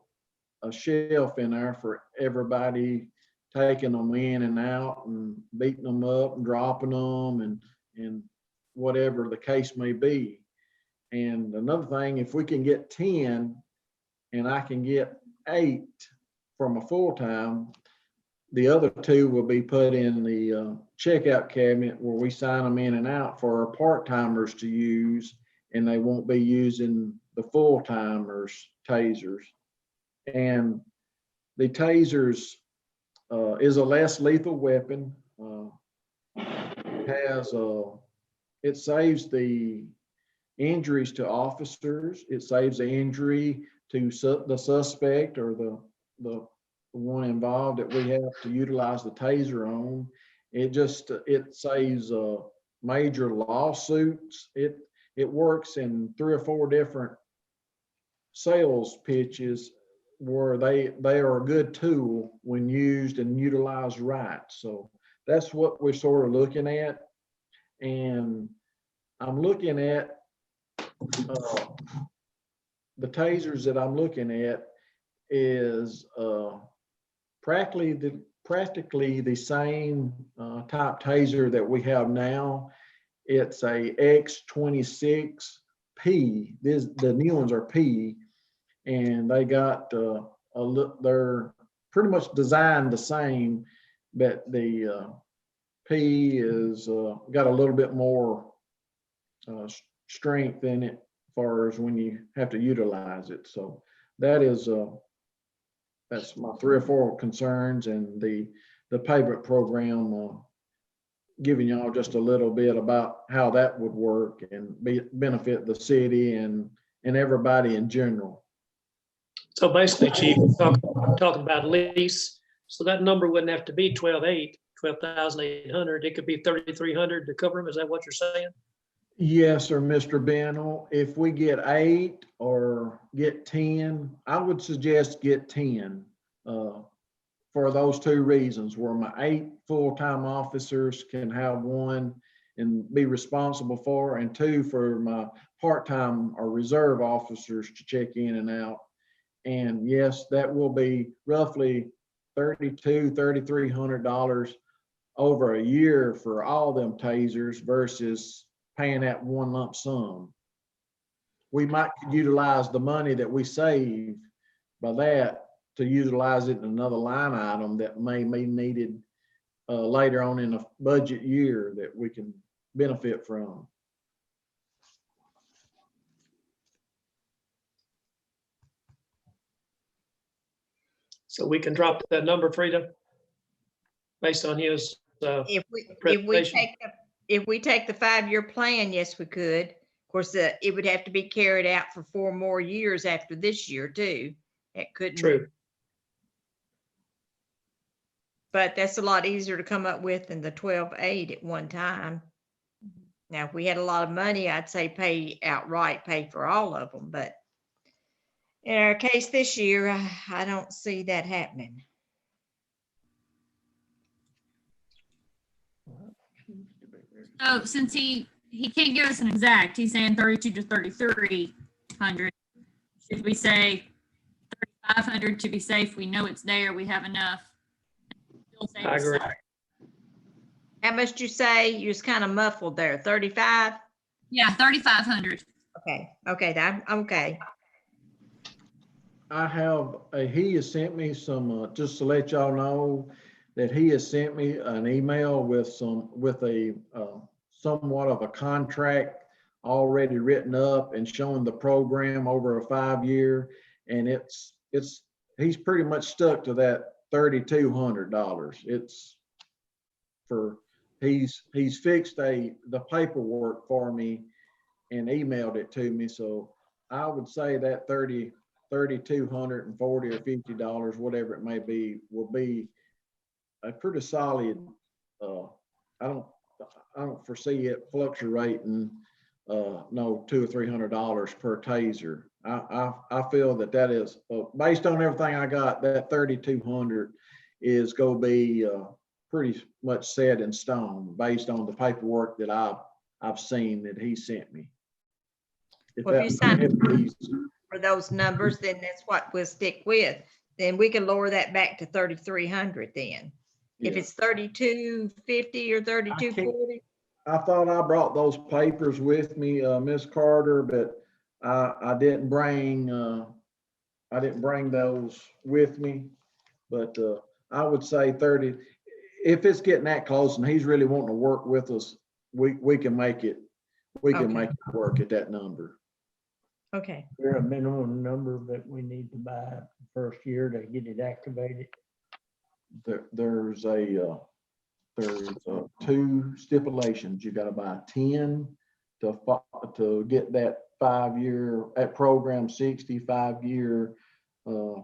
a shelf in there for everybody taking them in and out and beating them up and dropping them and whatever the case may be. And another thing, if we can get 10 and I can get 8 from a full-time, the other 2 will be put in the checkout cabinet where we sign them in and out for our part-timers to use, and they won't be using the full-timers tasers. And the tasers is a less lethal weapon. It saves the injuries to officers. It saves the injury to the suspect or the one involved that we have to utilize the taser on. It saves major lawsuits. It works in 3 or 4 different sales pitches where they are a good tool when used and utilized right. So that's what we're sort of looking at. And I'm looking at the tasers that I'm looking at is practically the same type taser that we have now. It's a X26P. The new ones are P, and they got they're pretty much designed the same, but the P is got a little bit more strength in it as far as when you have to utilize it. So that is that's my 3 or 4 concerns, and the payment program giving y'all just a little bit about how that would work and benefit the city and everybody in general. So basically, Chief, talking about lease, so that number wouldn't have to be 12,800. It could be 3,300 to cover them. Is that what you're saying? Yes, sir, Mr. Bennell. If we get 8 or get 10, I would suggest get 10 for those 2 reasons, where my 8 full-time officers can have one and be responsible for, and 2 for my part-time or reserve officers to check in and out. And yes, that will be roughly $3,300 over a year for all them tasers versus paying that one lump sum. We might utilize the money that we save by that to utilize it in another line item that may be needed later on in a budget year that we can benefit from. So we can drop that number, Frida, based on his If presentation. we take the 5-year plan, yes, we could. Of course, it would have to be carried out for 4 more years after this year too. It couldn't. True. But that's a lot easier to come up with than the 12.8 at one time. Now, if we had a lot of money, I'd say pay outright, pay for all of them. But in our case this year, I don't see that happening. So since he can't give us an exact, he's saying 32 to 3,300. Should we say 3,500 to be safe? We know it's there. We have enough. Still save I us agree. some. How much did you say? You was kind of muffled there. 35? Yeah, 3,500. Okay, I'm okay. I have, he has sent me some, just to let y'all know that he has sent me an email with a somewhat of a contract already written up and showing the program over a 5-year. And he's pretty much stuck to that $3,200. It's for, he's fixed the paperwork for me and emailed it to me. So I would say that $3,240 or $50, whatever it may be, will be a pretty solid. I don't foresee it fluctuating no $200 or $300 per taser. I feel that is based on everything I got, that $3,200 is gonna be pretty much set in stone based on the paperwork that I've seen that he sent me. Well, if you sign If he's- for those numbers, then that's what we'll stick with. Then we can lower that back to 3,300 then. If yeah. it's 3,250 or 3,240, I thought I brought those papers with me, Miss Carter, but I didn't bring those with me. But I would say 30, if it's getting that close and he's really wanting to work with us, we can make it, Okay. make it work at that number. okay. There a minimum number that we need to buy the first year to get it activated? There's two stipulations. You gotta buy 10 to get that 5-year, at program 65-year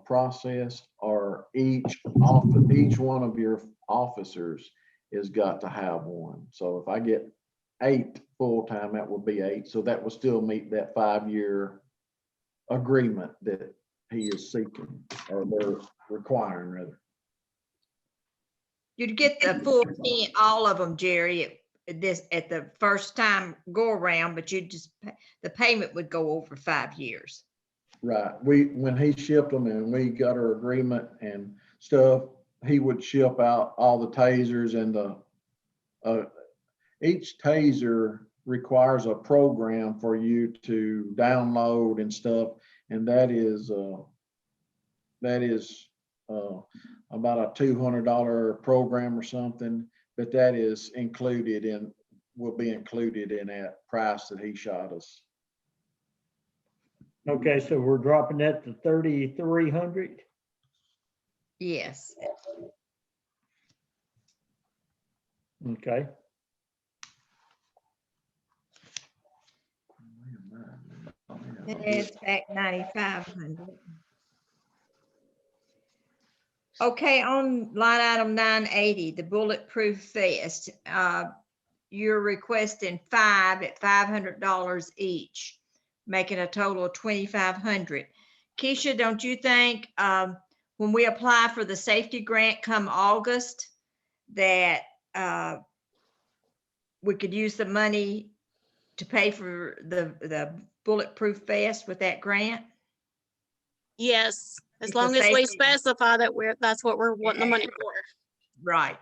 process, or each one of your officers has got to have one. So if I get 8 full-time, that would be 8. So that will still meet that 5-year agreement that he is seeking, or they're requiring rather. You'd get the full 10, all of them, Jerry, at the first time go around, but the payment would go over 5 years. Right. When he shipped them and we got our agreement and stuff, he would ship out all the tasers, and each taser requires a program for you to download and stuff. And that is about a $200 program or something, but that is will be included in that price that he shot us. Okay, so we're dropping that to 3,300? Yes. Okay. It's back 9,500. Okay, on line item 980, the bulletproof vest, you're requesting 5 at $500 each, making a total of 2,500. Keisha, don't you think when we apply for the safety grant come August, that we could use the money to pay for the bulletproof vest with that grant? Yes, as It's a long as we safety- specify that that's what we're wanting the money for. Right.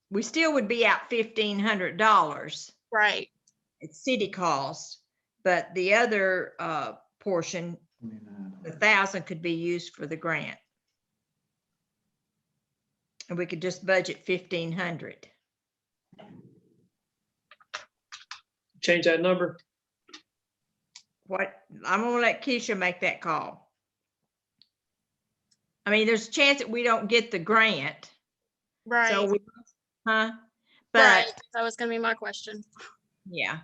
We still would be out $1,500. Right. It's city cost, but the other portion, the 1,000 could be used for the grant. And we could just budget 1,500. Change that number. What, I'm gonna let Keisha make that call. I mean, there's a chance that we don't get the grant. Right. So we, Right. But That was gonna be my question. yeah,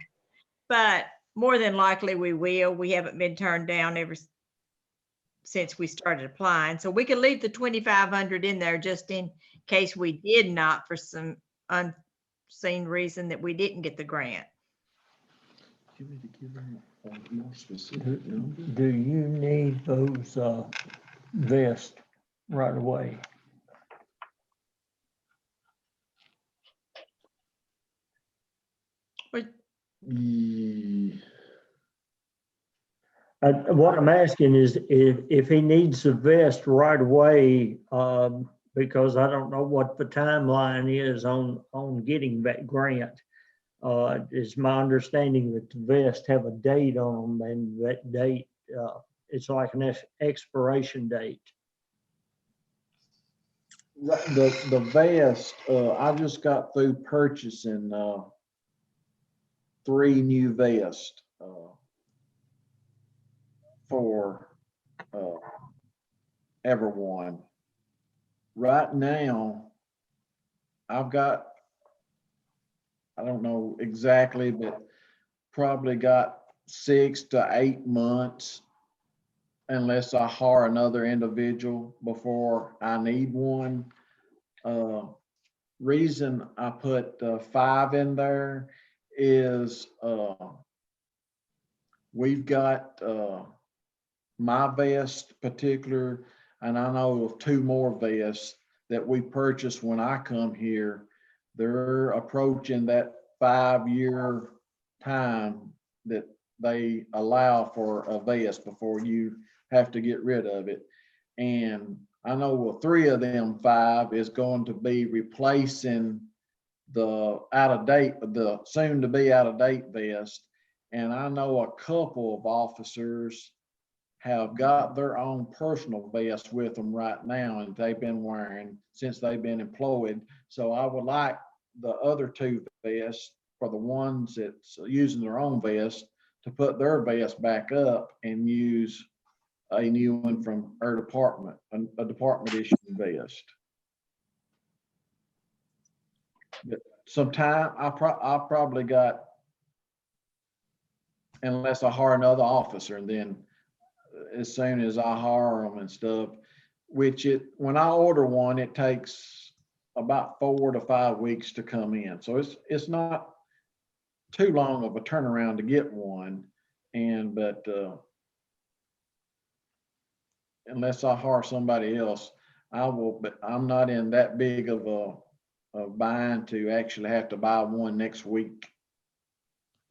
but more than likely we will. We haven't been turned down ever since we started applying. So we could leave the 2,500 in there just in case we did not, for some unseen reason, that we didn't get the grant. You need to give him a more specific number. Do you need those vests right away? Ye- What I'm asking is if he needs the vest right away, because I don't know what the timeline is on getting that grant. It's my understanding that the vest have a date on them, and that date, it's like an expiration date. The vest, I just got through purchasing 3 new vests for everyone. Right now, I've got, I don't know exactly, but probably got 6 to 8 months, unless I hire another individual before I need one. Reason I put 5 in there is we've got my vest particular. And I know of 2 more vests that we purchased when I come here. They're approaching that 5-year time that they allow for a vest before you have to get rid of it. And I know 3 of them 5 is going to be replacing the soon to be out of date vest. And I know a couple of officers have got their own personal vest with them right now, and they've been wearing since they've been employed. So I would like the other 2 vests, for the ones that's using their own vest, to put their vest back up and use a new one from our department, a department issued vest. But sometime I probably got, unless I hire another officer, and then as soon as I hire them and stuff, when I order one, it takes about 4 to 5 weeks to come in. So it's not too long of a turnaround to get one. But unless I hire somebody else, but I'm not in that big of a bind to actually have to buy one next week,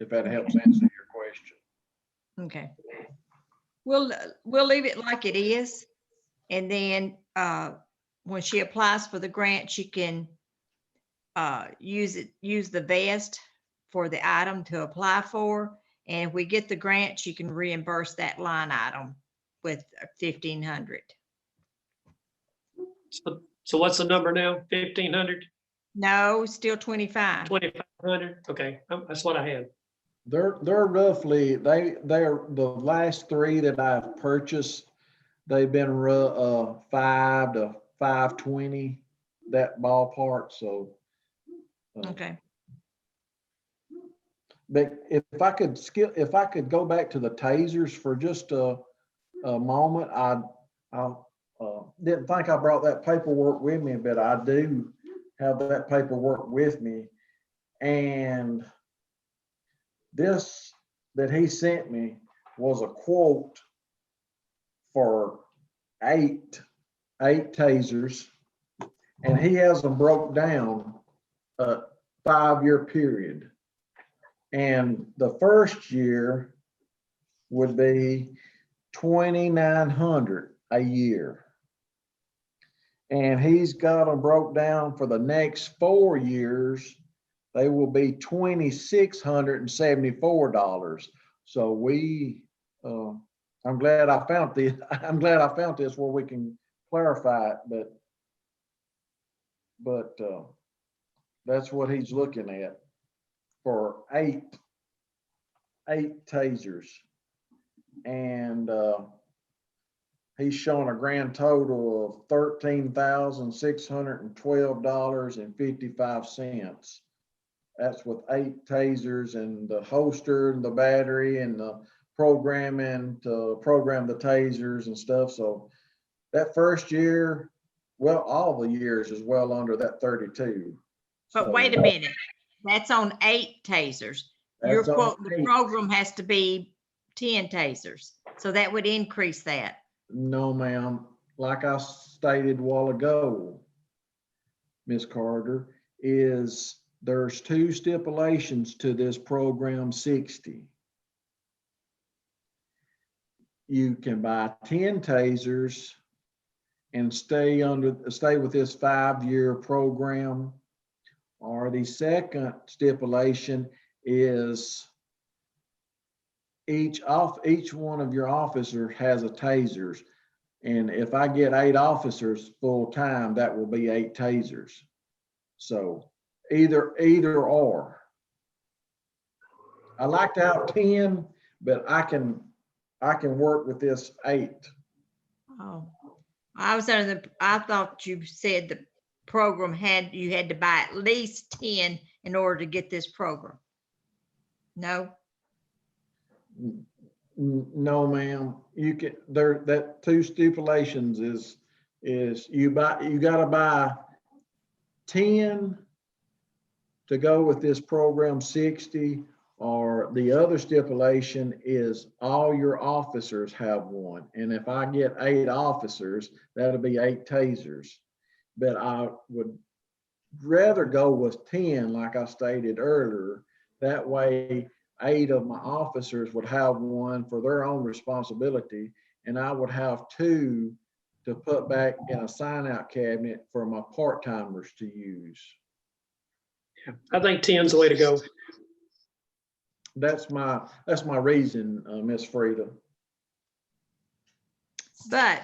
if that helps answer your question. Okay. We'll leave it like it is. And then when she applies for the grant, she can use the vest for the item to apply for. And if we get the grant, she can reimburse that line item with $1,500. So what's the number now? 1,500, No, still 25. 2,500? Okay, that's what I had. They're roughly, they're the last 3 that I've purchased, they've been 5 to 520, that ballpark. So Okay. but if I could go back to the tasers for just a moment, I didn't think I brought that paperwork with me, but I do have that paperwork with me. And this that he sent me was a quote for 8 tasers, and he has them broke down a 5-year period. And the first year would be $2,900 a year. And he's got them broke down for the next 4 years. They will be $2,674. So I'm glad I found this. I'm glad I found this where we can clarify it, but that's what he's looking at for 8 tasers. And he's showing a grand total of $13,612.55. That's with 8 tasers and the holster and the battery and the programming to program the tasers and stuff. So that first year, well, all the years is well under that 32. But So wait a minute, that's on 8 tasers. Your that's on quote, the 8. program has to be 10 tasers. So that would increase that. No, ma'am. Like I stated a while ago, Ms. Carter, there's 2 stipulations to this program 60. You can buy 10 tasers and stay with this 5-year program. Or the second stipulation is each one of your officers has a tasers. And if I get 8 officers full time, that will be 8 tasers. So either or. I like to have 10, but I can work with this 8. Oh, I thought you said the program you had to buy at least 10 in order to get this program. No? No, ma'am. You can, that 2 stipulations is you gotta buy 10 to go with this program 60, Or the other stipulation is all your officers have one. And if I get 8 officers, that'll be 8 tasers. But I would rather go with 10, like I stated earlier. That way, 8 of my officers would have one for their own responsibility, and I would have 2 to put back in a sign-out cabinet for my part-timers to use. I think 10's the way to go. That's my reason, Miss Frida. But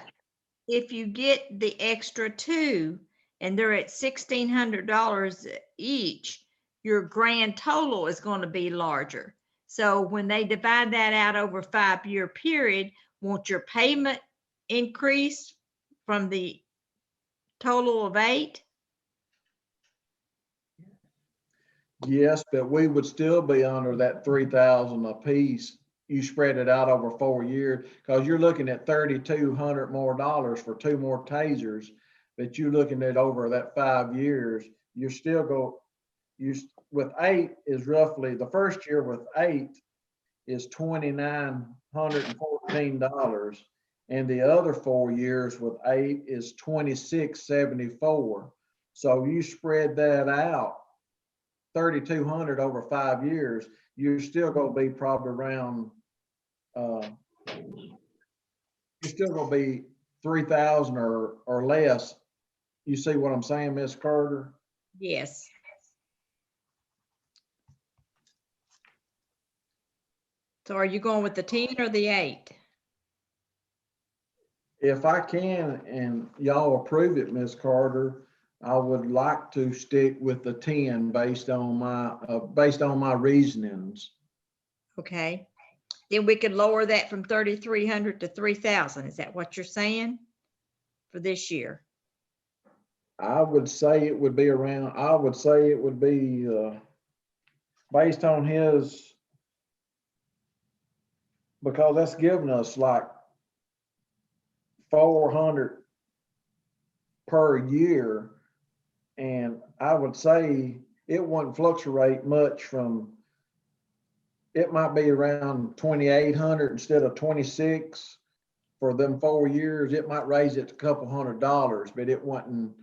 if you get the extra 2 and they're at $1,600 each, your grand total is going to be larger. So when they divide that out over a 5-year period, won't your payment increase from the total of 8? Yes, but we would still be under that 3,000 apiece. You spread it out over 4 years, because you're looking at $3,200 more dollars for 2 more tasers. But you're looking at over that 5 years, you're still with 8 is roughly, the first year with 8 is $2,914, and the other 4 years with 8 is $2,674. So you spread that out, $3,200 over 5 years, you're still gonna be probably around, you're still gonna be 3,000 or less. You see what I'm saying, Ms. Carter? Yes. So are you going with the 10 or the 8? If I can, and y'all approve it, Ms. Carter, I would like to stick with the 10 based on my reasonings. Okay. Then we could lower that from 3,300 to 3,000. Is that what you're saying for this year? I would say it would be based on his, because that's giving us like 400 per year. And I would say it wouldn't fluctuate much from, it might be around 2,800 instead of 26 for them 4 years. It might raise it a couple $100, but it wouldn't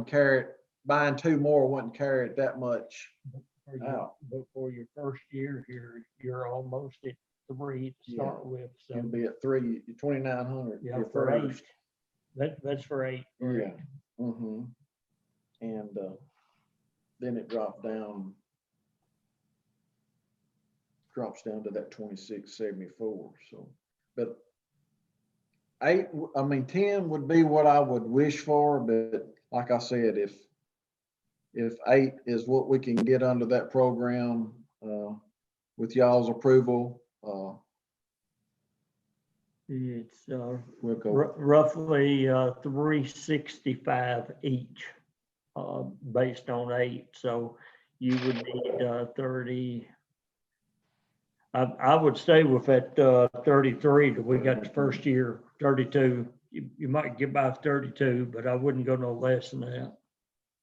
carry it, buying 2 more wouldn't carry it that much out. But for your first year here, you're almost at 3 to start with. So It'll be at 2,900. yeah, your for 8. first. That's for 8. Yeah. Mm-hmm. And then it drops down to that 2,674. So, but 10 would be what I would wish for. But like I said, if 8 is what we can get under that program, with y'all's approval, It's we'll go. roughly 365 each, based on 8. So you would need 30. I would stay with that 33 till we got the first year. 32. You might get by 32, but I wouldn't go no less than that.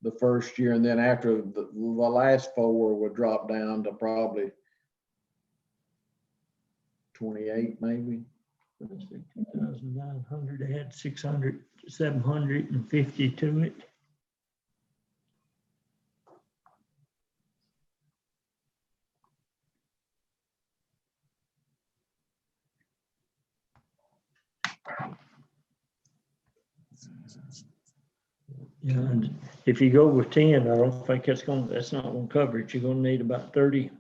The first year, and then after the last 4 would drop down to probably 28, maybe. 2,900, add 600, 750 to it. Yeah, and if you go with 10, I don't think that's not gonna cover it. You're gonna need about 30.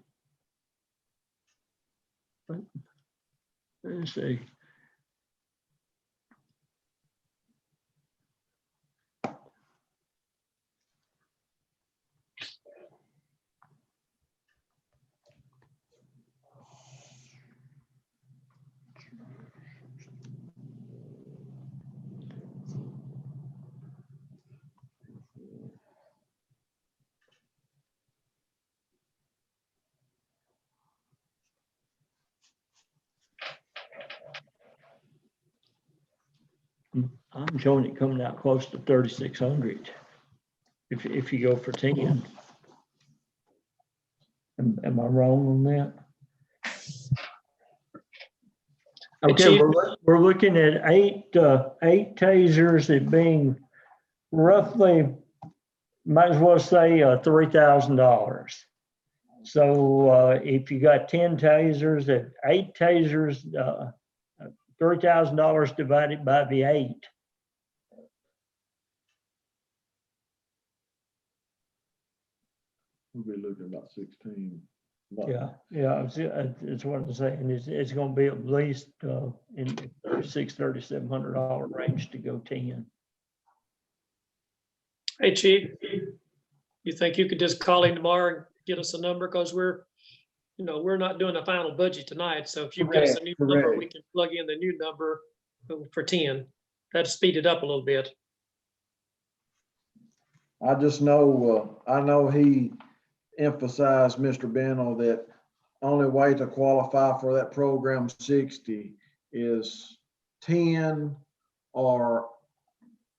Let's see. I'm showing it coming out close to 3,600 if you go for 10. Am I wrong on that? Okay, Chief. we're looking at eight tasers at being roughly, might as well say, $3,000. So, if you got 10 tasers at 8 tasers, $3,000 divided by the 8. We'll be looking about 16. Yeah, it's what I'm saying. It's gonna be at least in $3,700 range to go 10. Hey, Chief, you think you could just call him tomorrow and get us a number? Because we're not doing a final budget tonight. So if you give us a new number, Correct. we can plug in the new number for 10. That'd speed it up a little bit. I just know, I know he emphasized, Mr. Bennell, that only way to qualify for that program 60 is 10 or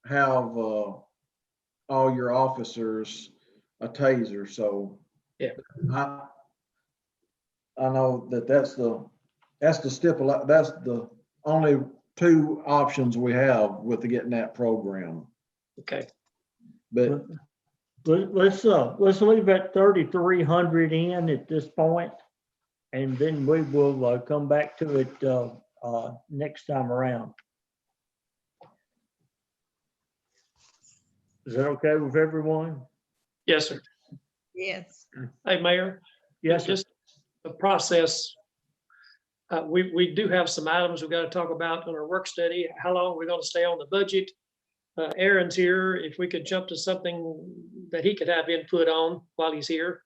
have all your officers a taser. So Yeah. I know that's the that's the only two options we have with getting that program. Okay. But Let's leave that 3,300 in at this point, and then we will come back to it next time around. Is that okay with everyone? Yes, sir. Yes. Hey, Mayor. Yes, sir. Just the process. We do have some items we've got to talk about on our work study. How long we're going to stay on the budget? Aaron's here. If we could jump to something that he could have input on while he's here.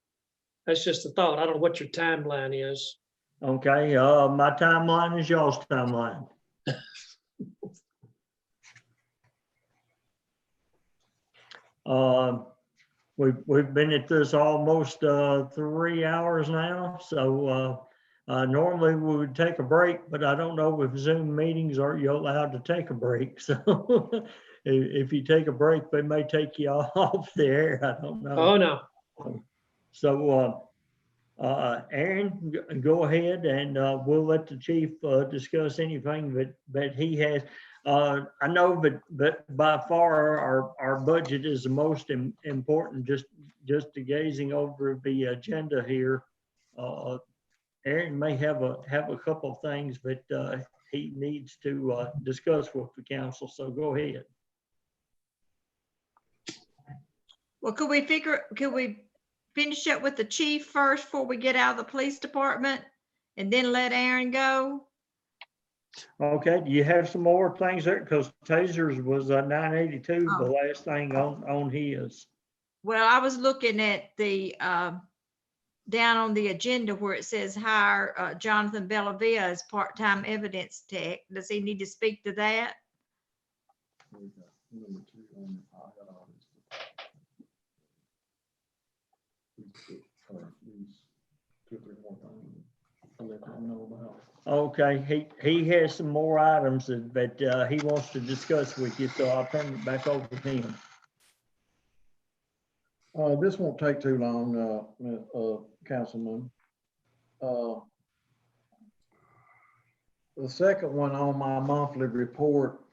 That's just a thought. I don't know what your timeline is. Okay, my timeline is y'all's timeline. We've been at this almost 3 hours now, so normally we would take a break, but I don't know with Zoom meetings, are you allowed to take a break? So if you take a break, they may take you off the air. I don't know. Oh, no. So Aaron, go ahead and we'll let the chief discuss anything that he has. I know that by far our budget is the most important. Just to gazing over the agenda here, Aaron may have a couple of things that he needs to discuss with the council. So go ahead. Well, could we finish up with the chief first before we get out of the police department and then let Aaron go? Okay, do you have some more things there? Because tasers was 982, the last thing on his. Well, I was looking at the, down on the agenda where it says hire Jonathan Bellavia as part-time evidence tech. Does he need to speak to that? Okay, he has some more items that he wants to discuss with you, so I'll turn it back over to him. This won't take too long, Councilman. The second one on my monthly report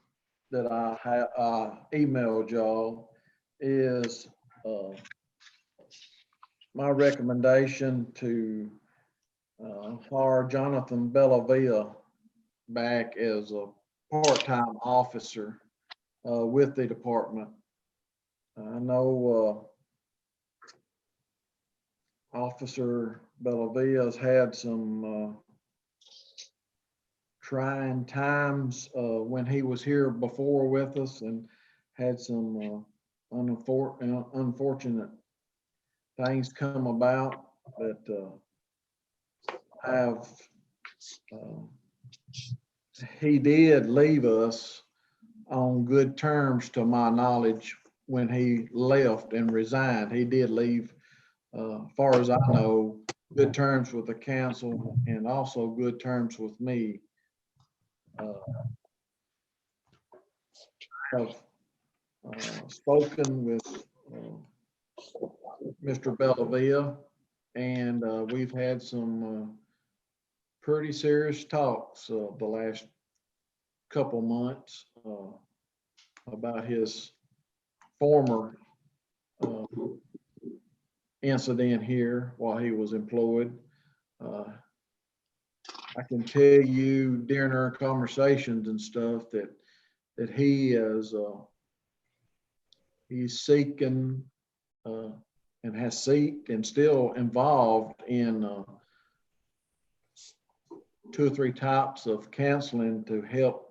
that I emailed y'all is my recommendation to hire Jonathan Bellavia back as a part-time officer with the department. I know Officer Bellavia has had some trying times when he was here before with us and had some unfortunate things come about that he did leave us on good terms, to my knowledge. When he left and resigned, he did leave, far as I know, good terms with the council and also good terms with me. I have spoken with Mr. Bellavia, and we've had some pretty serious talks the last couple months about his former incident here while he was employed. I can tell you during our conversations and stuff that he is he's seeking and has seeked and still involved in 2 or 3 types of counseling to help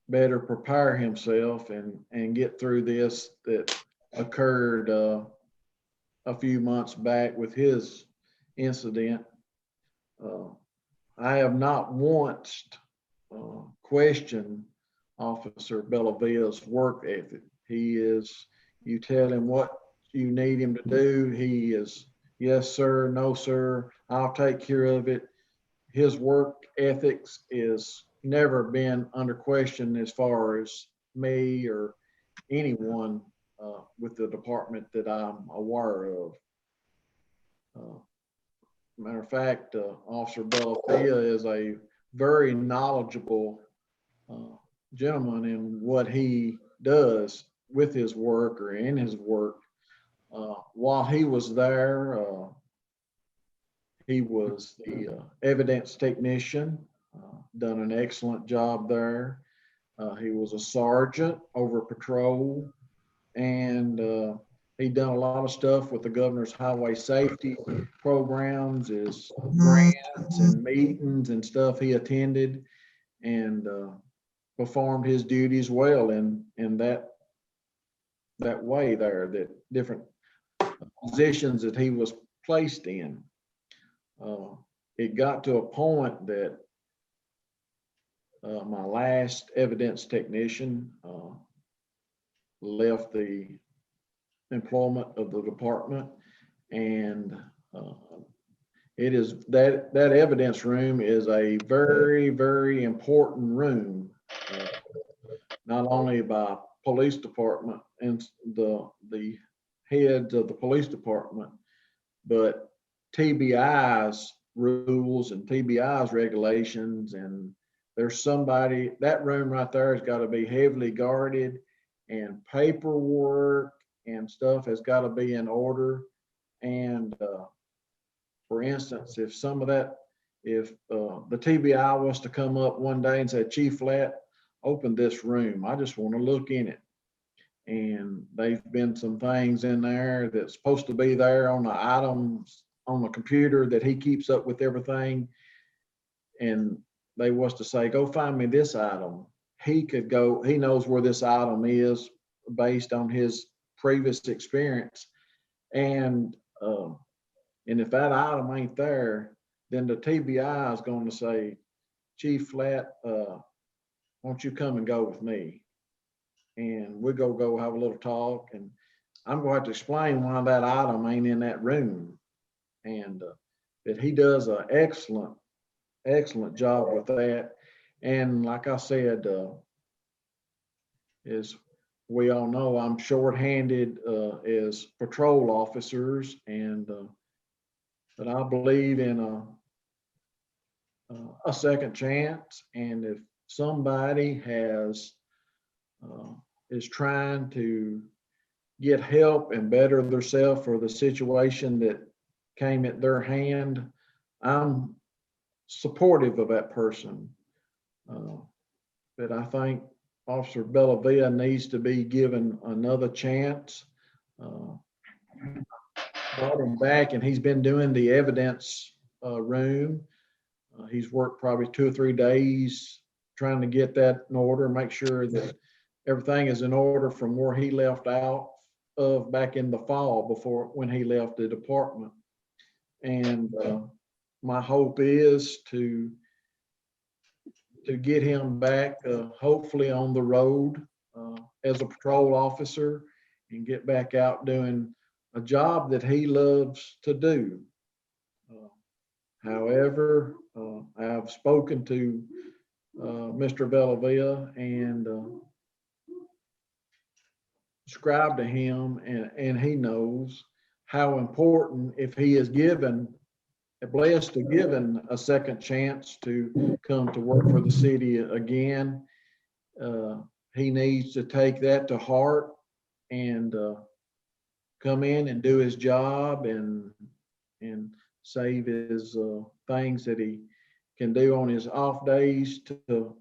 better prepare himself and get through this that occurred a few months back with his incident. I have not once questioned Officer Bellavia's work ethic. He is, you tell him what you need him to do, he is, yes, sir, no, sir, I'll take care of it. His work ethics is never been under question as far as me or anyone with the department that I'm aware of. Matter of fact, Officer Bellavia is a very knowledgeable gentleman in what he does with his work or in his work. While he was there, he was the evidence technician, done an excellent job there. He was a sergeant over patrol, and he'd done a lot of stuff with the governor's highway safety programs, his grants and meetings and stuff he attended, and performed his duties well in that way there, that different positions that he was placed in. It got to a point that my last evidence technician left the employment of the department, and it is that evidence room is a very, very important room, not only by police department and the heads of the police department, but TBI's rules and TBI's regulations. And there's somebody, that room right there has got to be heavily guarded, and paperwork and stuff has got to be in order. And for instance, if some of that, if the TBI was to come up one day and say, Chief Flatt, open this room, I just want to look in it. And they've been some things in there that's supposed to be there on the items on the computer that he keeps up with everything. And they was to say, go find me this item. He could go, he knows where this item is based on his previous experience. And if that item ain't there, then the TBI is going to say, Chief Flatt, won't you come and go with me? And we're going to go have a little talk, and I'm going to have to explain why that item ain't in that room. And that he does an excellent job with that. And like I said, as we all know, I'm shorthanded as patrol officers, and but I believe in a second chance. And if somebody is trying to get help and better themselves for the situation that came at their hand, I'm supportive of that person. But I think Officer Bellavia needs to be given another chance. Brought him back, and he's been doing the evidence room. He's worked probably 2 or 3 days trying to get that in order, make sure that everything is in order from where he left out of back in the fall before when he left the department. And my hope is to get him back, hopefully on the road as a patrol officer, and get back out doing a job that he loves to do. However, I've spoken to Mr. Bellavia and described to him, and he knows how important, if he is given blessed to given a second chance to come to work for the city again. He needs to take that to heart and come in and do his job and save his things that he can do on his off days to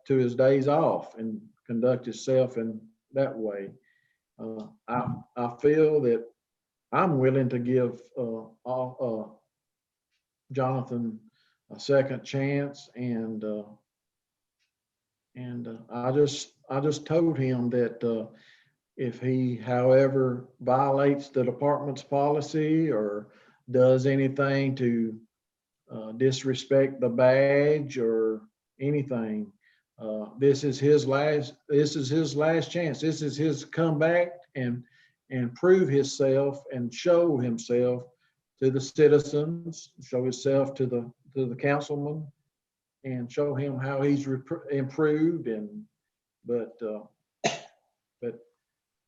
his days off and conduct himself in that way. I feel that I'm willing to give Jonathan a second chance, and I just told him that if he, however, violates the department's policy or does anything to disrespect the badge or anything, this is his last chance. This is his comeback and prove himself and show himself to the citizens, show himself to the councilman, and show him how he's improved. But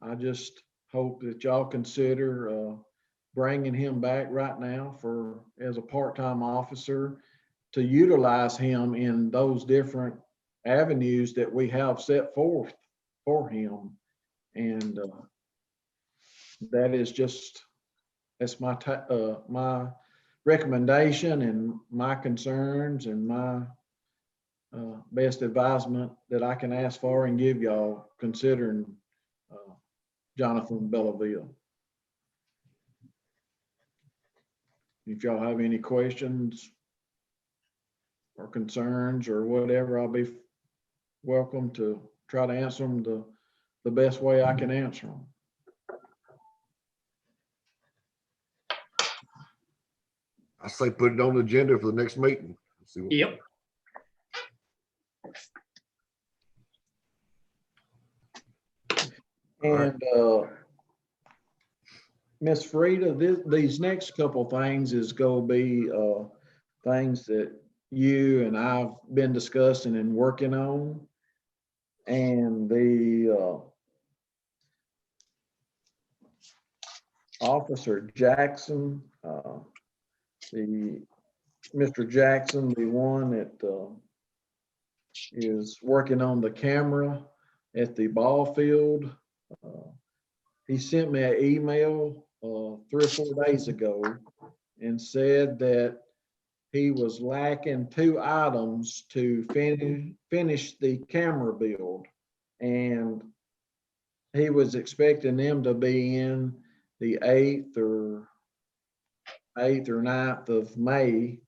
I just hope that y'all consider bringing him back right now as a part-time officer, to utilize him in those different avenues that we have set forth for him. And that's my recommendation and my concerns and my best advisement that I can ask for and give y'all, considering Jonathan Bellaville. If y'all have any questions or concerns or whatever, I'll be welcome to try to answer them the best way I can answer them. I say put it on the agenda for the next meeting. See what- Yep. And Miss Frida, these next couple things is gonna be things that you and I've been discussing and working on. And the Officer Jackson, Mr. Jackson, the one that is working on the camera at the ball field. He sent me an email 3 or 4 days ago and said that he was lacking 2 items to finish the camera build. And he was expecting them to be in the 8th or 9th of May,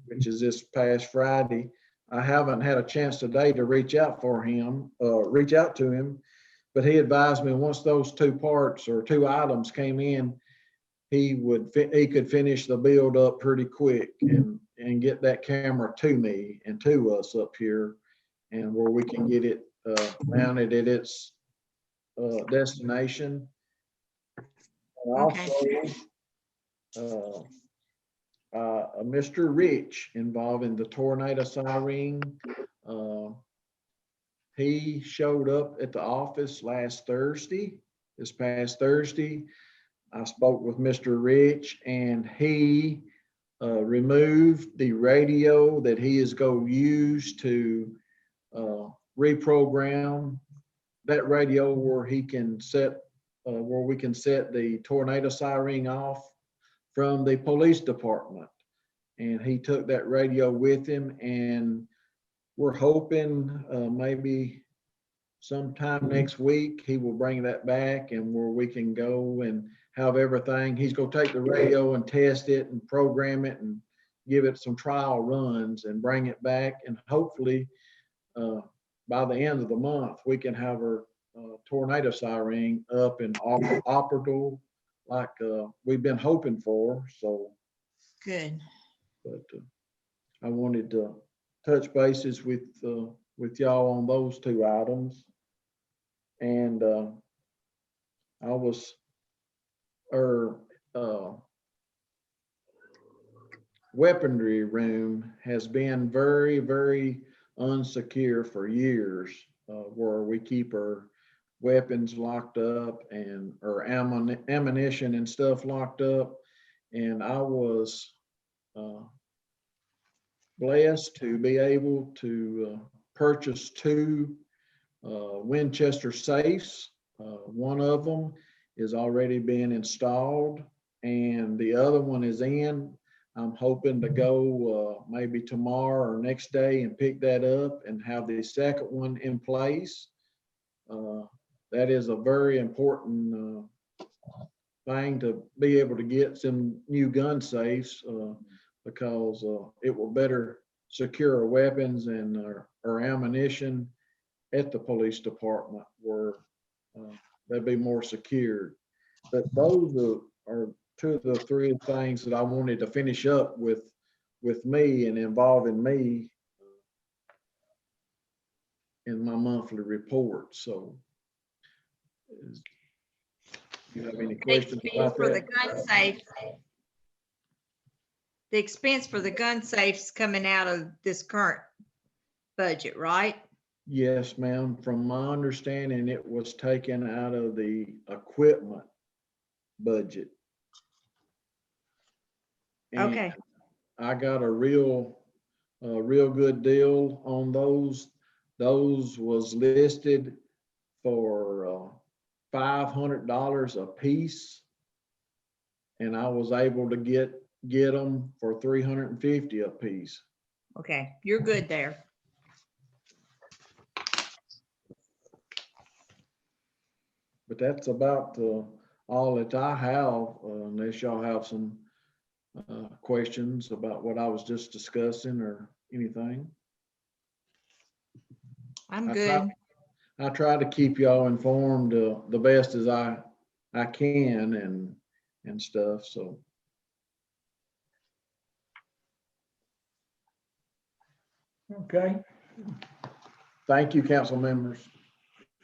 which is this past Friday. I haven't had a chance today to reach out to him, but he advised me once those 2 parts or 2 items came in, he could finish the build up pretty quick and get that camera to me and to us up here, and where we can get it mounted at its destination. And also, Mr. Rich involving the tornado siren. He showed up at the office this past Thursday. I spoke with Mr. Rich, and he removed the radio that he is going to use to reprogram that radio where we can set the tornado siren off from the police department. And he took that radio with him, and we're hoping maybe sometime next week he will bring that back, and where we can go and have everything. He's going to take the radio and test it and program it and give it some trial runs and bring it back. And hopefully by the end of the month, we can have our tornado siren up and operable like we've been hoping for. So Good. but I wanted to touch bases with y'all on those 2 items. And weaponry room has been very, very unsecure for years, where we keep our weapons locked up and our ammunition and stuff locked up. And I was blessed to be able to purchase 2 Winchester safes. One of them is already being installed and the other one is in. I'm hoping to go maybe tomorrow or next day and pick that up and have the second one in place. That is a very important thing to be able to get some new gun safes because it will better secure our weapons and our ammunition at the police department where they'll be more secured. But those are 2 of the 3 things that I wanted to finish up with me and involving me in my monthly report. So do you have any questions about For the that? gun safe, the expense for the gun safes coming out of this current budget, right? Yes, ma'am. From my understanding, it was taken out of the equipment budget. And Okay. I got a real good deal on those. Those was listed for $500 a piece. And I was able to get them for $350 a piece. Okay, you're good there. But that's about all that I have, unless y'all have some questions about what I was just discussing or anything. I'm good. I try to keep y'all informed the best as I can and stuff, so. Okay. Thank you, council members.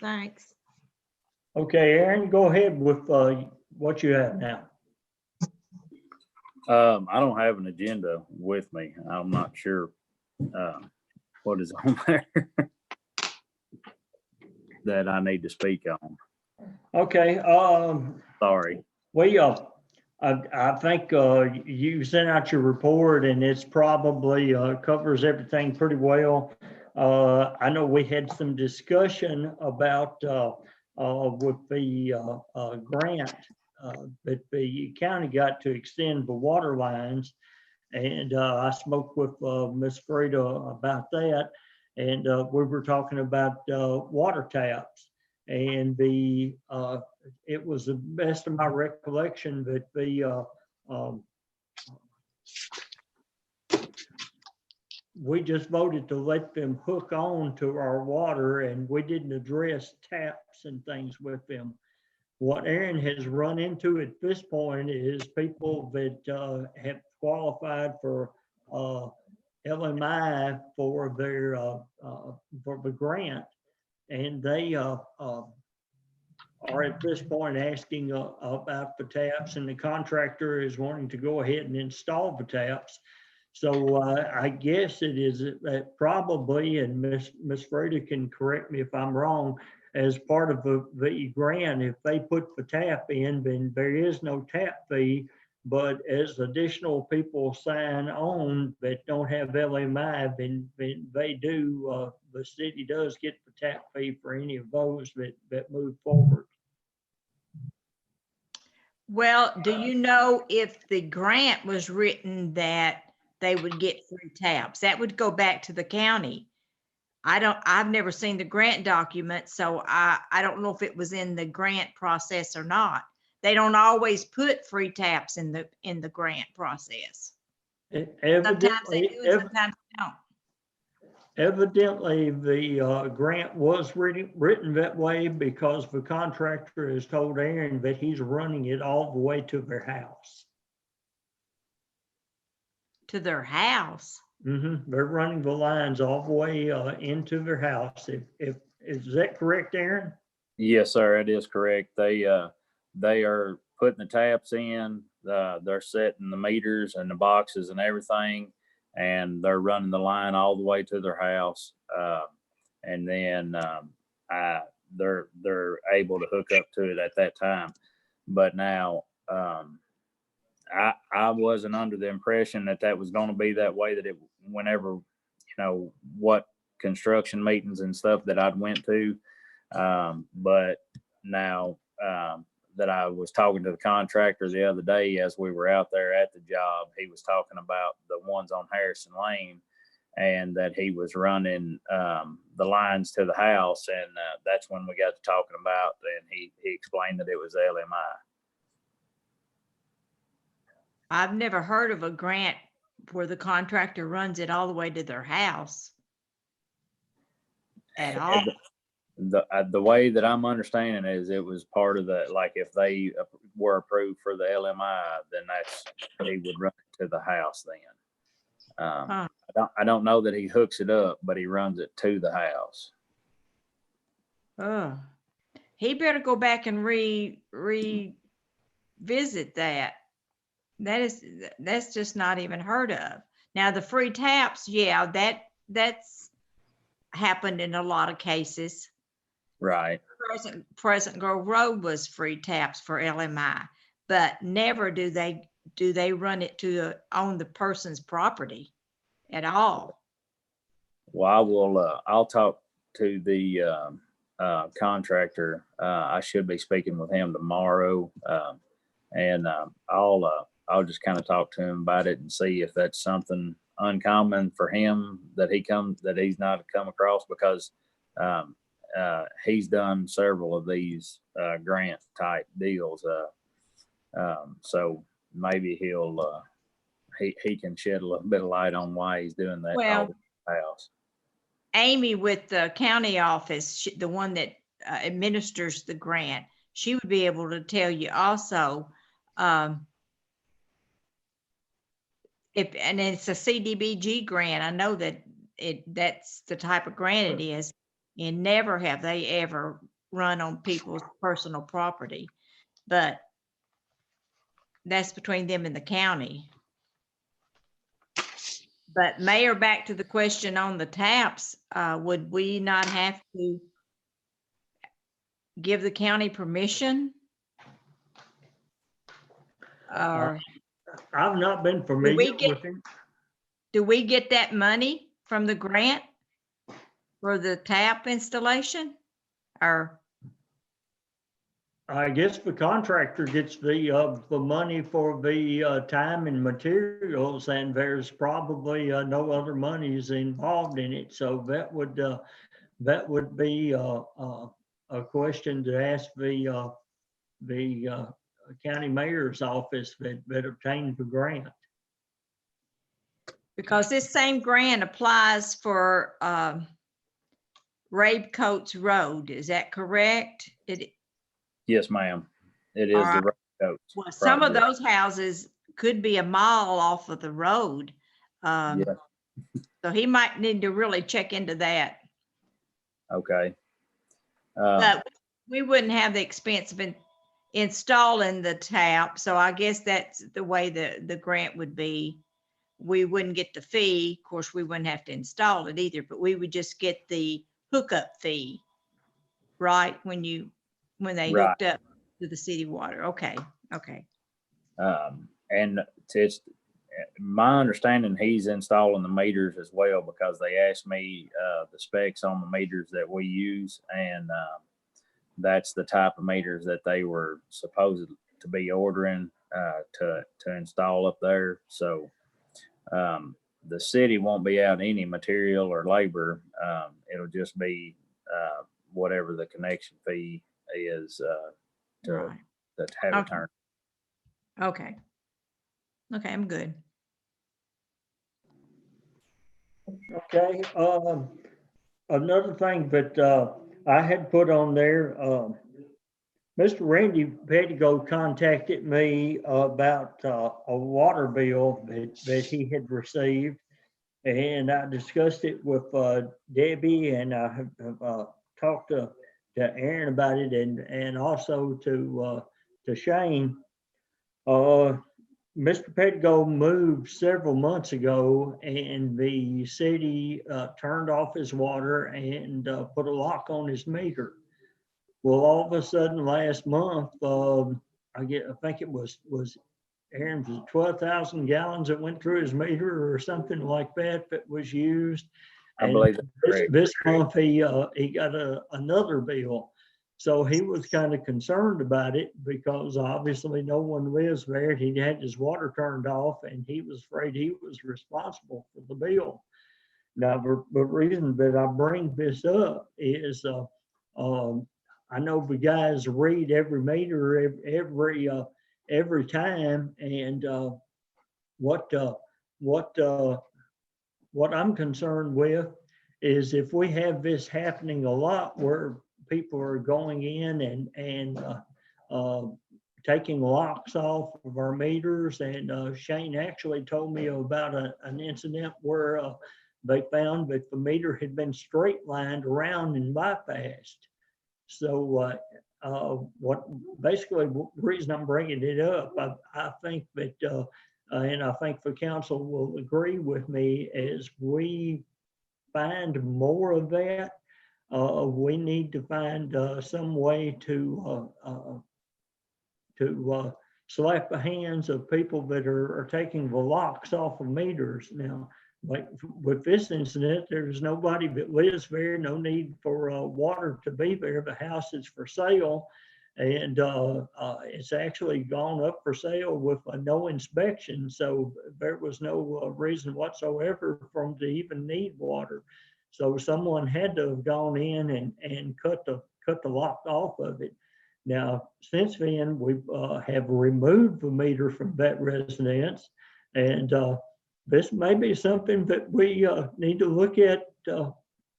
Thanks. Okay, Aaron, go ahead with what you have now. I don't have an agenda with me. I'm not sure what is on there that I need to speak on. Okay, Sorry. well, I think you sent out your report and it's probably covers everything pretty well. I know we had some discussion about with the grant that the county got to extend the water lines. And I spoke with Ms. Freda about that. And we were talking about water taps. And it was the best of my recollection that we just voted to let them hook on to our water and we didn't address taps and things with them. What Aaron has run into at this point is people that have qualified for LMI for their for the grant, and they are at this point asking about the taps, and the contractor is wanting to go ahead and install the taps. So I guess it is probably, and Ms. Freda can correct me if I'm wrong, as part of the grant, if they put the tap in, then there is no tap fee. But as additional people sign on that don't have LMI, then they do, the city does get the tap fee for any of those that move forward. Well, do you know if the grant was written that they would get free taps? That would go back to the county. I've never seen the grant document, so I don't know if it was in the grant process or not. They don't always put free taps in the grant process. Sometimes they do, and sometimes they don't. Evidently, the grant was written that way because the contractor has told Aaron that he's running it all the way to their house. To their house? They're running the lines all the way into their house. Is that correct, Aaron? Yes, sir, it is correct. They are putting the taps in, they're setting the meters and the boxes and everything, and they're running the line all the way to their house. And then they're able to hook up to it at that time. But now I wasn't under the impression that that was going to be that way, that it, whenever, you know, what construction meetings and stuff that I'd went to. But now, that I was talking to the contractor the other day, as we were out there at the job, he was talking about the ones on Harrison Lane, and that he was running, the lines to the house. And, that's when we got to talking about, and he explained that it was LMI. I've never heard of a grant where the contractor runs it all the way to their house at all. The way that I'm understanding is it was part of the, like, if they were approved for the LMI, then that's, he would run it to the house then. Huh. I don't know that he hooks it up, but he runs it to the house. Oh, he better go back and revisit that. That's just not even heard of. Now, the free taps, yeah, that's happened in a lot of cases. Right. Pleasant Grove Road was free taps for LMI, but never do they run it on the person's property at all. Well, I will, I'll talk to the, contractor. I should be speaking with him tomorrow. And I'll just kind of talk to him about it and see if that's something uncommon for him that he's not come across, because he's done several of these grant type deals. So maybe he can shed a little bit of light on why he's doing that. Well, house. Amy with the county office, the one that administers the grant, she would be able to tell you also. And it's a CDBG grant. I know that that's the type of grant it is, and never have they ever run on people's personal property, but that's between them and the county. But Mayor, back to the question on the taps, would we not have to give the county permission? Or I've not been familiar with it. do we get that money from the grant for the tap installation? Or I guess the contractor gets the money for the time and materials, and there's probably no other monies involved in it. So that would be a question to ask the county mayor's office that obtained the grant. because this same grant applies for Rabe Coates Road, is that correct? Yes, ma'am. It is All the right. road coach. Well, some of project. those houses could be a mile off of the road. Yeah. So he might need to really check into that. Okay. But we wouldn't have the expense of installing the tap. So I guess that's the way the grant would be. We wouldn't get the fee. Of course, we wouldn't have to install it either, but we would just get the hookup fee, right? When they Right. hooked up to the city water. Okay. And it's my understanding he's installing the meters as well, because they asked me the specs on the meters that we use, and that's the type of meters that they were supposed to be ordering to install up there. So the city won't be out any material or labor. It'll just be whatever the connection fee is to have it turned. Okay, I'm good. Okay, another thing that I had put on there, Mr. Randy Pettigo contacted me about a water bill that he had received, and I discussed it with Debbie, and I have talked to Aaron about it, and also to Shane. Mr. Pettigo moved several months ago, and the city turned off his water and put a lock on his meter. Well, all of a sudden last month, I think it was Aaron, was it 12,000 gallons that went through his meter or something like that that was used. I And believe that's correct. this month he got another bill. So he was kind of concerned about it because obviously no one lives there. He had his water turned off and he was afraid he was responsible for the bill. Now, the reason that I bring this up is I know the guys read every meter every time, and what I'm concerned with is if we have this happening a lot where people are going in and taking locks off of our meters, and Shane actually told me about an incident where they found that the meter had been straight lined around and bypassed. So basically the reason I'm bringing it up, I think that, and I think the council will agree with me, as we find more of that, we need to find some way to slap the hands of people that are taking the locks off of meters. Now, like with this incident, there's nobody that lives there, no need for water to be there. The house is for sale, and it's actually gone up for sale with no inspection. So there was no reason whatsoever for them to even need water. So someone had to have gone in and cut the lock off of it. Now, since then, we have removed the meter from that residence, and this may be something that we need to look at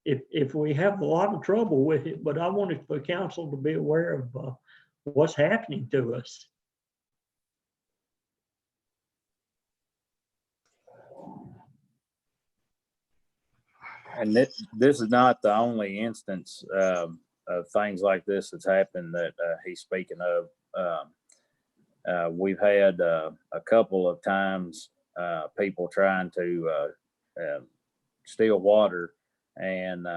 if we have a lot of trouble with it. But I wanted the council to be aware of what's happening to us. And this is not the only instance of things like this that's happened that he's speaking of. We've had a couple of times people trying to steal water, and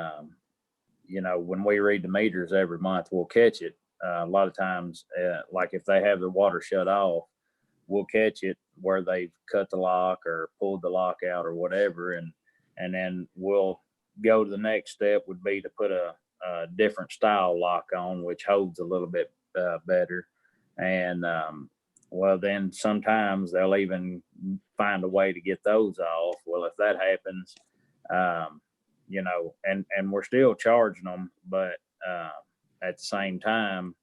you know, when we read the meters every month, we'll catch it. A lot of times, like if they have their water shut off, we'll catch it where they've cut the lock or pulled the lock out or whatever, and then we'll go to the next step would be to put a different style lock on, which holds a little bit better. And well, then sometimes they'll even find a way to get those off. Well, if that happens, you know, and we're still charging them, but at the same time,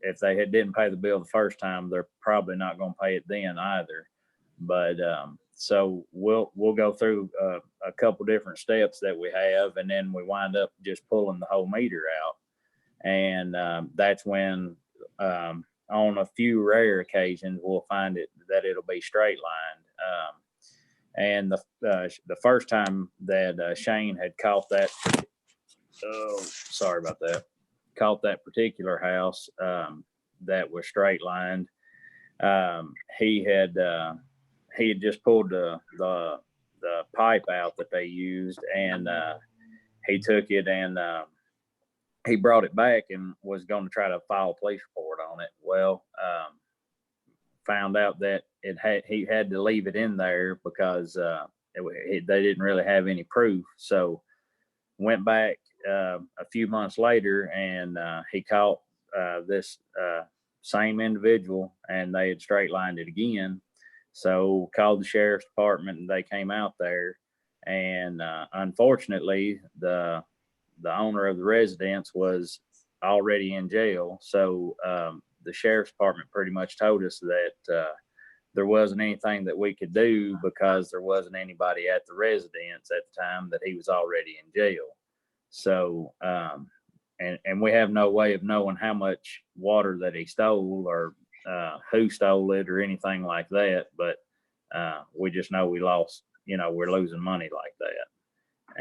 if they didn't pay the bill the first time, they're probably not going to pay it then either. But so we'll go through a couple different steps that we have, and then we wind up just pulling the whole meter out. And that's when, on a few rare occasions, we'll find it that it'll be straight lined. And the first time that Shane had caught that, sorry about that, caught that particular house that was straight lined, he had just pulled the pipe out that they used, and he took it and he brought it back and was going to try to file a police report on it. Well, found out that he had to leave it in there because they didn't really have any proof. So went back a few months later, and he caught this same individual, and they had straight lined it again. So called the sheriff's department, and they came out there, and unfortunately the owner of the residence was already in jail. So the sheriff's department pretty much told us that there wasn't anything that we could do because there wasn't anybody at the residence at the time that he was already in jail. So and we have no way of knowing how much water that he stole or who stole it or anything like that, but we just know we lost, you know, we're losing money like that.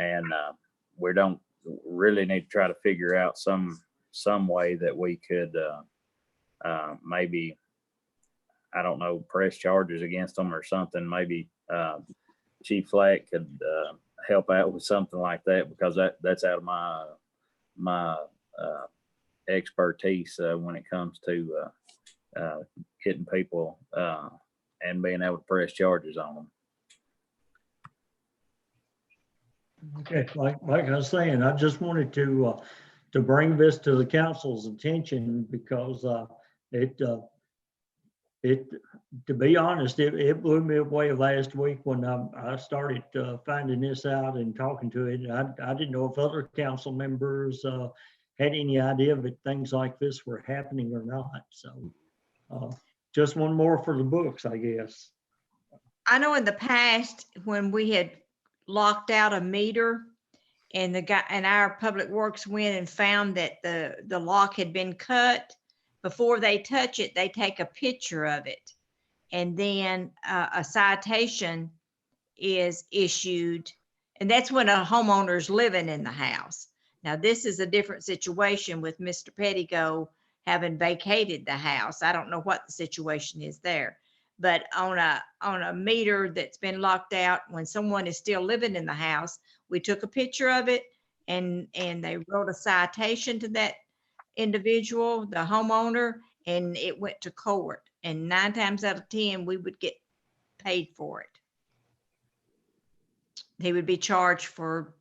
And we don't really need to try to figure out some way that we could maybe, I don't know, press charges against them or something. Maybe Chief Flack could help out with something like that, because that's out of my expertise when it comes to hitting people, and being able to press charges on them. Okay, like I was saying, I just wanted to bring this to the council's attention because to be honest, it blew me away last week when I started finding this out and talking to it. I didn't know if other council members had any idea that things like this were happening or not. So just one more for the books, I guess. I know in the past, when we had locked out a meter and the guy and our public works went and found that the lock had been cut, before they touch it, they take a picture of it. And then a citation is issued. And that's when a homeowner's living in the house. Now, this is a different situation with Mr. Pettigo having vacated the house. I don't know what the situation is there. But on a meter that's been locked out, when someone is still living in the house, we took a picture of it and they wrote a citation to that individual, the homeowner, and it went to court. And 9 times out of 10, we would get paid for it. He would be charged for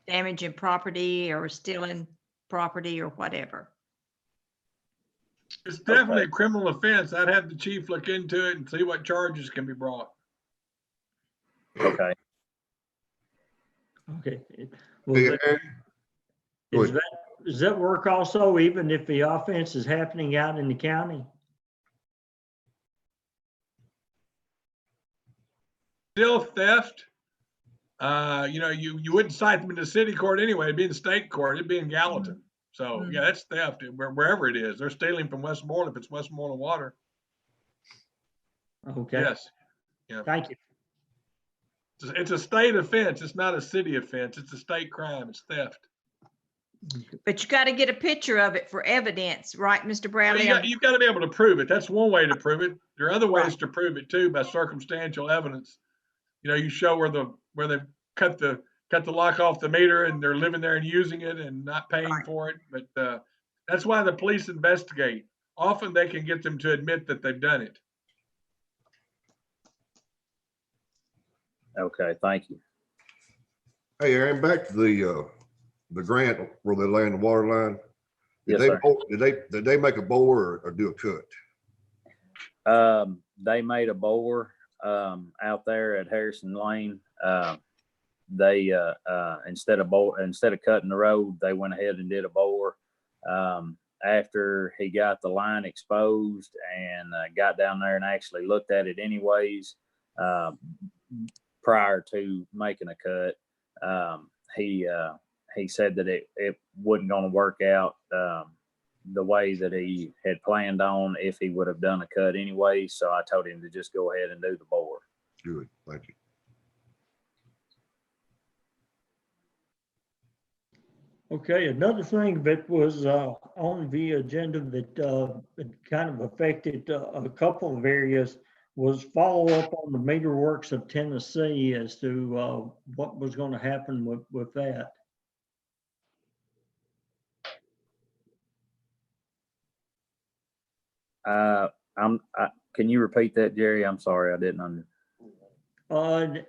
damaging property or stealing property or whatever. It's definitely a criminal offense. I'd have the chief look into it and see what charges can be brought. Okay. Okay. Hey, Well, Aaron, go ahead. does that work also even if the offense is happening out in the county? Still theft. You wouldn't cite them in the city court anyway. It'd be in state court. It'd be in Gallatin. So yeah, that's theft wherever it is. They're stealing from Westmoreland if it's Westmoreland water. Okay. Yes. Yeah. Thank you. It's a state offense. It's not a city offense. It's a state crime. It's theft. But you got to get a picture of it for evidence, right, Mr. Bradley? You've got to be able to prove it. That's one way to prove it. There are other ways to prove it too, by circumstantial evidence. You show where they've cut the lock off the meter and they're living there and using it and not paying for it. But that's why the police investigate. Often they can get them to admit that they've done it. Okay, thank you. Hey, Aaron, back to the grant where they lay in the water line. Yes, sir. Did they make a bore or do a cut? They made a bore out there at Harrison Lane. They instead of cutting the road, they went ahead and did a bore. After he got the line exposed and got down there and actually looked at it anyways, prior to making a cut, he said that it wasn't going to work out the way that he had planned on if he would have done a cut anyway. So I told him to just go ahead and do the bore. Good, thank you. Okay, another thing that was on the agenda that kind of affected a couple of areas was follow up on the Meter Works of Tennessee as to what was going to happen with that. Can you repeat that, Jerry? I'm sorry, I didn't understand.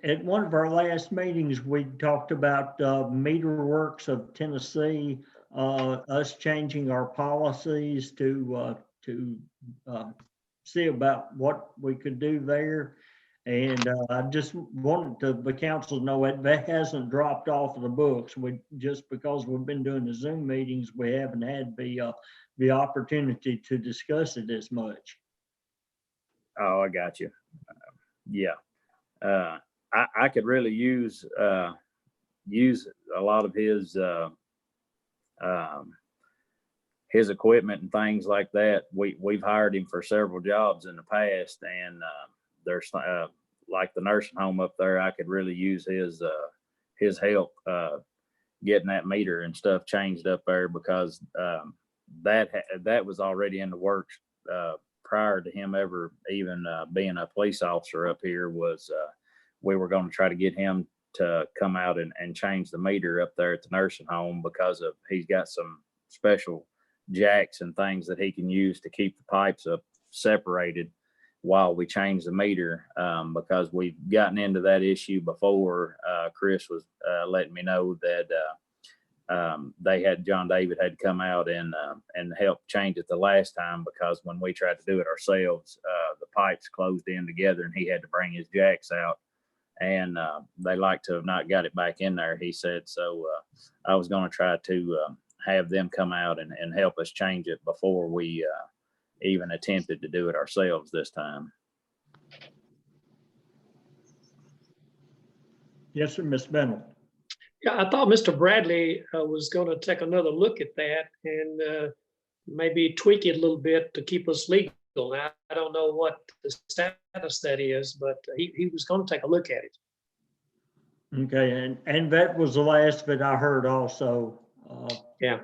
At one of our last meetings, we talked about Meter Works of Tennessee, us changing our policies to see about what we could do there. And I just wanted the council to know that hasn't dropped off of the books. Just because we've been doing the Zoom meetings, we haven't had the opportunity to discuss it as much. Oh, I got you. Yeah. I could really use a lot of his equipment and things like that. We've hired him for several jobs in the past, and there's like the nursing home up there. I could really use his help getting that meter and stuff changed up there, because that was already in the works prior to him ever even being a police officer up here. Was we were going to try to get him to come out and change the meter up there at the nursing home, because he's got some special jacks and things that he can use to keep the pipes up separated while we change the meter, because we've gotten into that issue before. Chris was letting me know that John David had come out and help change it the last time, because when we tried to do it ourselves, the pipes closed in together and he had to bring his jacks out, and they like to have not got it back in there, he said. So I was going to try to have them come out and help us change it before we even attempted to do it ourselves this time. Yes, sir, Ms. Bennell. Yeah, I thought Mr. Bradley was going to take another look at that and maybe tweak it a little bit to keep us legal. Now, I don't know what the status that is, but he was going to take a look at it. Okay, and that was the last that I heard also. Yeah.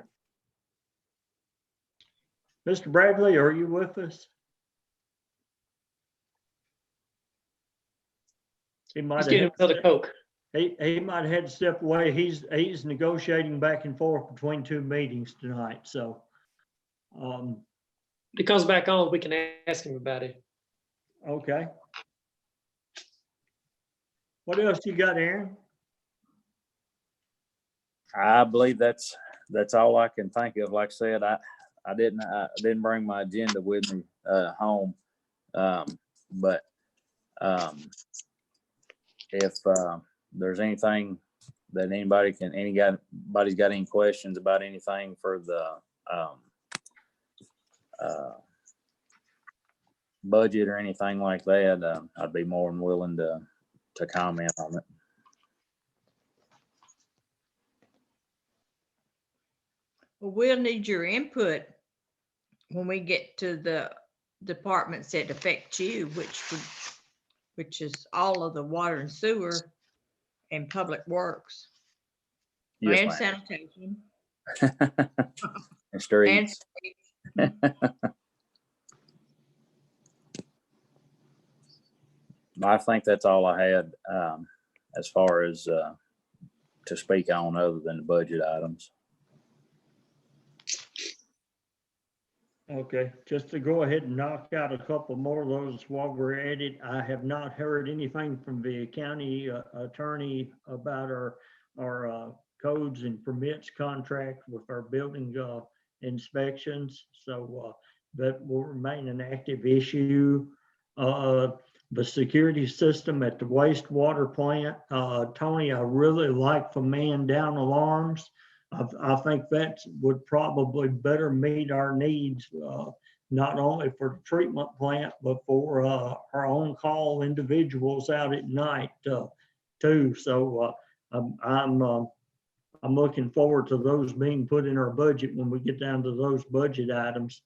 Mr. Bradley, are you with us? He might He's have getting had- another Coke. He might have had to step away. He's negotiating back and forth between two meetings tonight, so. If he comes back on, we can ask him about it. Okay. What else you got, Aaron? I believe that's all I can think of. Like I said, I didn't bring my agenda with me home, but if there's anything that anybody's got any questions about anything for the budget or anything like that, I'd be more than willing to comment on it. Well, we'll need your input when we get to the departments that affect you, which is all of the water and sewer and public works Yes, and ma'am. sanitation. And streets. I think that's all I had as far as to speak on, other than the budget items. Okay, just to go ahead and knock out a couple more of those while we're at it. I have not heard anything from the county attorney about our codes and permits contract with our building inspections. So that will remain an active issue. The security system at the wastewater plant, Tony, I really like the man down alarms. I think that would probably better meet our needs, not only for the treatment plant, but for our own call individuals out at night too. So I'm looking forward to those being put in our budget when we get down to those budget items.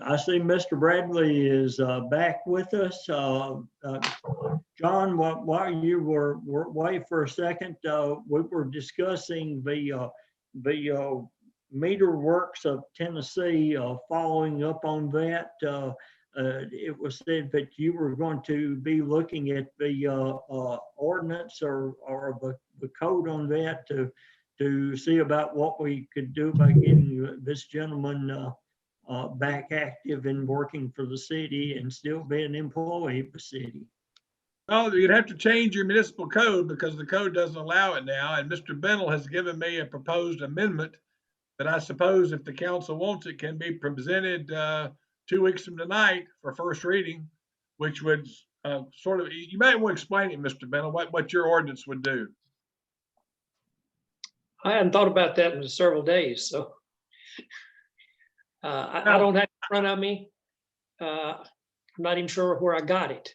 I see Mr. Bradley is back with us. John, while you were away for a second, we were discussing the meter works of Tennessee. Following up on that, it was said that you were going to be looking at the ordinance or the code on that to see about what we could do by getting this gentleman back active and working for the city and still be an employee of the city. Oh, you'd have to change your municipal code because the code doesn't allow it now. And Mr. Bennell has given me a proposed amendment that I suppose if the council wants it can be presented 2 weeks from tonight for first reading, which would sort of, you might want to explain it, Mr. Bennell, what your ordinance would do. I hadn't thought about that in several days, so I don't have it in front of me. I'm not even sure where I got it.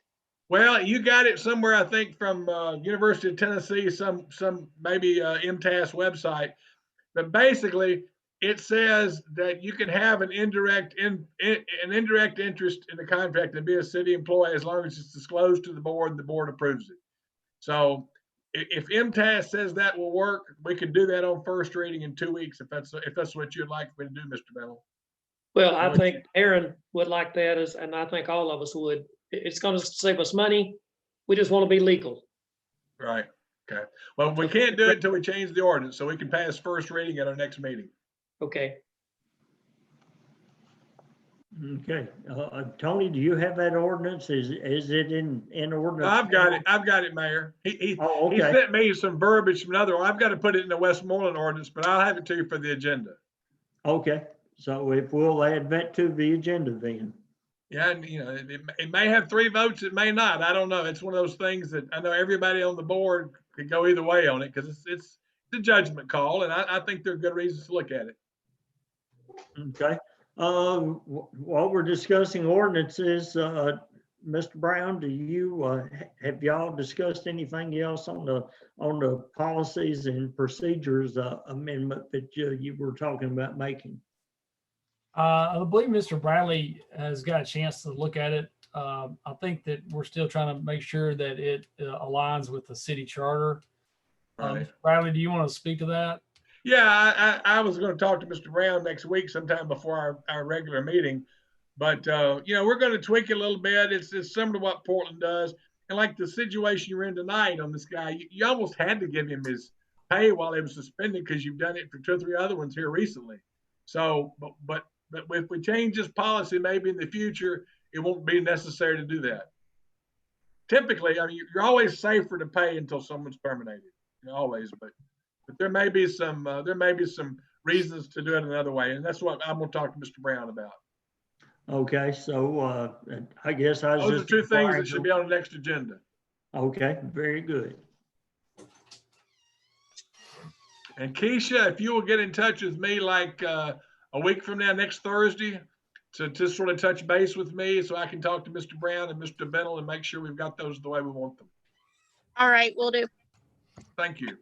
Well, you got it somewhere, I think, from University of Tennessee, some maybe MTAS website. But basically, it says that you can have an indirect interest in the contract and be a city employee as long as it's disclosed to the board and the board approves it. So if MTAS says that will work, we can do that on first reading in 2 weeks if that's what you'd like me to do, Mr. Bennell. Well, I think Aaron would like that, and I think all of us would. It's going to save us money. We just want to be legal. Right. Okay. Well, we can't do it until we change the ordinance, so we can pass first reading at our next meeting. Okay. Okay, Tony, do you have that ordinance? Is it in ordinance? I've got it. I've got it, Mayor. Oh, He okay, sent me some verbiage from another. I've got to put it in the Westmoreland ordinance, but I'll have it to you for the agenda. okay. So if we'll add that to the agenda then. Yeah, and you know, it may have 3 votes, it may not. I don't know. It's one of those things that I know everybody on the board could go either way on it because it's a judgment call, and I think there are good reasons to look at it. Okay, while we're discussing ordinances, Mr. Brown, do you, have y'all discussed anything else on the policies and procedures amendment that you were talking about making? I believe Mr. Bradley has got a chance to look at it. I think that we're still trying to make sure that it aligns with the city charter. Right. Mr. Bradley, do you want to speak to that? Yeah, I was going to talk to Mr. Brown next week sometime before our regular meeting. But, you know, we're going to tweak it a little bit. It's similar to what Portland does. And like the situation you're in tonight on this guy, you almost had to give him his pay while he was suspended because you've done it for 2 or 3 other ones here recently. So, but if we change this policy, maybe in the future, it won't be necessary to do that. Typically, I mean, you're always safer to pay until someone's terminated, you know, always, but there may be some reasons to do it another way. And that's what I'm going to talk to Mr. Brown about. Okay, so I guess I was Those are just 2 things that inquiring. should be on the next agenda. Okay, very good. And Keisha, if you will get in touch with me like a week from now, next Thursday, to just sort of touch base with me so I can talk to Mr. Brown and Mr. Bennell and make sure we've got those the way we want them. All right, we'll do. Thank you.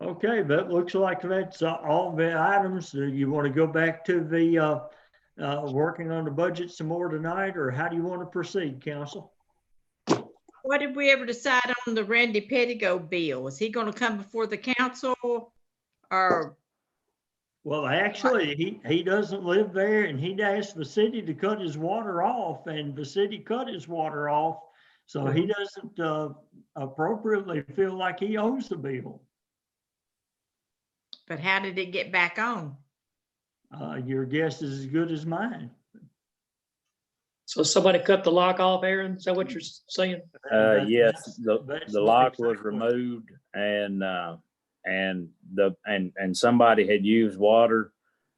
Okay, that looks like that's all the items. You want to go back to the working on the budget some more tonight, or how do you want to proceed, council? What did we ever decide on the Randy Pettigo bill? Is he going to come before the council or? Well, actually, he doesn't live there, and he'd asked the city to cut his water off, and the city cut his water off. So he doesn't appropriately feel like he owes the bill. But how did it get back on? Your guess is as good as mine. So somebody cut the lock off, Aaron? Is that what you're saying? Yes, That's the lock was exactly what- removed and somebody had used water.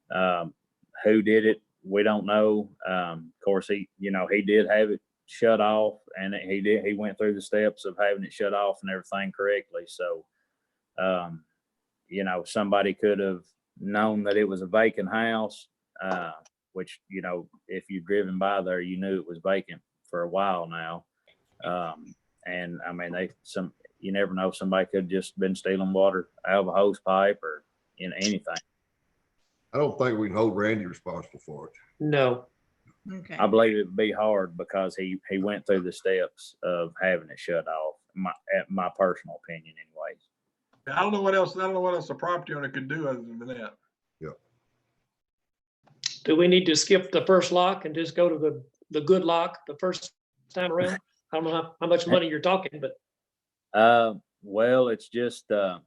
Who did it? We don't know. Of course, he did have it shut off, and he went through the steps of having it shut off and everything correctly. So, somebody could have known that it was a vacant house, which, if you've driven by there, you knew it was vacant for a while now. And I mean, you never know, somebody could have just been stealing water out of a hose pipe or anything. I don't think we can hold Randy responsible for it. No. Okay. I believe it'd be hard because he went through the steps of having it shut off, my personal opinion anyways. I don't know what else a property owner could do other than that. Do we need to skip the first lock and just go to the good lock the first time around? I don't know how much money you're talking, but Well, it's just a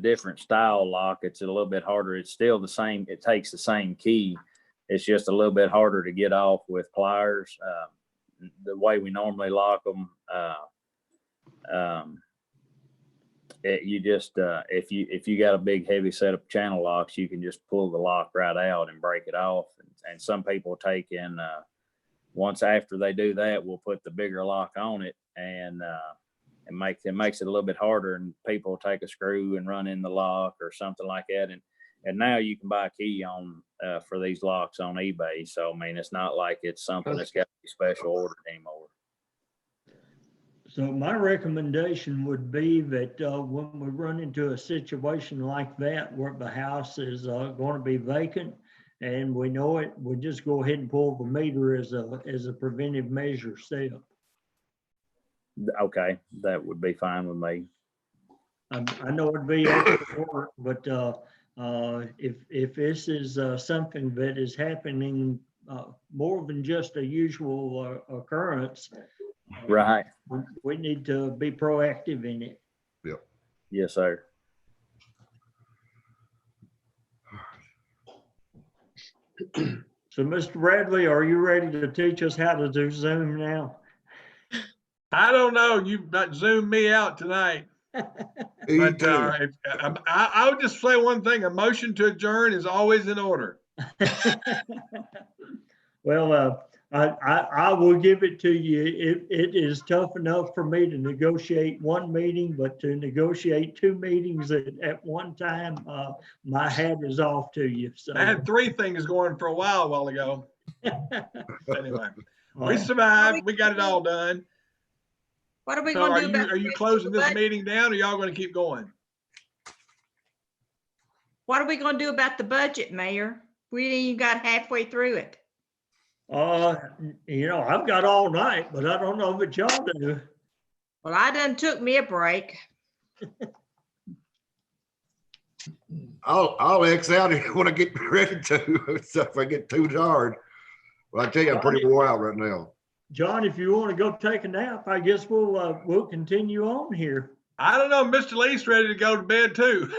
different style lock. It's a little bit harder. It's still the same. It takes the same key. It's just a little bit harder to get off with pliers. The way we normally lock them, if you got a big heavy set of channel locks, you can just pull the lock right out and break it off. And some people take in, once after they do that, we'll put the bigger lock on it, and it makes it a little bit harder, and people take a screw and run in the lock or something like that. And now you can buy a key on for these locks on eBay. So I mean, it's not like it's something that's got to be special ordered anymore. So my recommendation would be that when we run into a situation like that where the house is going to be vacant and we know it, we just go ahead and pull the meter as a preventive measure step. Okay, that would be fine with me. I know it'd be extra work, but if this is something that is happening more than just a usual occurrence, Right. we need to be proactive in it. Yes, sir. So Mr. Bradley, are you ready to teach us how to do Zoom now? I don't know. You've about zoomed me out tonight. Me But too. I would just say one thing, a motion to adjourn is always in order. Well, I will give it to you. It is tough enough for me to negotiate one meeting, but to negotiate two meetings at one time, my hat is off to you. So I had three things going for a while ago. Anyway, we uh, survived. We got it all done. What are we So gonna are do you, about? are the you rest of closing the this budget? meeting down or y'all gonna keep going? What are we gonna do about the budget, Mayor? We ain't even got halfway through it. I've got all night, but I don't know what y'all do. Well, I done took me a break. I'll X out if you want to get ready to. So if I get too hard. Well, I tell you, I'm pretty wore out right now. John, if you want to go take a nap, I guess we'll continue on here. I don't know. Mr. Lee's ready to go to bed too.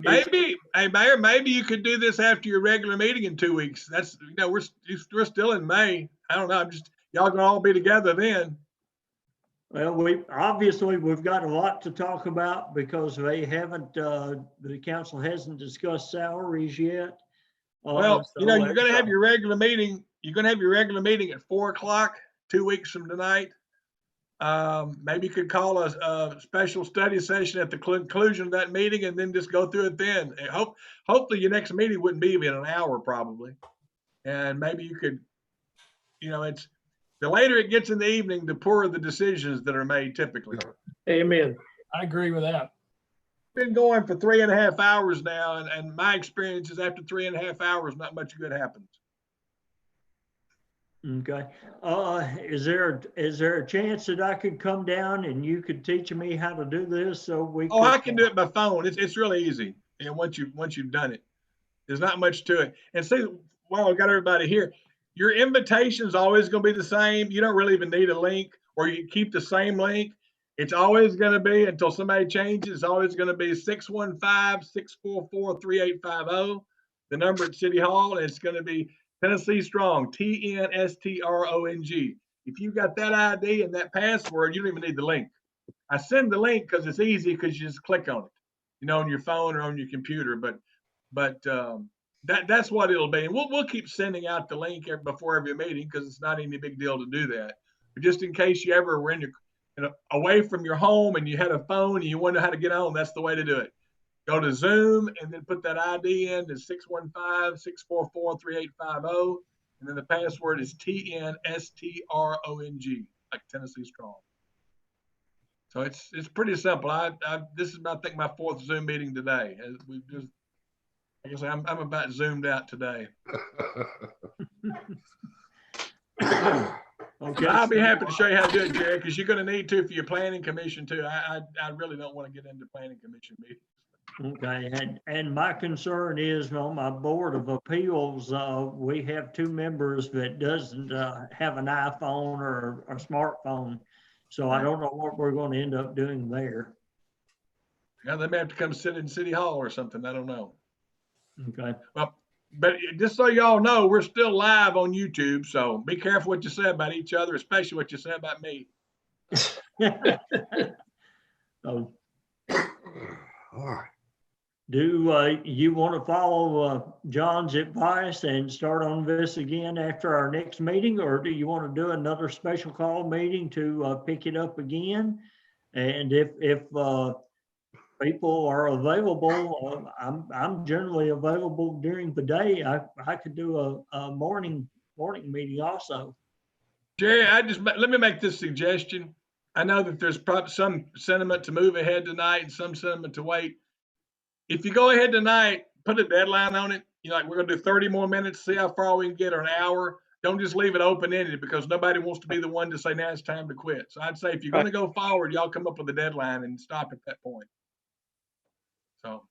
Maybe, hey, Mayor, maybe you could do this after your regular meeting in 2 weeks. That's, we're still in May. I don't know. Y'all gonna all be together then. Well, we've got a lot to talk about because they haven't, the council hasn't discussed salaries yet. Well, So you're gonna have your regular meeting. You're gonna have your regular meeting at 4 o'clock, 2 weeks from tonight. Maybe you could call a special study session at the conclusion of that meeting and then just go through it then. And hopefully your next meeting wouldn't be even an hour probably. And maybe you could, it's the later it gets in the evening, the poorer the decisions that are made typically. Amen. I agree with that. Been going for 3.5 hours now, and my experience is after 3.5 hours, not much good happens. Okay. Is there a chance that I could come down and you could teach me how to do this so we Oh, I can do it by phone. It's really easy. And once you've done it, there's not much to it. And see, while I've got everybody here, your invitation is always going to be the same. You don't really even need a link, or you keep the same link. It's always going to be, until somebody changes, it's always going to be 615-644-3850, the number at City Hall, and it's going to be Tennessee Strong, TNSTRONG. If you got that ID and that password, you don't even need the link. I send the link because it's easy, because you just click on it, on your phone or on your computer. But that's what it'll be. And we'll keep sending out the link before every meeting, because it's not any big deal to do that. But just in case you ever were away from your home and you had a phone and you wonder how to get on, that's the way to do it. Go to Zoom and then put that ID in to 615-644-3850. And then the password is TNSTRONG, like Tennessee Strong. So it's pretty simple. This is I think my 4th Zoom meeting today. I'm about zoomed out today. Okay. I'll be happy to show you how to do it, Jerry, because you're going to need to for your planning commission too. I really don't want to get into planning commission meetings. Okay, and my concern is on my Board of Appeals, we have 2 members that doesn't have an iPhone or a smartphone. So I don't know what we're going to end up doing there. Yeah, they may have to come sit in City Hall or something. I don't know. Okay. Well, but just so y'all know, we're still live on YouTube. So be careful what you say about each other, especially what you say about me. Oh. All right. Do you want to follow John's advice and start on this again after our next meeting, or do you want to do another special call meeting to pick it up again? And if people are available, I'm generally available during the day. I could do a morning meeting also. Jerry, let me make this suggestion. I know that there's probably some sentiment to move ahead tonight and some sentiment to wait. If you go ahead tonight, put a deadline on it. We're going to do 30 more minutes, see how far we can get, or an hour. Don't just leave it open-ended, because nobody wants to be the one to say, now it's time to quit. So I'd say if you're going to go forward, y'all come up with a deadline and stop at that point. So.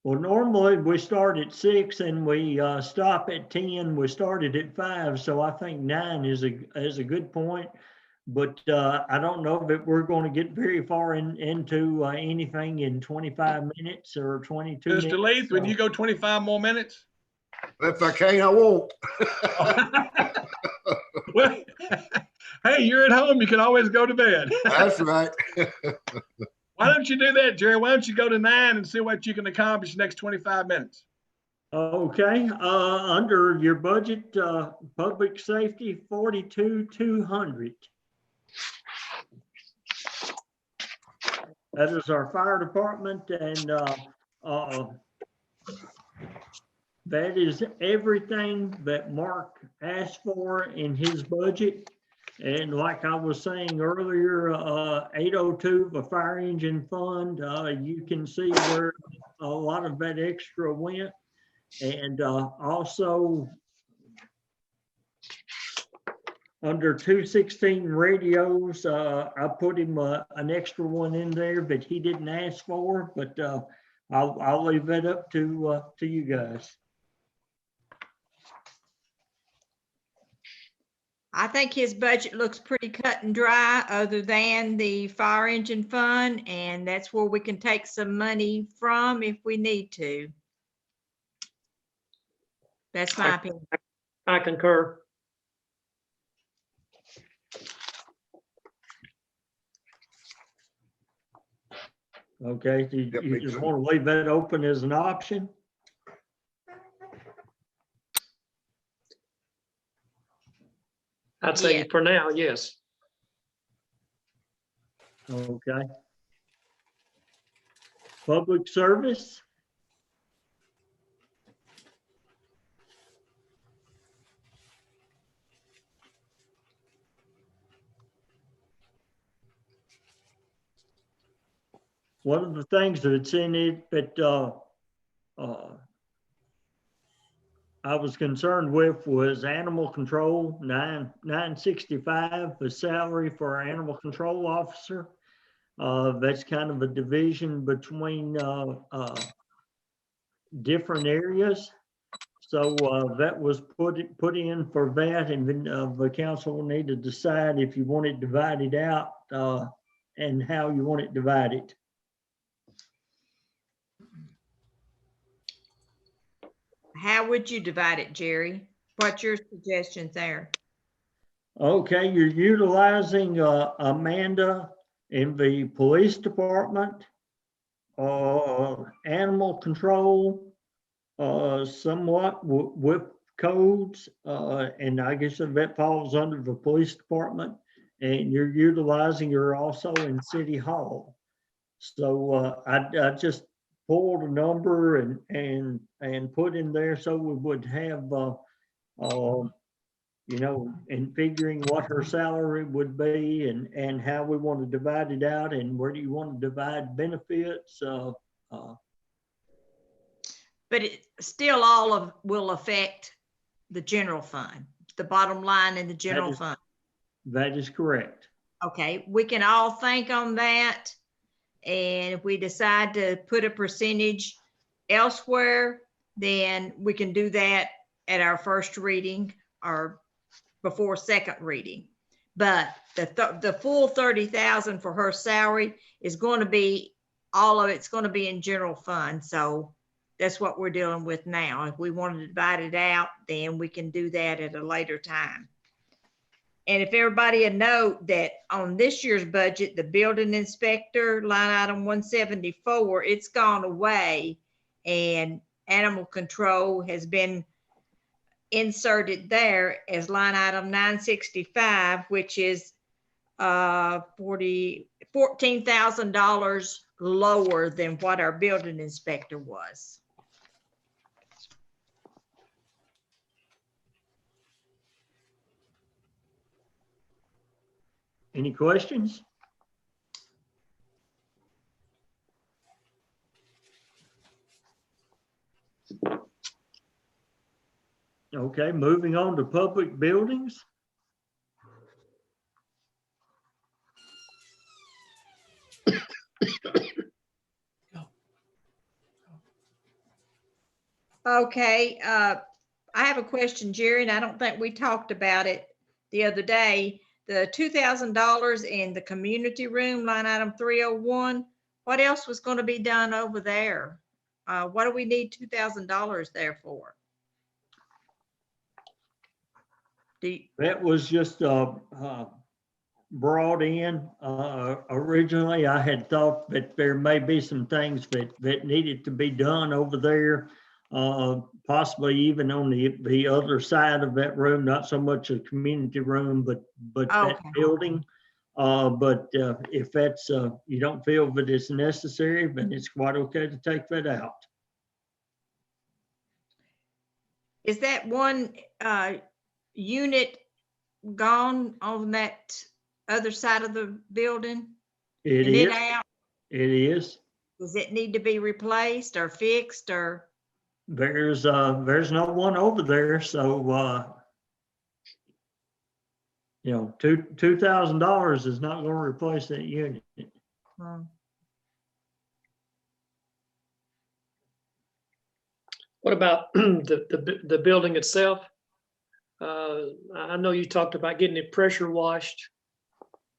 Well, normally we start at 6 and we stop at 10. We started at 5, so I think 9 is a good point. But I don't know that we're going to get very far into anything in 25 minutes or 22 minutes. Mr. Leith, when you go 25 more minutes? If I can't, I won't. Well, hey, you're at home. You can always go to bed. That's right. Why don't you do that, Jerry? Why don't you go to 9 and see what you can accomplish the next 25 minutes? Okay, under your budget, public safety, 42,200. That is our fire department, and that is everything that Mark asked for in his budget. And like I was saying earlier, 802, the fire engine fund, you can see where a lot of that extra went. And also under 216 radios, I put him an extra one in there that he didn't ask for, but I'll leave that up to you guys. I think his budget looks pretty cut and dry, other than the fire engine fund, and that's where we can take some money from if we need to. That's my opinion. I concur. Okay, so Yep, you me just too. want to leave that open as an option? I'd say Yeah. for now, yes. Okay. Public service? One of the things that's in it that I was concerned with was animal control, 965, the salary for our animal control officer. That's kind of a division between different areas. So that was put in for that, and then the council will need to decide if you want it divided out and how you want it divided. How would you divide it, Jerry? What's your suggestions there? Okay, you're utilizing Amanda in the police department, animal control, somewhat with codes, and I guess that falls under the police department. And you're utilizing her also in City Hall. So I just pulled a number and put in there so we would have, you know, in figuring what her salary would be and how we want to divide it out and where do you want to divide benefits. But it still all of will affect the general fund, the bottom line in the general fund. That is correct. Okay, we can all think on that. And if we decide to put a percentage elsewhere, then we can do that at our first reading or before second reading. But the full 30,000 for her salary is going to be, all of it's going to be in general fund. So that's what we're dealing with now. If we want to divide it out, then we can do that at a later time. And if everybody would note that on this year's budget, the building inspector, line item 174, it's gone away, and animal control has been inserted there as line item 965, which is $14,000 lower than what our building inspector was. Any questions? Okay, moving on to public buildings. Okay, I have a question, Jerry, and I don't think we talked about it the other day. the $2,000 in the community room, line item 301. What else was going to be done over there? What do we need $2,000 there for? That was just brought in. Originally, I had thought that there may be some things that needed to be done over there. Possibly even on the other side of that room, not so much a community room, but that Okay. building. But if that's, you don't feel that it's necessary, then it's quite okay to take that out. Is that one unit gone on that other side of the building? It Is it is, out? it is. Does it need to be replaced or fixed or? There's no one over there, so, you know, $2,000 is not gonna replace that unit. What about the building itself? I know you talked about getting it pressure washed.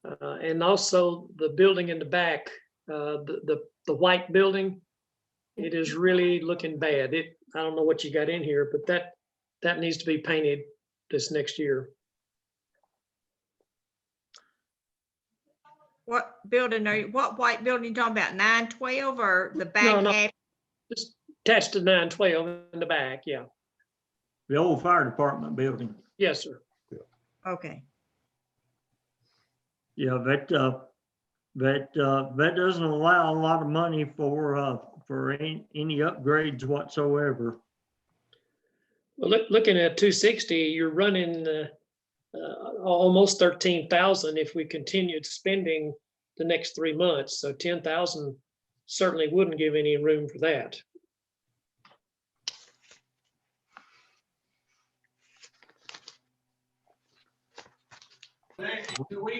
And also the building in the back, the white building, it is really looking bad. I don't know what you got in here, but that needs to be painted this next year. What building what white building you talking about? 912 or the back No, no. half? Just attached to 912 in the back, yeah. The old fire department building. Yes, sir. Okay. Yeah, that doesn't allow a lot of money for any upgrades whatsoever. Well, looking at 260, you're running almost 13,000 if we continued spending the next 3 months. So 10,000 certainly wouldn't give any room for that.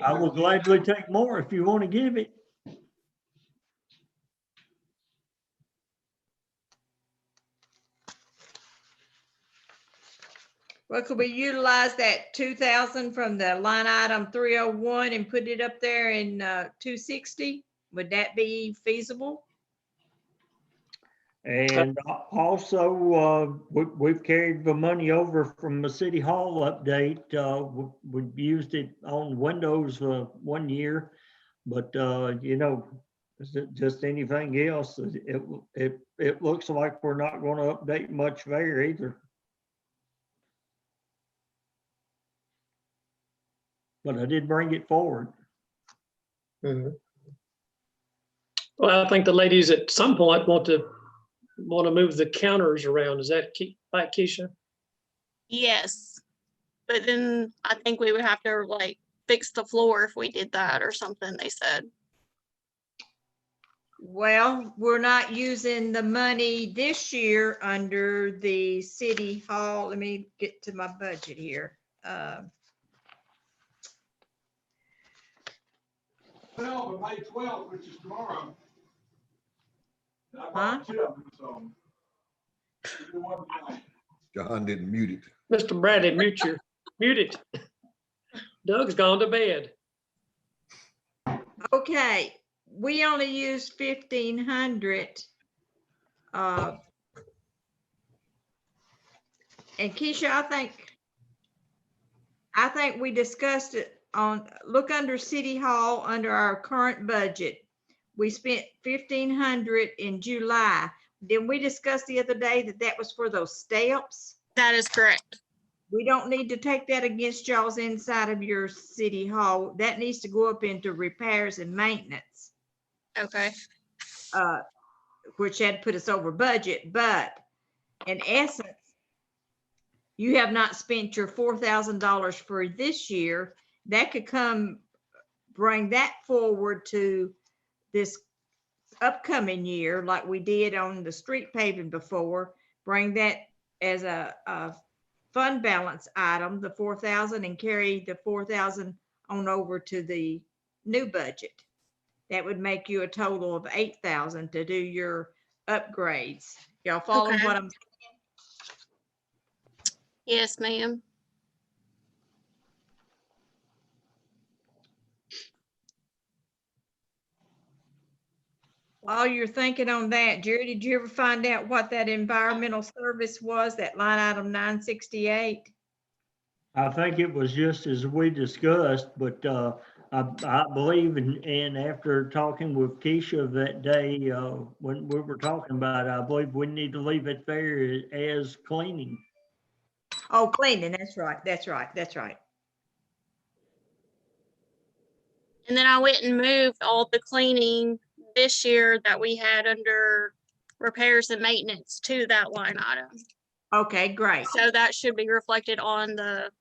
I will gladly take more if you want to give it. Well, could we utilize that 2,000 from the line item 301 and put it up there in 260? Would that be feasible? And also, we've carried the money over from the city hall update. We've used it on Windows 1 year, but you know, just anything else, it looks like we're not going to update much there either. But I did bring it forward. Well, I think the ladies at some point want to move the counters around. Is that right, Keisha? Yes. But then I think we would have to like fix the floor if we did that or something, they said. Well, we're not using the money this year under the city hall. Let me get to my budget here. Well, May 12th, which is tomorrow. I Huh? bought 2 of them, so. Do one tonight. John didn't mute it. Mr. Bradley, mute it. Doug's gone to bed. Okay, we only used 1,500. And Keisha, I think we discussed it look under City Hall, under our current budget. We spent 1,500 in July. Then we discussed the other day that was for those steps. That is correct. We don't need to take that against y'all's inside of your City Hall. That needs to go up into repairs and maintenance. Okay. Which had put us over budget, but in essence, you have not spent your $4,000 for this year. That could bring that forward to this upcoming year, like we did on the street paving before. Bring that as a fund balance item, the 4,000, and carry the 4,000 on over to the new budget. That would make you a total of 8,000 to do your upgrades. Y'all follow Okay. what I'm saying? Yes, ma'am. While you're thinking on that, Jerry, did you ever find out what that environmental service was, that line item 968? I think it was just as we discussed, but I believe and after talking with Keisha that day, when we were talking about it, I believe we need to leave it there as cleaning. Oh, cleaning, that's right, that's right, that's right. And then I went and moved all the cleaning this year that we had under repairs and maintenance to that line item. Okay, great. So that should be reflected on the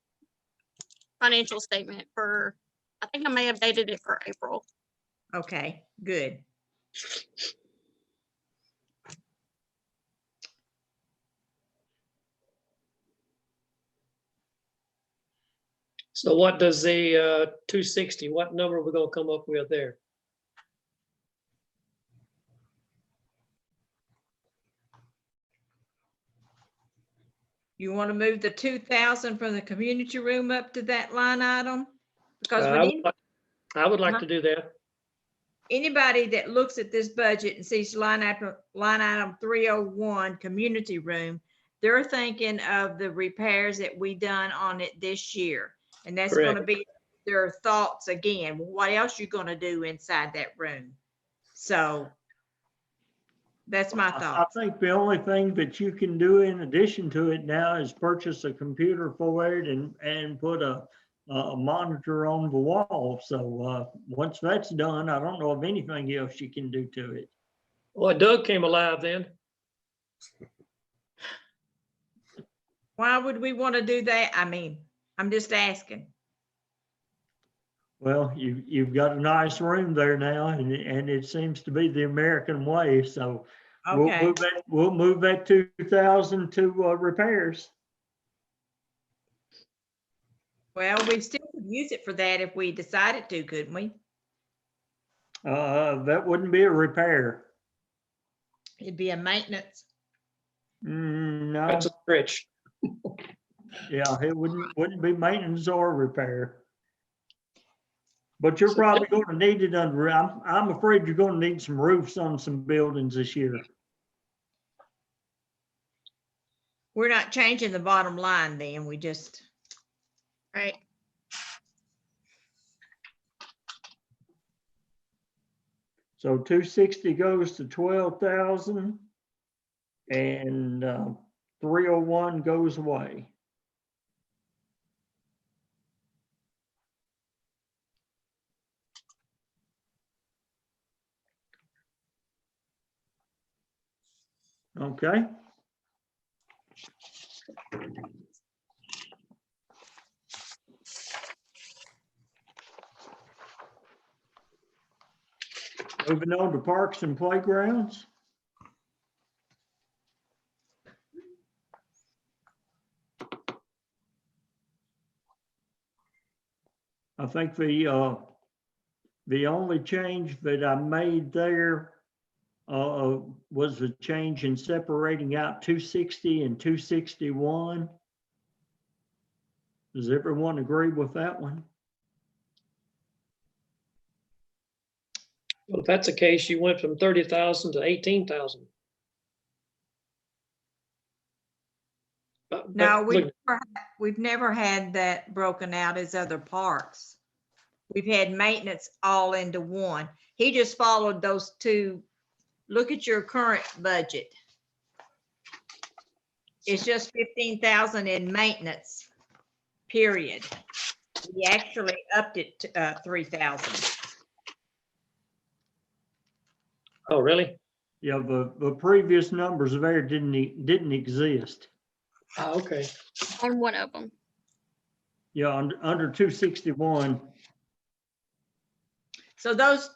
financial statement for, I think I may have dated it for April. Okay, good. So what does the 260, what number are we gonna come up with there? You want to move the 2,000 from the community room up to that line item? Because I when would like- I would like to do that. anybody that looks at this budget and sees line item 301, community room, they're thinking of the repairs that we done on it this year. And that's going to Correct. be their thoughts again. What else you going to do inside that room? So that's my I thought. think the only thing that you can do in addition to it now is purchase a computer for it and put a monitor on the wall. So once that's done, I don't know of anything else you can do to it. Well, Doug came alive then. Why would we want to do that? I mean, I'm just asking. Well, you've got a nice room there now, and it seems to be the American way. So Okay. we'll move that 2,000 to repairs. Well, we still could use it for that if we decided to, couldn't we? That wouldn't be a repair. It'd be a maintenance. No, That's a stretch. yeah, it wouldn't be maintenance or repair. But you're probably going to need it under. I'm afraid you're going to need some roofs on some buildings this year. We're not changing the bottom line then, we just, Right. So 260 goes to 12,000, and 301 goes away. Okay. Moving on to parks and playgrounds. I think the only change that I made there was a change in separating out 260 and 261. Does everyone agree with that one? Well, if that's the case, you went from 30,000 to 18,000. no, we've never had that broken out as other parks. We've had maintenance all into one. He just followed those two. Look at your current budget. It's just 15,000 in maintenance, period. We actually upped it to 3,000. Oh, really? Yeah, the previous numbers there didn't exist. Okay. On one of them. Yeah, under 261. So those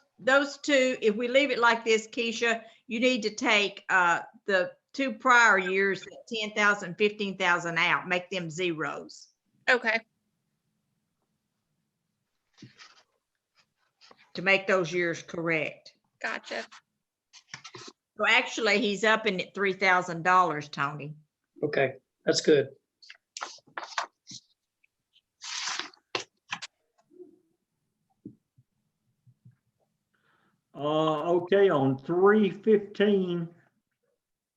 two, if we leave it like this, Keisha, you need to take the two prior years, 10,000, 15,000 out, make them zeros. Okay. To make those years correct. Gotcha. So actually, he's up in at $3,000, Tony. Okay, that's good. Okay, on 315,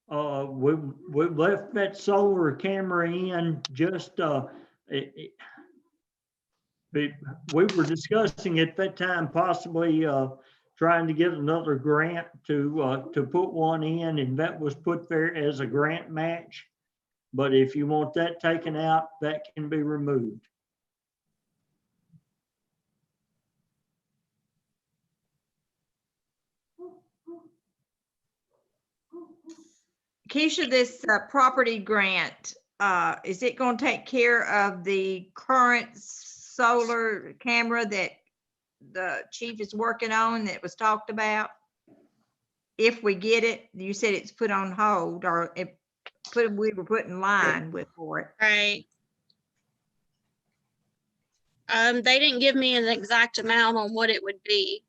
we left that solar camera in just, we were discussing at that time possibly, trying to get another grant to put one in, and that was put there as a grant match. But if you want that taken out, that can be removed. Keisha, this property grant, is it going to take care of the current solar camera that the chief is working on that was talked about? If we get it, you said it's put on hold, or we were put in line with for it. Right. They didn't give me an exact amount on what it would be.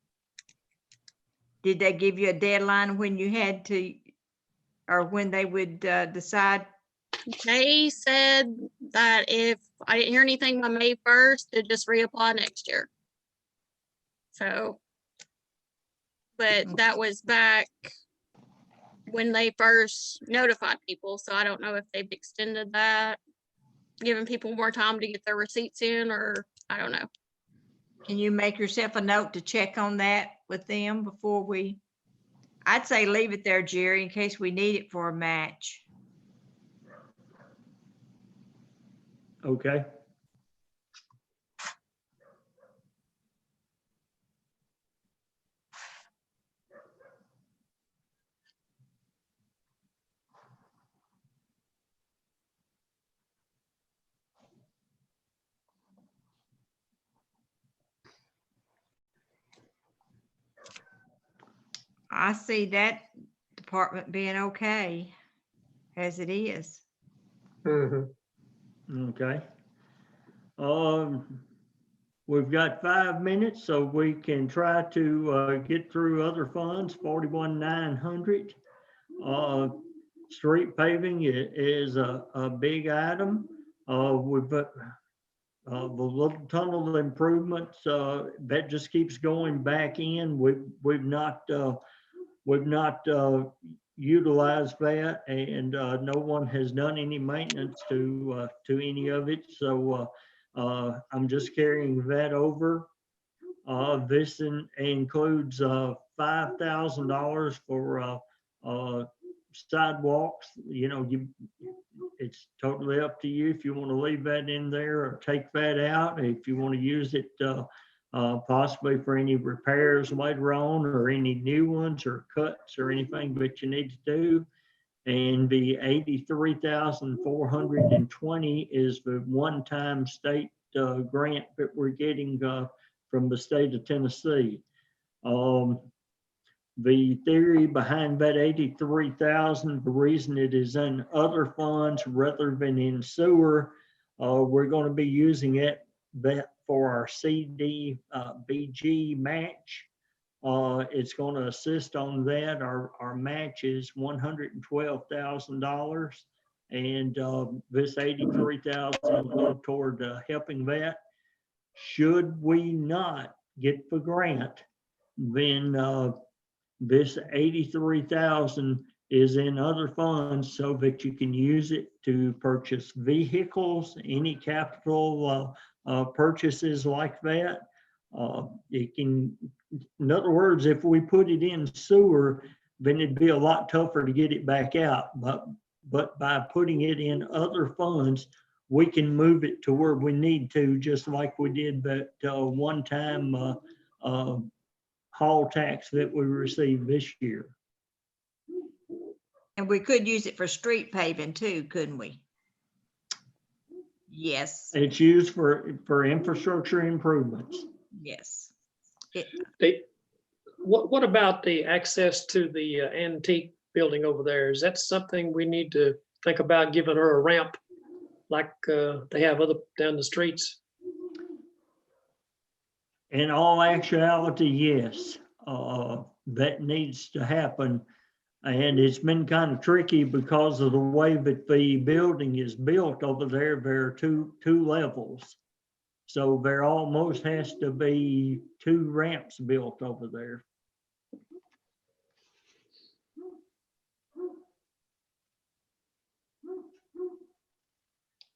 Did they give you a deadline when you had to, or when they would decide? They said that if I didn't hear anything by May 1st, to just reapply next year. So, but that was back when they first notified people. So I don't know if they've extended that, giving people more time to get their receipts in, or I don't know. Can you make yourself a note to check on that with them before we? I'd say leave it there, Jerry, in case we need it for a match. Okay. I see that department being okay as it is. Okay. We've got 5 minutes, so we can try to get through other funds. 41,900. Street paving is a big item. We've the little tunnel improvements that just keeps going back in. We've not utilized that, and no one has done any maintenance to any of it. So I'm just carrying that over. This includes $5,000 for sidewalks. You know, it's totally up to you if you want to leave that in there or take that out. If you want to use it possibly for any repairs later on, or any new ones or cuts or anything that you need to do. And the $83,420 is the one-time state grant that we're getting from the state of Tennessee. The theory behind that 83,000, the reason it is in other funds rather than in sewer, we're going to be using that for our CDBG match. It's going to assist on that. Our match is $112,000, and this 83,000 will go toward helping that. Should we not get the grant, then this 83,000 is in other funds so that you can use it to purchase vehicles, any capital purchases like that. It can, in other words, if we put it in sewer, then it'd be a lot tougher to get it back out. But by putting it in other funds, we can move it to where we need to, just like we did that one-time haul tax that we received this year. And we could use it for street paving too, couldn't we? Yes, It's used for infrastructure improvements. yes. What about the access to the antique building over there? Is that something we need to think about, giving her a ramp like they have down the streets? In all actuality, yes, that needs to happen. And it's been kind of tricky because of the way that the building is built over there. There are two levels. So there almost has to be 2 ramps built over there.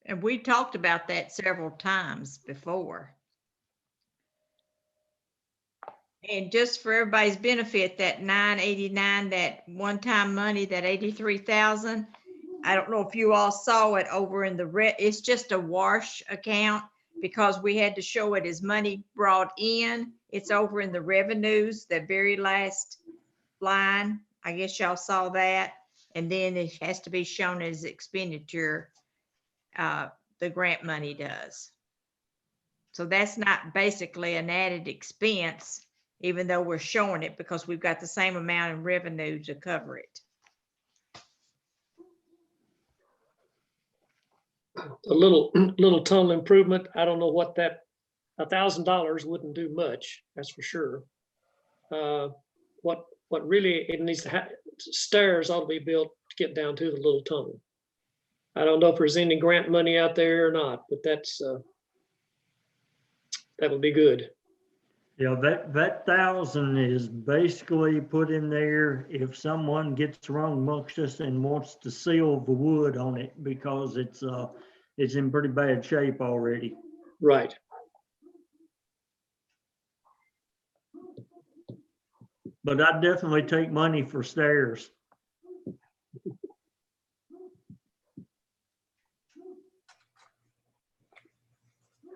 And we talked about that several times before. And just for everybody's benefit, that 989, that one-time money, that 83,000, I don't know if you all saw it over in the it's just a wash account because we had to show it as money brought in. It's over in the revenues, the very last line. I guess y'all saw that. And then it has to be shown as expenditure. The grant money does. So that's not basically an added expense, even though we're showing it because we've got the same amount in revenue to cover it. A little tunnel improvement. I don't know what that, $1,000 wouldn't do much, that's for sure. What really it needs to have, stairs ought to be built to get down to the little tunnel. I don't know if there's any grant money out there or not, but that's, that would be good. Yeah, that 1,000 is basically put in there if someone gets wrong amongst us and wants to seal the wood on it because it's in pretty bad shape already. Right. But I'd definitely take money for stairs.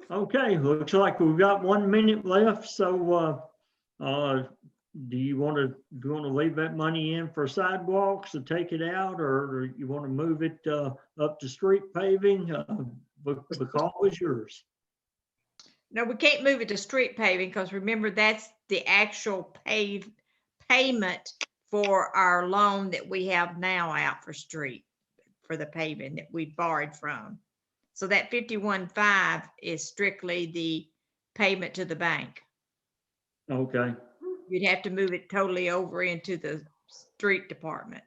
Okay, looks like we've got 1 minute left, so do you want to leave that money in for sidewalks or take it out, or you want to move it up to street paving? The call is yours. No, we can't move it to street paving because remember, that's the actual payment for our loan that we have now out for street, for the paving that we borrowed from. So that 51.5 is strictly the payment to the bank. Okay. You'd have to move it totally over into the street department.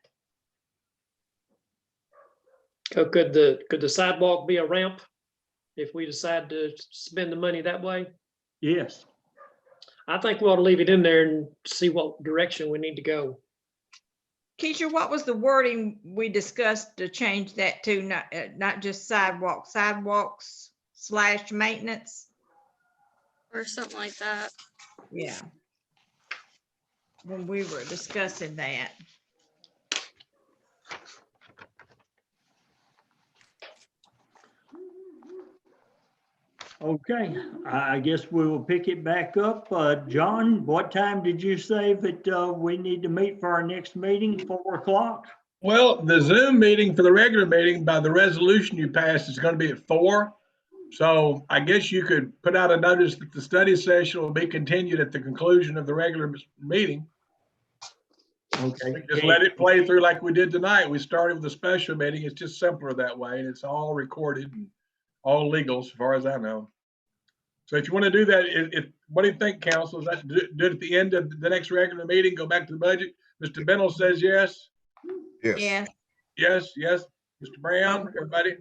So could the sidewalk be a ramp if we decide to spend the money that way? Yes. I think we ought to leave it in there and see what direction we need to go. Keisha, what was the wording we discussed to change that to not just sidewalks / maintenance? Or something like that. Yeah. When we were discussing that. Okay, I guess we will pick it back up. John, what time did you say that we need to meet for our next meeting? 4 o'clock? Well, the Zoom meeting for the regular meeting by the resolution you passed is going to be at 4. So I guess you could put out a notice that the study session will be continued at the conclusion of the regular meeting. Okay. Just let it play through like we did tonight. We started with a special meeting. It's just simpler that way, and it's all recorded and all legal as far as I know. So if you want to do that, what do you think, council? Is that do it at the end of the next regular meeting, go back to the budget? Mr. Bennell says yes. Yeah. Yes, yes. Mr. Brown, everybody?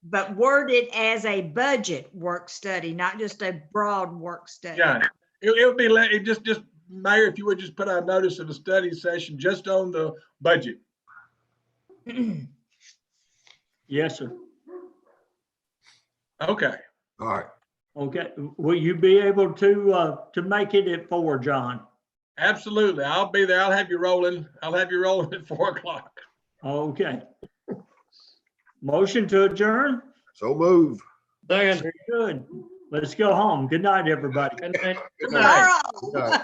But worded as a budget work study, not just a broad work study. Yeah, it would be, just Mayor, if you would just put out a notice of a study session just on the budget. Yes, sir. Okay. All right. Okay, will you be able to make it at 4, John? Absolutely. I'll be there. I'll have you rolling at 4 o'clock. Okay. Motion to adjourn? So move. Second. Very good. Let's go home. Good night, everybody. Good night. Carl. Good night.